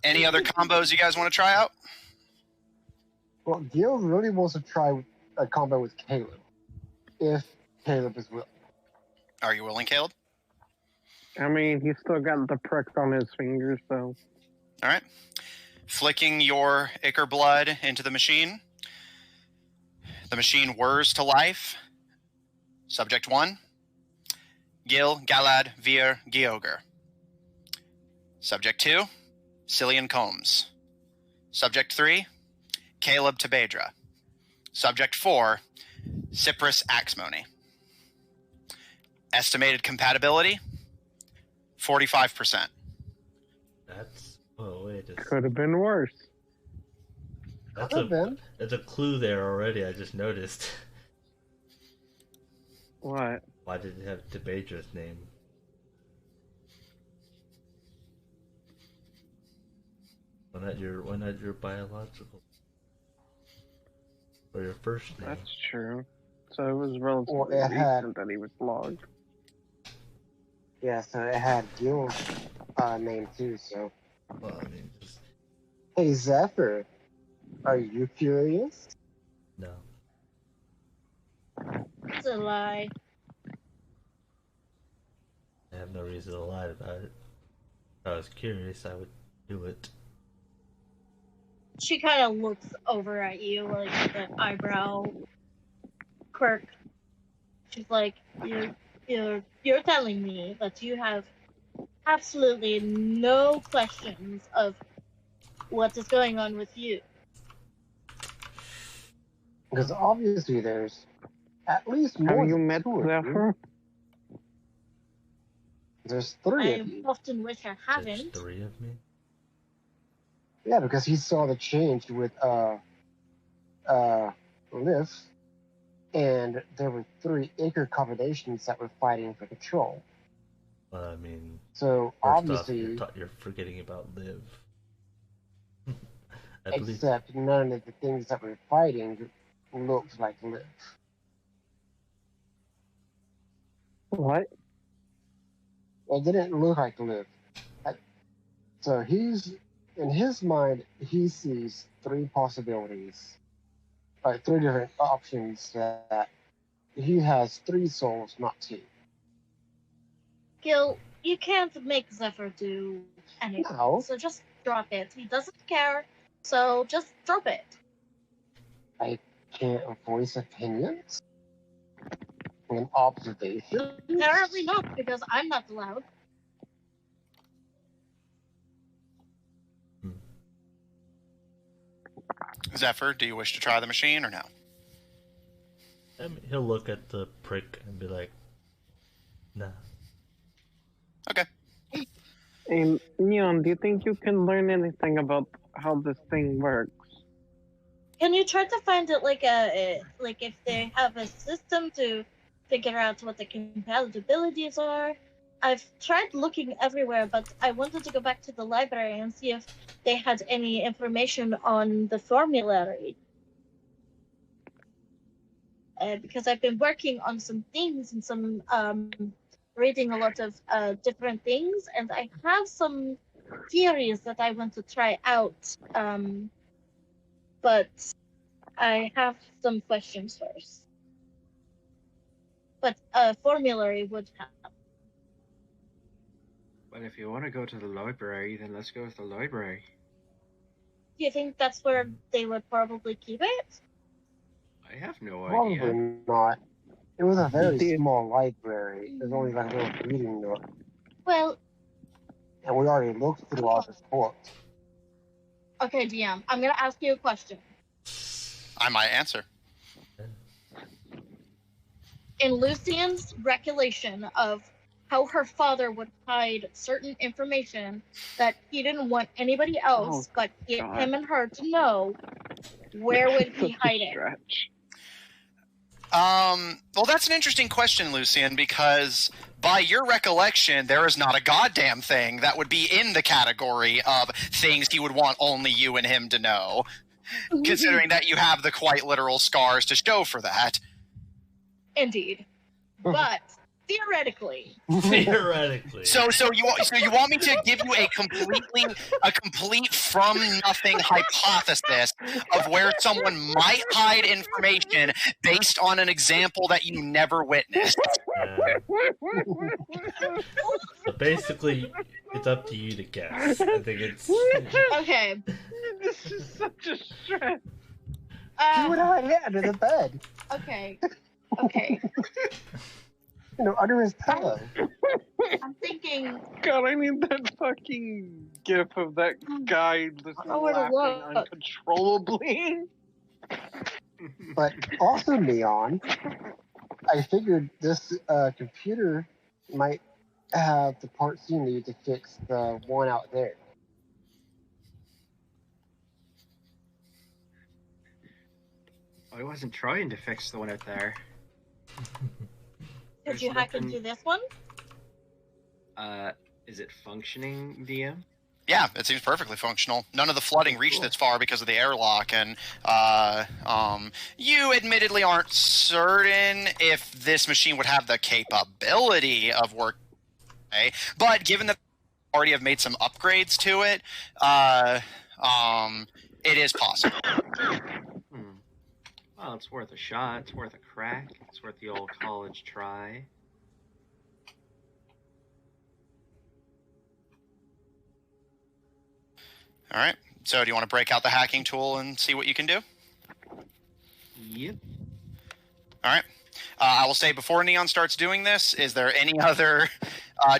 Any other combos you guys want to try out? Well, Gil really wants to try a combo with Caleb, if Caleb is willing. Are you willing, Caleb? I mean, he's still got the prick on his fingers, so. All right. Flicking your Ichor blood into the machine. The machine whirs to life. Subject 1, Gil Galad Vir Gioger. Subject 2, Cillian Combs. Subject 3, Caleb Tebedra. Subject 4, Cyprus Axmony. Estimated compatibility, 45%. That's wait. Could have been worse. That's a clue there already. I just noticed. What? Why did it have Debadra's name? Why not your biological or your first name? That's true. So it was relatively Well, it had- recent that he was logged. Yeah, so it had Gil's name too, so. Well, I mean, just Hey, Zephyr, are you curious? no. It's a lie. I have no reason to lie about it. If I was curious, I would do it. She kind of looks over at you, like with an eyebrow quirk. She's like, you're telling me that you have absolutely no questions of what is going on with you. Because obviously there's at least more Have you than met 2 of you. Zephyr? There's 3 I of you. often wish I There's haven't. 3 of me. Yeah, because he saw the change with Liv, and there were 3 Acre combinations that were fighting for control. Well, I mean, So first obviously, off, you're forgetting about Liv. I believe. except none of the things that were fighting looked like Liv. What? It didn't look like Liv. So in his mind, he sees 3 possibilities, like 3 different options that he has 3 souls, not 2. Gil, you can't make Zephyr do anything. No. So just drop it. He doesn't care. So just drop it. I can't voice opinions and observations. Apparently not, because I'm not allowed. Zephyr, do you wish to try the machine or no? I mean, he'll look at the prick and be like, "Nah." Okay. And Neon, do you think you can learn anything about how this thing works? Can you try to find it like if they have a system to figure out what the compatibilities are? I've tried looking everywhere, but I wanted to go back to the library and see if they had any information on the formulary. Because I've been working on some things and some reading a lot of different things, and I have some theories that I want to try out. But I have some questions first. But a formulary would help. Well, if you want to go to the library, then let's go to the library. Do you think that's where they would probably keep it? I have no Probably idea. not. It was a very Did- small library. There's only like a little reading nook. Well, And we already looked through all the books. okay, DM, I'm gonna ask you a question. I might answer. In Lucian's recollection of how her father would hide certain information that he didn't want anybody else but God. him and her to know, where would he Such a hide it? stretch. Well, that's an interesting question, Lucian, because by your recollection, there is not a goddamn thing that would be in the category of things he would want only you and him to know, considering that you have the quite literal scars to show for that. Indeed. But theoretically, Theoretically. So you want me to give you a complete from nothing hypothesis of where someone might hide information based on an example that you never witnessed? So basically, it's up to you to guess. I think it's. okay. This is such a stretch. He would hide it under the bed. Okay. You know, under his pillow. I'm thinking. God, I need that fucking gif of that guy just I wanna laughing look. uncontrollably. But also, Neon, I figured this computer might have the parts you need to fix the one out there. I wasn't trying to fix the one out there. Did you hack into this one? Is it functioning, DM? Yeah, it seems perfectly functional. None of the flooding reached this far because of the airlock, and you admittedly aren't certain if this machine would have the capability of working, but given that they already have made some upgrades to it, it is possible. Well, it's worth a shot. It's worth a crack. It's worth the old college try. All right. So do you want to break out the hacking tool and see what you can do? Yep. All right. I will say before Neon starts doing this, is there any other,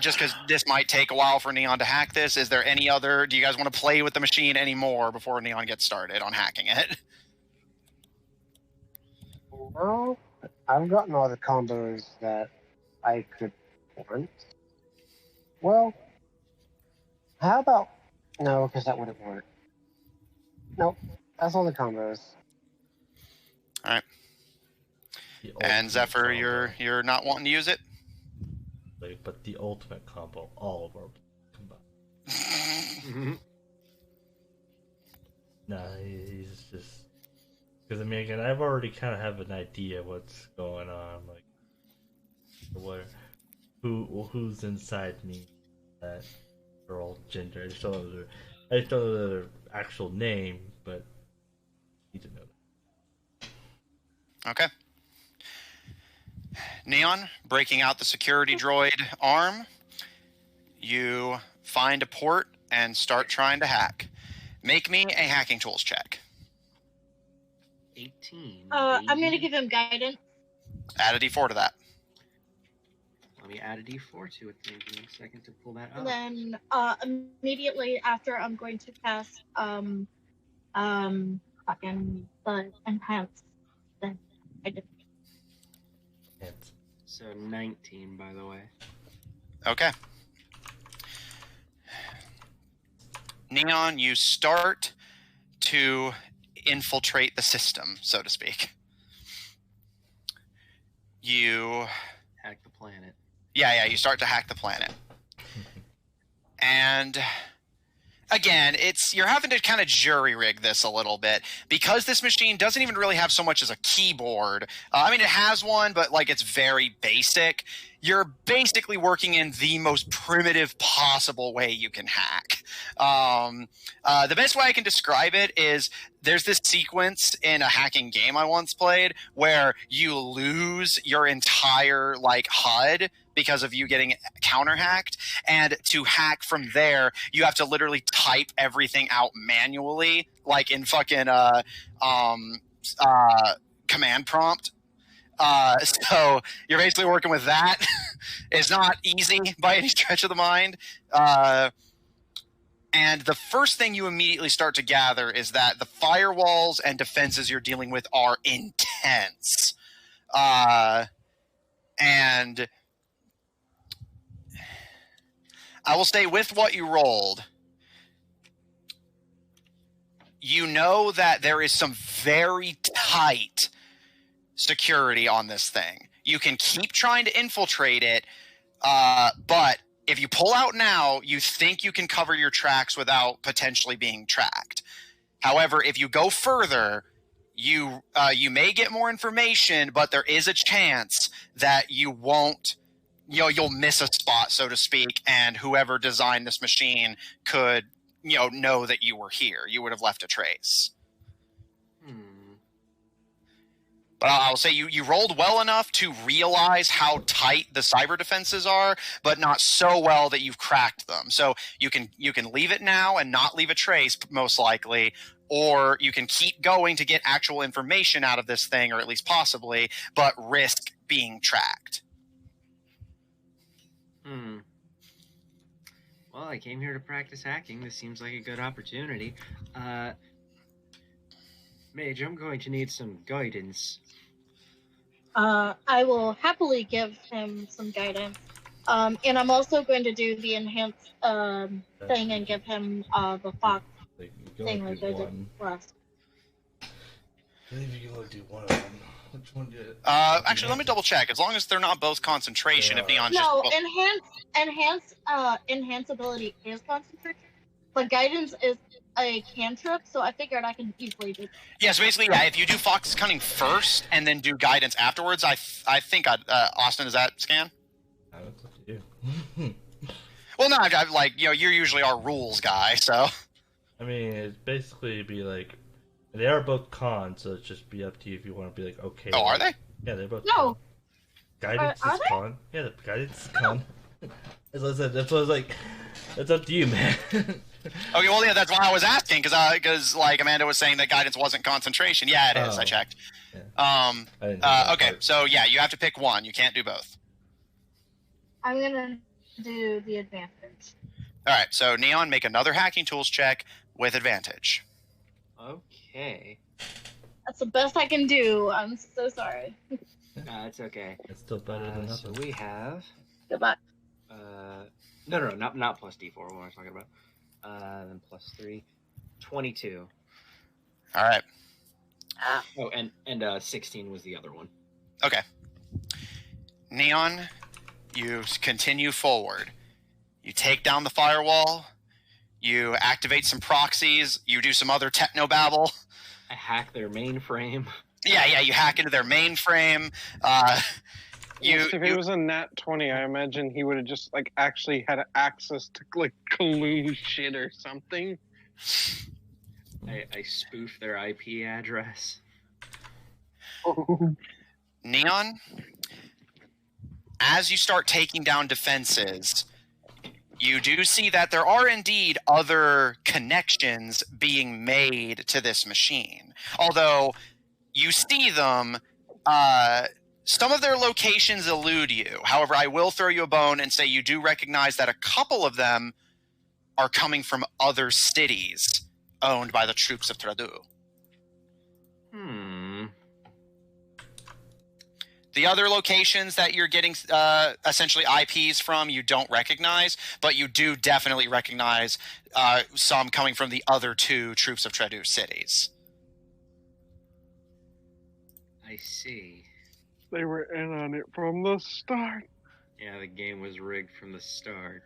just because this might take a while for Neon to hack this, is there any other, do you guys want to play with the machine anymore before Neon gets started on hacking it? Well, I've gotten all the combos that I could want. Well, how about... No, because that wouldn't work. Nope, that's all the combos. All right. And Zephyr, you're not wanting to use it? But the ultimate combo, all of our combined. Nah, he's just... Because, I mean, again, I've already kind of have an idea what's going on, like, who's inside me, that girl, gender. I just don't know their actual name, but I need to know that. Okay. Neon, breaking out the security droid arm, you find a port and start trying to hack. Make me a hacking tools check. 18. I'm gonna give him guidance. Add a d4 to that. Let me add a d4 to it. Give me a second to pull that And up. then immediately after, I'm going to cast fucking the enhance. Then I did. So 19, by the way. Okay. Neon, you start to infiltrate the system, so to speak. You... Hack the planet. Yeah, you start to hack the planet. And... Again, you're having to kind of jury rig this a little bit because this machine doesn't even really have so much as a keyboard. I mean, it has one, but like it's very basic. You're basically working in the most primitive possible way you can hack. The best way I can describe it is there's this sequence in a hacking game I once played where you lose your entire like HUD because of you getting counter hacked, and to hack from there, you have to literally type everything out manually, like in fucking command prompt. So you're basically working with that. It's not easy by any stretch of the mind. And the first thing you immediately start to gather is that the firewalls and defenses you're dealing with are intense. And I will say with what you rolled, you know that there is some very tight security on this thing. You can keep trying to infiltrate it, but if you pull out now, you think you can cover your tracks without potentially being tracked. However, if you go further, you may get more information, but there is a chance that you won't. You'll miss a spot, so to speak, and whoever designed this machine could, know that you were here. You would have left a trace. But I'll say you rolled well enough to realize how tight the cyber defenses are, but not so well that you've cracked them. So you can leave it now and not leave a trace, most likely, or you can keep going to get actual information out of this thing, or at least possibly, but risk being tracked. Well, I came here to practice hacking. This seems like a good opportunity. Mage, I'm going to need some guidance. I will happily give him some guidance. And I'm also going to do the enhanced thing and give him the fox thing like I did last. I believe you can only do one of them. Which one did? Actually, let me double check. As long as they're not both concentration, if Neon's No, just enhance ability is concentration, but guidance is a cantrip, so I figured I can easily do that. yeah. So basically, yeah. If you do Fox Cunning first and then do guidance afterwards, I think Austin, does that scan? That's up to you. Well, no, I've like you're usually our rules guy, so. I mean, it'd basically be like they are both con, so it's just be up to you if you want to be like okay. Oh, are they? Yeah, they're both. No. Con. Guidance Are is they? con. Yeah, the guidance is con. As I said, that's what I was like. That's up to you, man. Okay, well, yeah, that's why I was asking because like Amanda was saying that guidance wasn't concentration. Yeah, it is. I checked. Yeah. I didn't know that Okay, part. so yeah, you have to pick one. You can't do both. I'm gonna do the advantage. All right, so Neon, make another hacking tools check with advantage. Okay. That's the best I can do. I'm so sorry. No, it's okay. It's still better than So nothing. we have. Goodbye. No, not plus D4. What am I talking about? Then plus 3. 22. All right. Oh, and 16 was the other one. Okay. Neon, you continue forward. You take down the firewall. You activate some proxies. You do some other technobabble. I hack their mainframe. Yeah, you hack into their mainframe. If it was a nat 20, I imagine he would have just like actually had access to like Kaloon shit or something. I spoof their IP address. Neon, as you start taking down defenses, you do see that there are indeed other connections being made to this machine. Although you see them, some of their locations elude you. However, I will throw you a bone and say you do recognize that a couple of them are coming from other cities owned by the troops of Tradu. The other locations that you're getting essentially IPs from, you don't recognize, but you do definitely recognize some coming from the other two troops of Tradu cities. I see. They were in on it from the start. Yeah, the game was rigged from the start.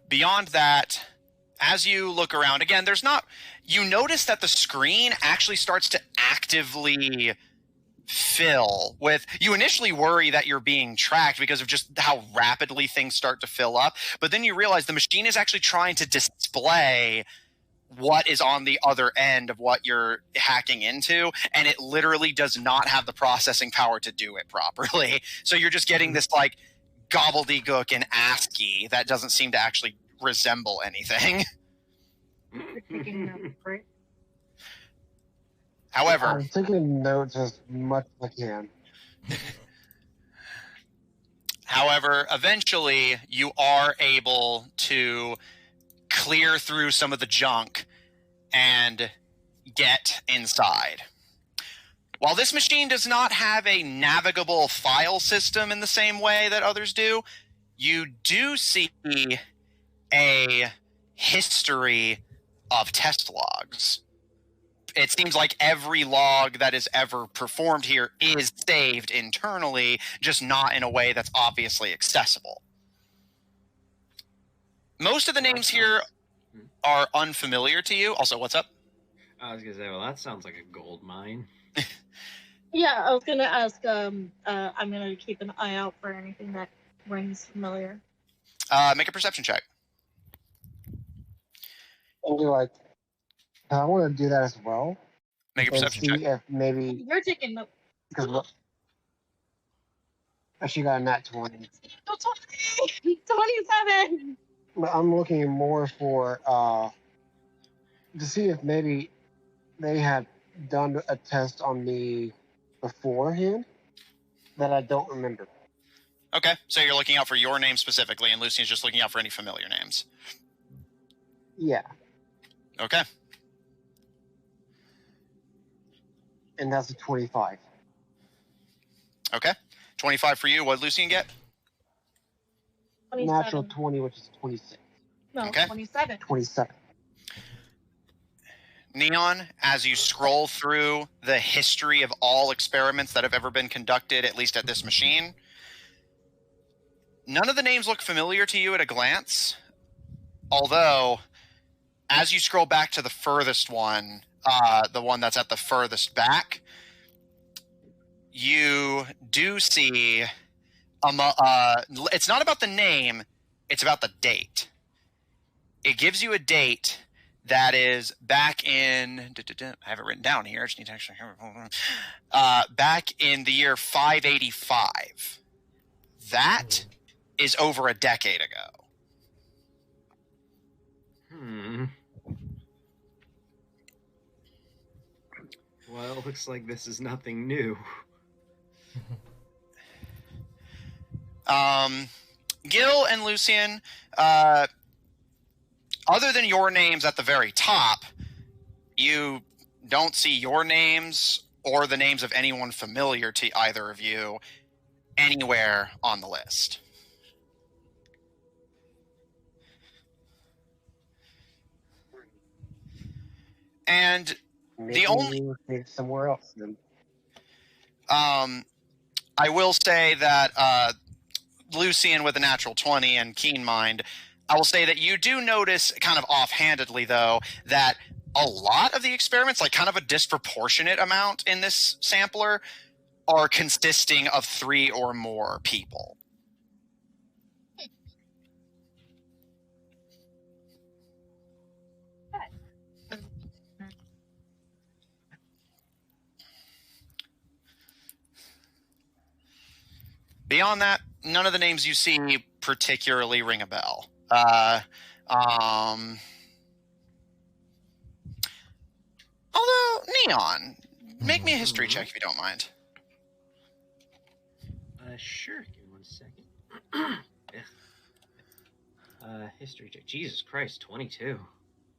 Beyond that, as you look around, again, there's not... You notice that the screen actually starts to actively fill with... You initially worry that you're being tracked because of just how rapidly things start to fill up, but then you realize the machine is actually trying to display what is on the other end of what you're hacking into, and it literally does not have the processing power to do it properly. So you're just getting this like gobbledygook in ASCII that doesn't seem to actually resemble anything. However, I'm taking notes as much as I can. However, eventually you are able to clear through some of the junk and get inside. While this machine does not have a navigable file system in the same way that others do, you do see a history of test logs. It seems like every log that is ever performed here is saved internally, just not in a way that's obviously accessible. Most of the names here are unfamiliar to you. Also, what's up? I was gonna say, well, that sounds like a gold mine. Yeah, I was gonna ask. I'm gonna keep an eye out for anything that rings familiar. Make a perception check. And you're like, I want to do that as well. Make a And perception see check. if maybe, You're taking notes. because she got a nat 20. 27. But I'm looking more for, to see if maybe they had done a test on me beforehand that I don't remember. Okay, so you're looking out for your name specifically, and Lucy's just looking out for any familiar names. Yeah. Okay. And that's a 25. Okay. 25 for you. What did Lucian get? 27. Natural 20, which is 26. No, Okay. 27. 27. Neon, as you scroll through the history of all experiments that have ever been conducted, at least at this machine, none of the names look familiar to you at a glance. Although, as you scroll back to the furthest one, the one that's at the furthest back, you do see it's not about the name, it's about the date. It gives you a date that is back in... I have it written down here. I just need to actually... back in the year 585. That is over a decade ago. Well, it looks like this is nothing new. Gil and Lucian, other than your names at the very top, you don't see your names or the names of anyone familiar to either of you anywhere on the list. And Maybe the only... we'll see it somewhere else then. I will say that Lucian with a natural 20 and keen mind, I will say that you do notice, kind of offhandedly though, that a lot of the experiments, like kind of a disproportionate amount in this sampler, are consisting of 3 or more people. Beyond that, none of the names you see particularly ring a bell. Although, Neon, make me a history check if you don't mind. Sure. Give me 1 second. History check. Jesus Christ, 22.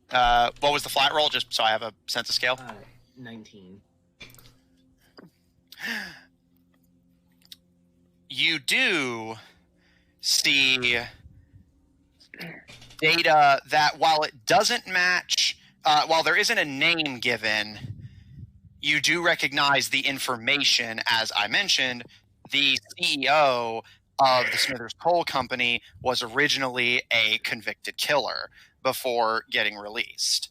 What was the flat roll, just so I have a sense of scale? 19. You do see data that, while it doesn't match, while there isn't a name given, you do recognize the information. As I mentioned, the CEO of the Smithers Coal Company was originally a convicted killer before getting released.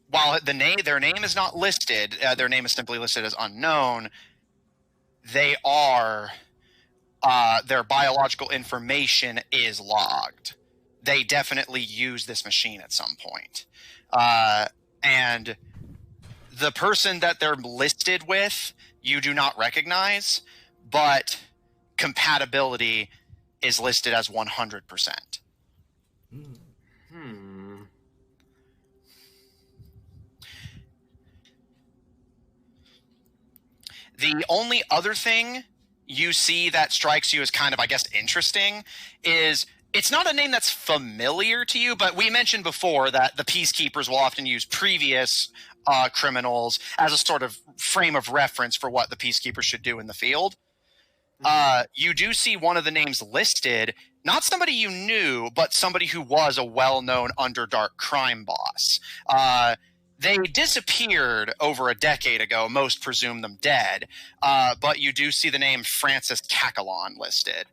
While their name is not listed, their name is simply listed as unknown, they are, their biological information is logged. They definitely use this machine at some point. And the person that they're listed with, you do not recognize, but compatibility is listed as 100%. The only other thing you see that strikes you as kind of, I guess, interesting is it's not a name that's familiar to you, but we mentioned before that the peacekeepers will often use previous criminals as a sort of frame of reference for what the peacekeepers should do in the field. You do see one of the names listed, not somebody you knew, but somebody who was a well-known Underdark crime boss. They disappeared over a decade ago. Most presume them dead. But you do see the name Francis Cackalon listed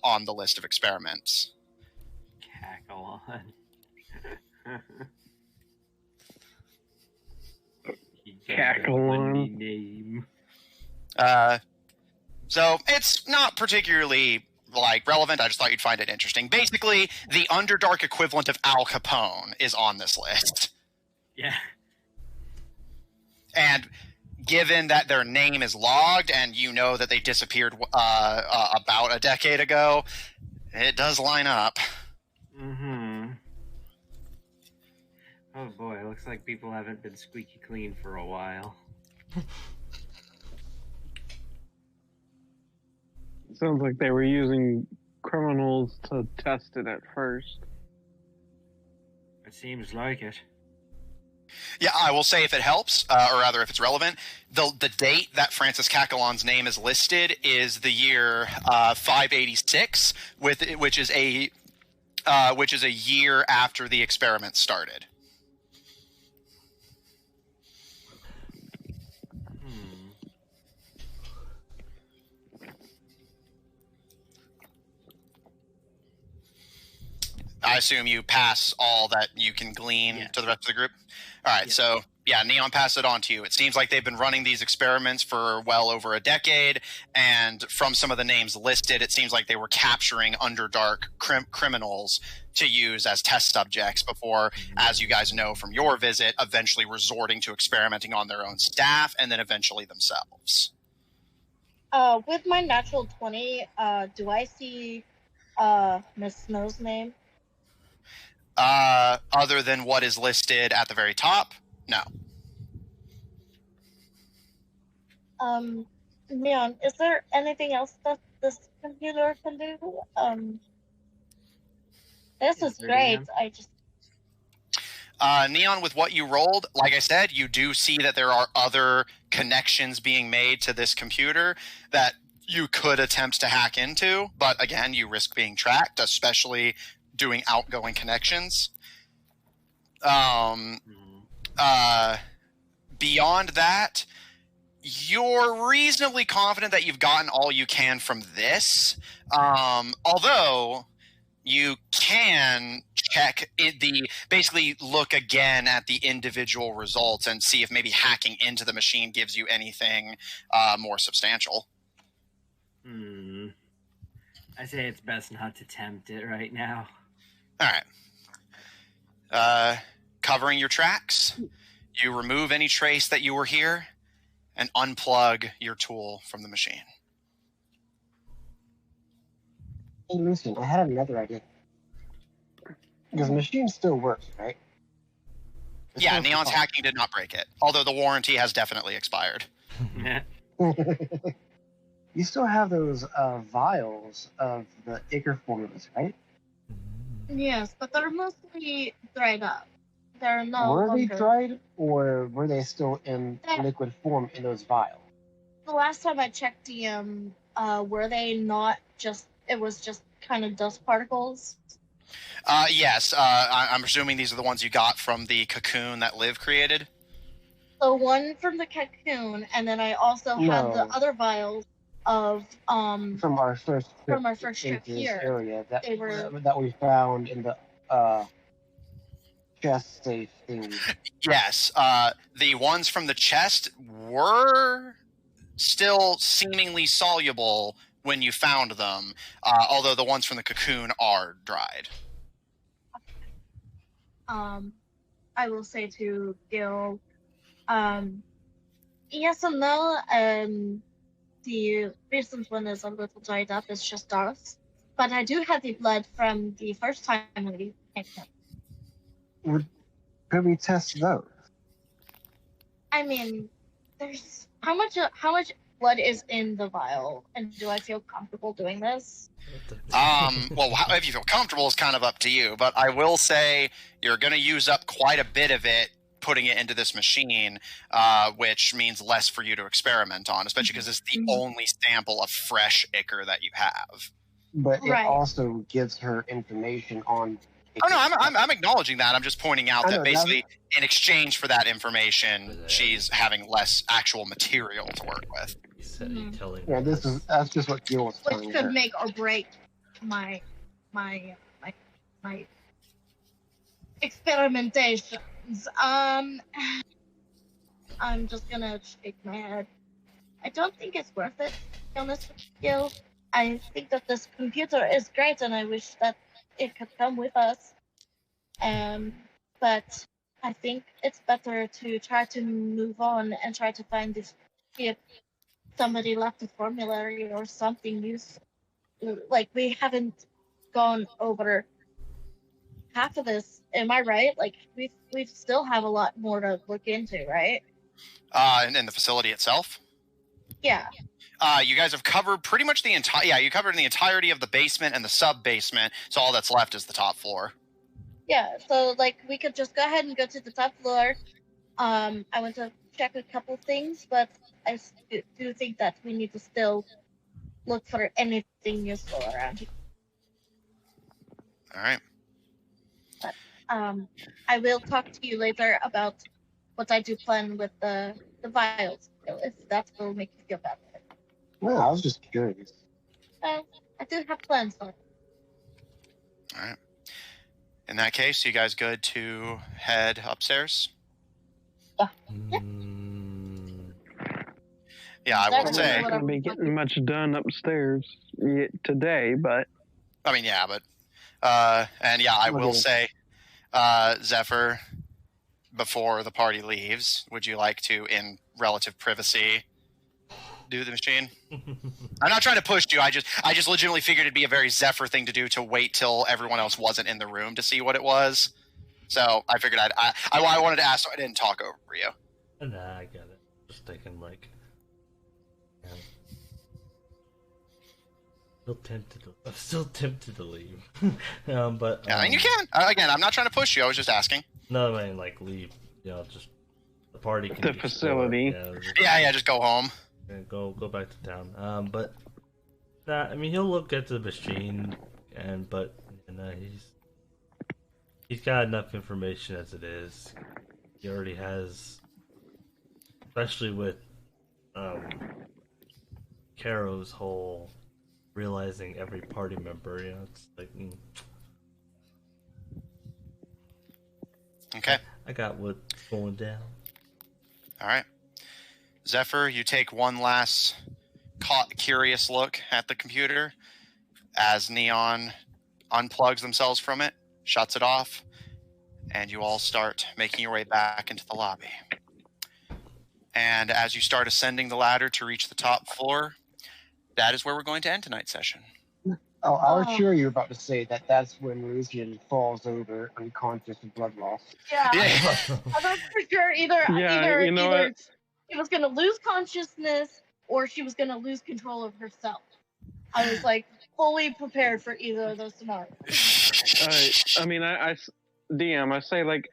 on the list of experiments. Cackalon. Cackalon. Name. So it's not particularly relevant. I just thought you'd find it interesting. Basically, the Underdark equivalent of Al Capone is on this list. Yeah. And given that their name is logged and you know that they disappeared about a decade ago, it does line up. Oh boy, looks like people haven't been squeaky clean for a while. Sounds like they were using criminals to test it at first. It seems like it. Yeah, I will say if it helps, or rather if it's relevant, the date that Francis Cackalon's name is listed is the year 586, which is a year after the experiment started. I assume you pass all that you can glean to the rest of the group? All right, so yeah, Neon passed it on to you. It seems like they've been running these experiments for well over a decade, and from some of the names listed, it seems like they were capturing Underdark criminals to use as test subjects before, as you guys know from your visit, eventually resorting to experimenting on their own staff and then eventually themselves. With my natural 20, do I see Miss Snow's name? Other than what is listed at the very top, no. Neon, is there anything else that this computer can do? This is great. I just... Neon, with what you rolled, like I said, you do see that there are other connections being made to this computer that you could attempt to hack into, but again, you risk being tracked, especially doing outgoing connections. Beyond that, you're reasonably confident that you've gotten all you can from this, although you can check basically look again at the individual results and see if maybe hacking into the machine gives you anything more substantial. I say it's best not to tempt it right now. All right. Covering your tracks, you remove any trace that you were here and unplug your tool from the machine. Hey, Lucian, I had another idea. Because the machine still works, right? Yeah, Neon's hacking did not break it, although the warranty has definitely expired. You still have those vials of the Ichor formulas, right? Yes, but they're mostly dried up. They're no Were they longer... dried, or were they still in liquid form in those vials? The last time I checked DM, were they not just... It was just kind of dust particles? Yes, I'm assuming these are the ones you got from the cocoon that Liv created? So one from the cocoon, and then I also had the other vials of from our first trip here. Area that they were... that we found in the chest safe thing. Yes, the ones from the chest were still seemingly soluble when you found them, although the ones from the cocoon are dried. I will say to Gil, yes and no. The recent one is a little dried up, it's just dust. But I do have the blood from the first time we picked him. Could we test those? I mean, there's how much blood is in the vial, and do I feel comfortable doing this? Well, if you feel comfortable is kind of up to you, but I will say you're going to use up quite a bit of it putting it into this machine, which means less for you to experiment on, especially because it's the only sample of fresh ichor that you have. But it also gives her information on... Oh, no, I'm acknowledging that. I'm just pointing out that basically in exchange for that information, she's having less actual material to work with. Yeah, that's just what Gil was telling Which could her. make or break my experimentations. I'm just gonna shake my head. I don't think it's worth it, to be honest with you. I think that this computer is great, and I wish that it could come with us. But I think it's better to try to move on and try to find this, if somebody left a formulary or something useful. Like, we haven't gone over half of this. Am I right? Like, we still have a lot more to look into, right? In the facility itself? Yeah. You guys have covered pretty much the entire... Yeah, you covered the entirety of the basement and the sub-basement, so all that's left is the top floor. Yeah, so, like, we could just go ahead and go to the top floor. I want to check a couple things, but I do think that we need to still look for anything useful around here. All right. But, I will talk to you later about what I do plan with the vials, if that will make you feel better. No, I was just curious. I do have plans for it. All right. In that case, you guys good to head upstairs? Yeah, I will That's say. I'm not going to be getting much done upstairs yet today, but I mean, yeah, but and yeah, I will say, Zephyr, before the party leaves, would you like to, in relative privacy, do the machine? I'm not trying to push you. I just legitimately figured it'd be a very Zephyr thing to do, to wait till everyone else wasn't in the room to see what it was. So I figured I wanted to ask, so I didn't talk over you. Nah, I get it. Just thinking like, I'm still tempted to leave. But Yeah, and you can. Again, I'm not trying to push you. I was just asking. No, I mean like leave. Just the party can the explore. facility. Yeah, just go home. Go back to town. But nah, I mean he'll look at the machine, but he's got enough information as it is. He already has, especially with Kero's whole realizing every party member. It's like. Okay. I got what's going down. All right. Zephyr, you take one last curious look at the computer as Neon unplugs themselves from it, shuts it off, and you all start making your way back into the lobby. And as you start ascending the ladder to reach the top floor, that is where we're going to end tonight's session. Oh, I was sure you were about to say that that's when Lucian falls over unconscious with blood loss. Yeah. Yeah. I thought for sure either she was gonna lose consciousness or she was gonna lose control of herself. I was like fully prepared for either of those scenarios. I mean, I DM, I say like,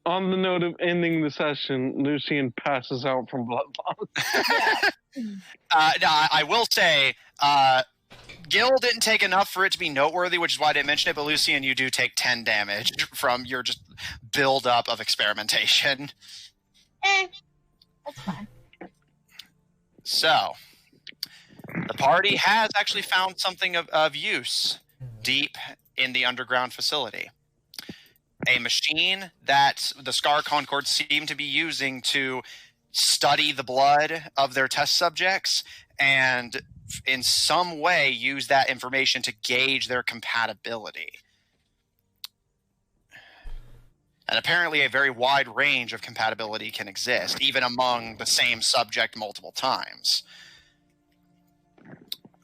on the note of ending the session, Lucian passes out from blood loss. No, I will say, Gil didn't take enough for it to be noteworthy, which is why I didn't mention it, but Lucian, you do take 10 damage from your just build-up of experimentation. That's fine. So, the party has actually found something of use deep in the underground facility. A machine that the Scar Concord seem to be using to study the blood of their test subjects and in some way use that information to gauge their compatibility. And apparently a very wide range of compatibility can exist, even among the same subject multiple times.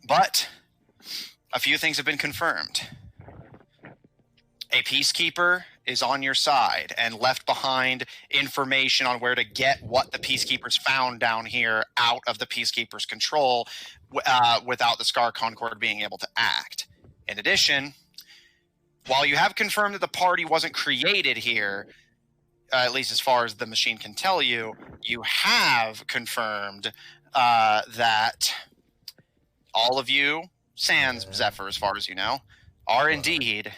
But a few things have been confirmed. A peacekeeper is on your side and left behind information on where to get what the peacekeepers found down here out of the peacekeepers' control without the Scar Concord being able to act. In addition, while you have confirmed that the party wasn't created here, at least as far as the machine can tell you, you have confirmed that all of you, sans Zephyr as far as you know, are indeed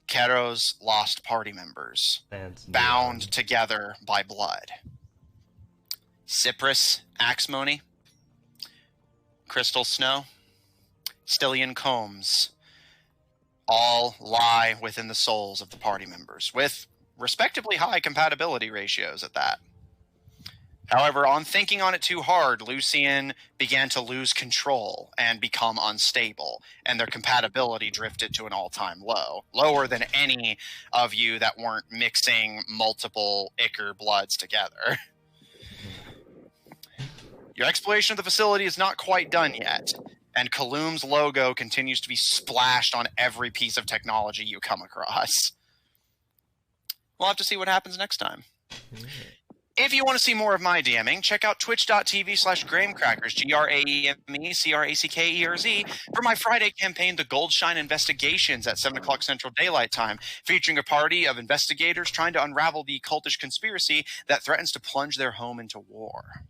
Kero's lost party members, bound together by blood. Cypress Axmony, Crystal Snow, Stillian Combs, all lie within the souls of the party members, with respectively high compatibility ratios at that. However, on thinking on it too hard, Lucian began to lose control and become unstable, and their compatibility drifted to an all-time low, lower than any of you that weren't mixing multiple Ichor bloods together. Your exploration of the facility is not quite done yet, and Kaloom's logo continues to be splashed on every piece of technology you come across. We'll have to see what happens next time. If you want to see more of my DMing, check out twitch.tv/Gramecrackers, GRAMECRACKERZ, for my Friday campaign, The Goldshine Investigations, at 7 o'clock Central Daylight Time, featuring a party of investigators trying to unravel the cultish conspiracy that threatens to plunge their home into war.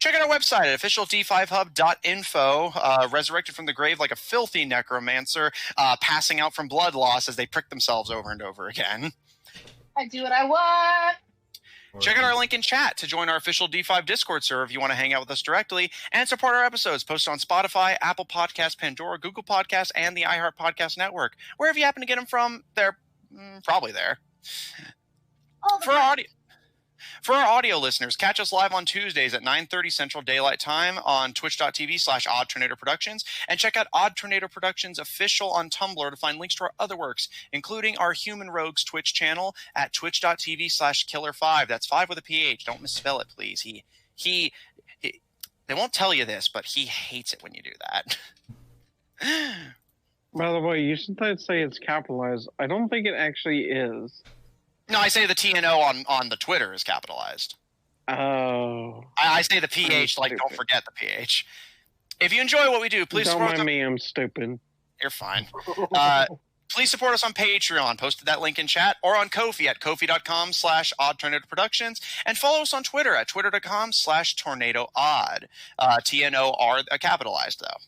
Check out our website at officiald5hub.info, resurrected from the grave like a filthy necromancer, passing out from blood loss as they prick themselves over and over again. I do what I want. Check out our link in chat to join our official D5 Discord server if you want to hang out with us directly and support our episodes posted on Spotify, Apple Podcasts, Pandora, Google Podcasts, and the iHeart Podcast Network. Wherever you happen to get them from, they're Probably there. All the For our audio listeners, catch us live on Tuesdays at 9:30 Central Daylight Time on twitch.tv/Odd Tornado Productions, and check out Odd Tornado Productions official on Tumblr to find links to our other works, including our Human Rogues Twitch channel at twitch.tv/Killer5. That's 5 with a PH. Don't misspell it, please. He they won't tell you this, but he hates it when you do that. By the way, you should say it's capitalized. I don't think it actually is. No, I say the TNO on the Twitter is capitalized. Oh. I say the PH, like, don't forget the PH. If you enjoy what we do, please don't support mind us. me, I'm stupid. You're fine. Please support us on Patreon. Posted that link in chat, or on Ko-fi at ko-fi.com/Odd Tornado Productions, and follow us on Twitter at twitter.com/TornadoOdd. TNO are capitalized, though.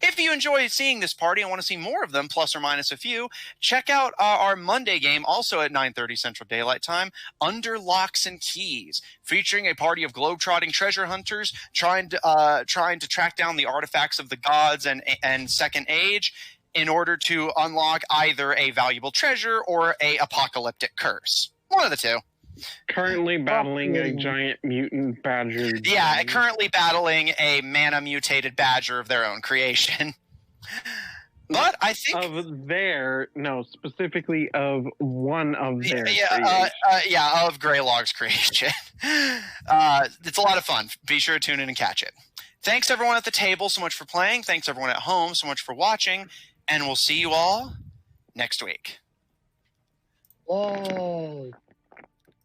If you enjoy seeing this party and want to see more of them, plus or minus a few, check out our Monday game, also at 9:30 Central Daylight Time, Under Locks and Keys, featuring a party of globetrotting treasure hunters trying to track down the artifacts of the gods and Second Age in order to unlock either a valuable treasure or a apocalyptic curse. One of the two. Currently battling a giant mutant badger. Yeah, currently battling a mana-mutated badger of their own creation. But I think... specifically of one of their of Greylog's creation. It's a lot of fun. Be sure to tune in and catch it. Thanks, everyone at the table, so much for playing. Thanks, everyone at home, so much for watching. And we'll see you all next week. Yay!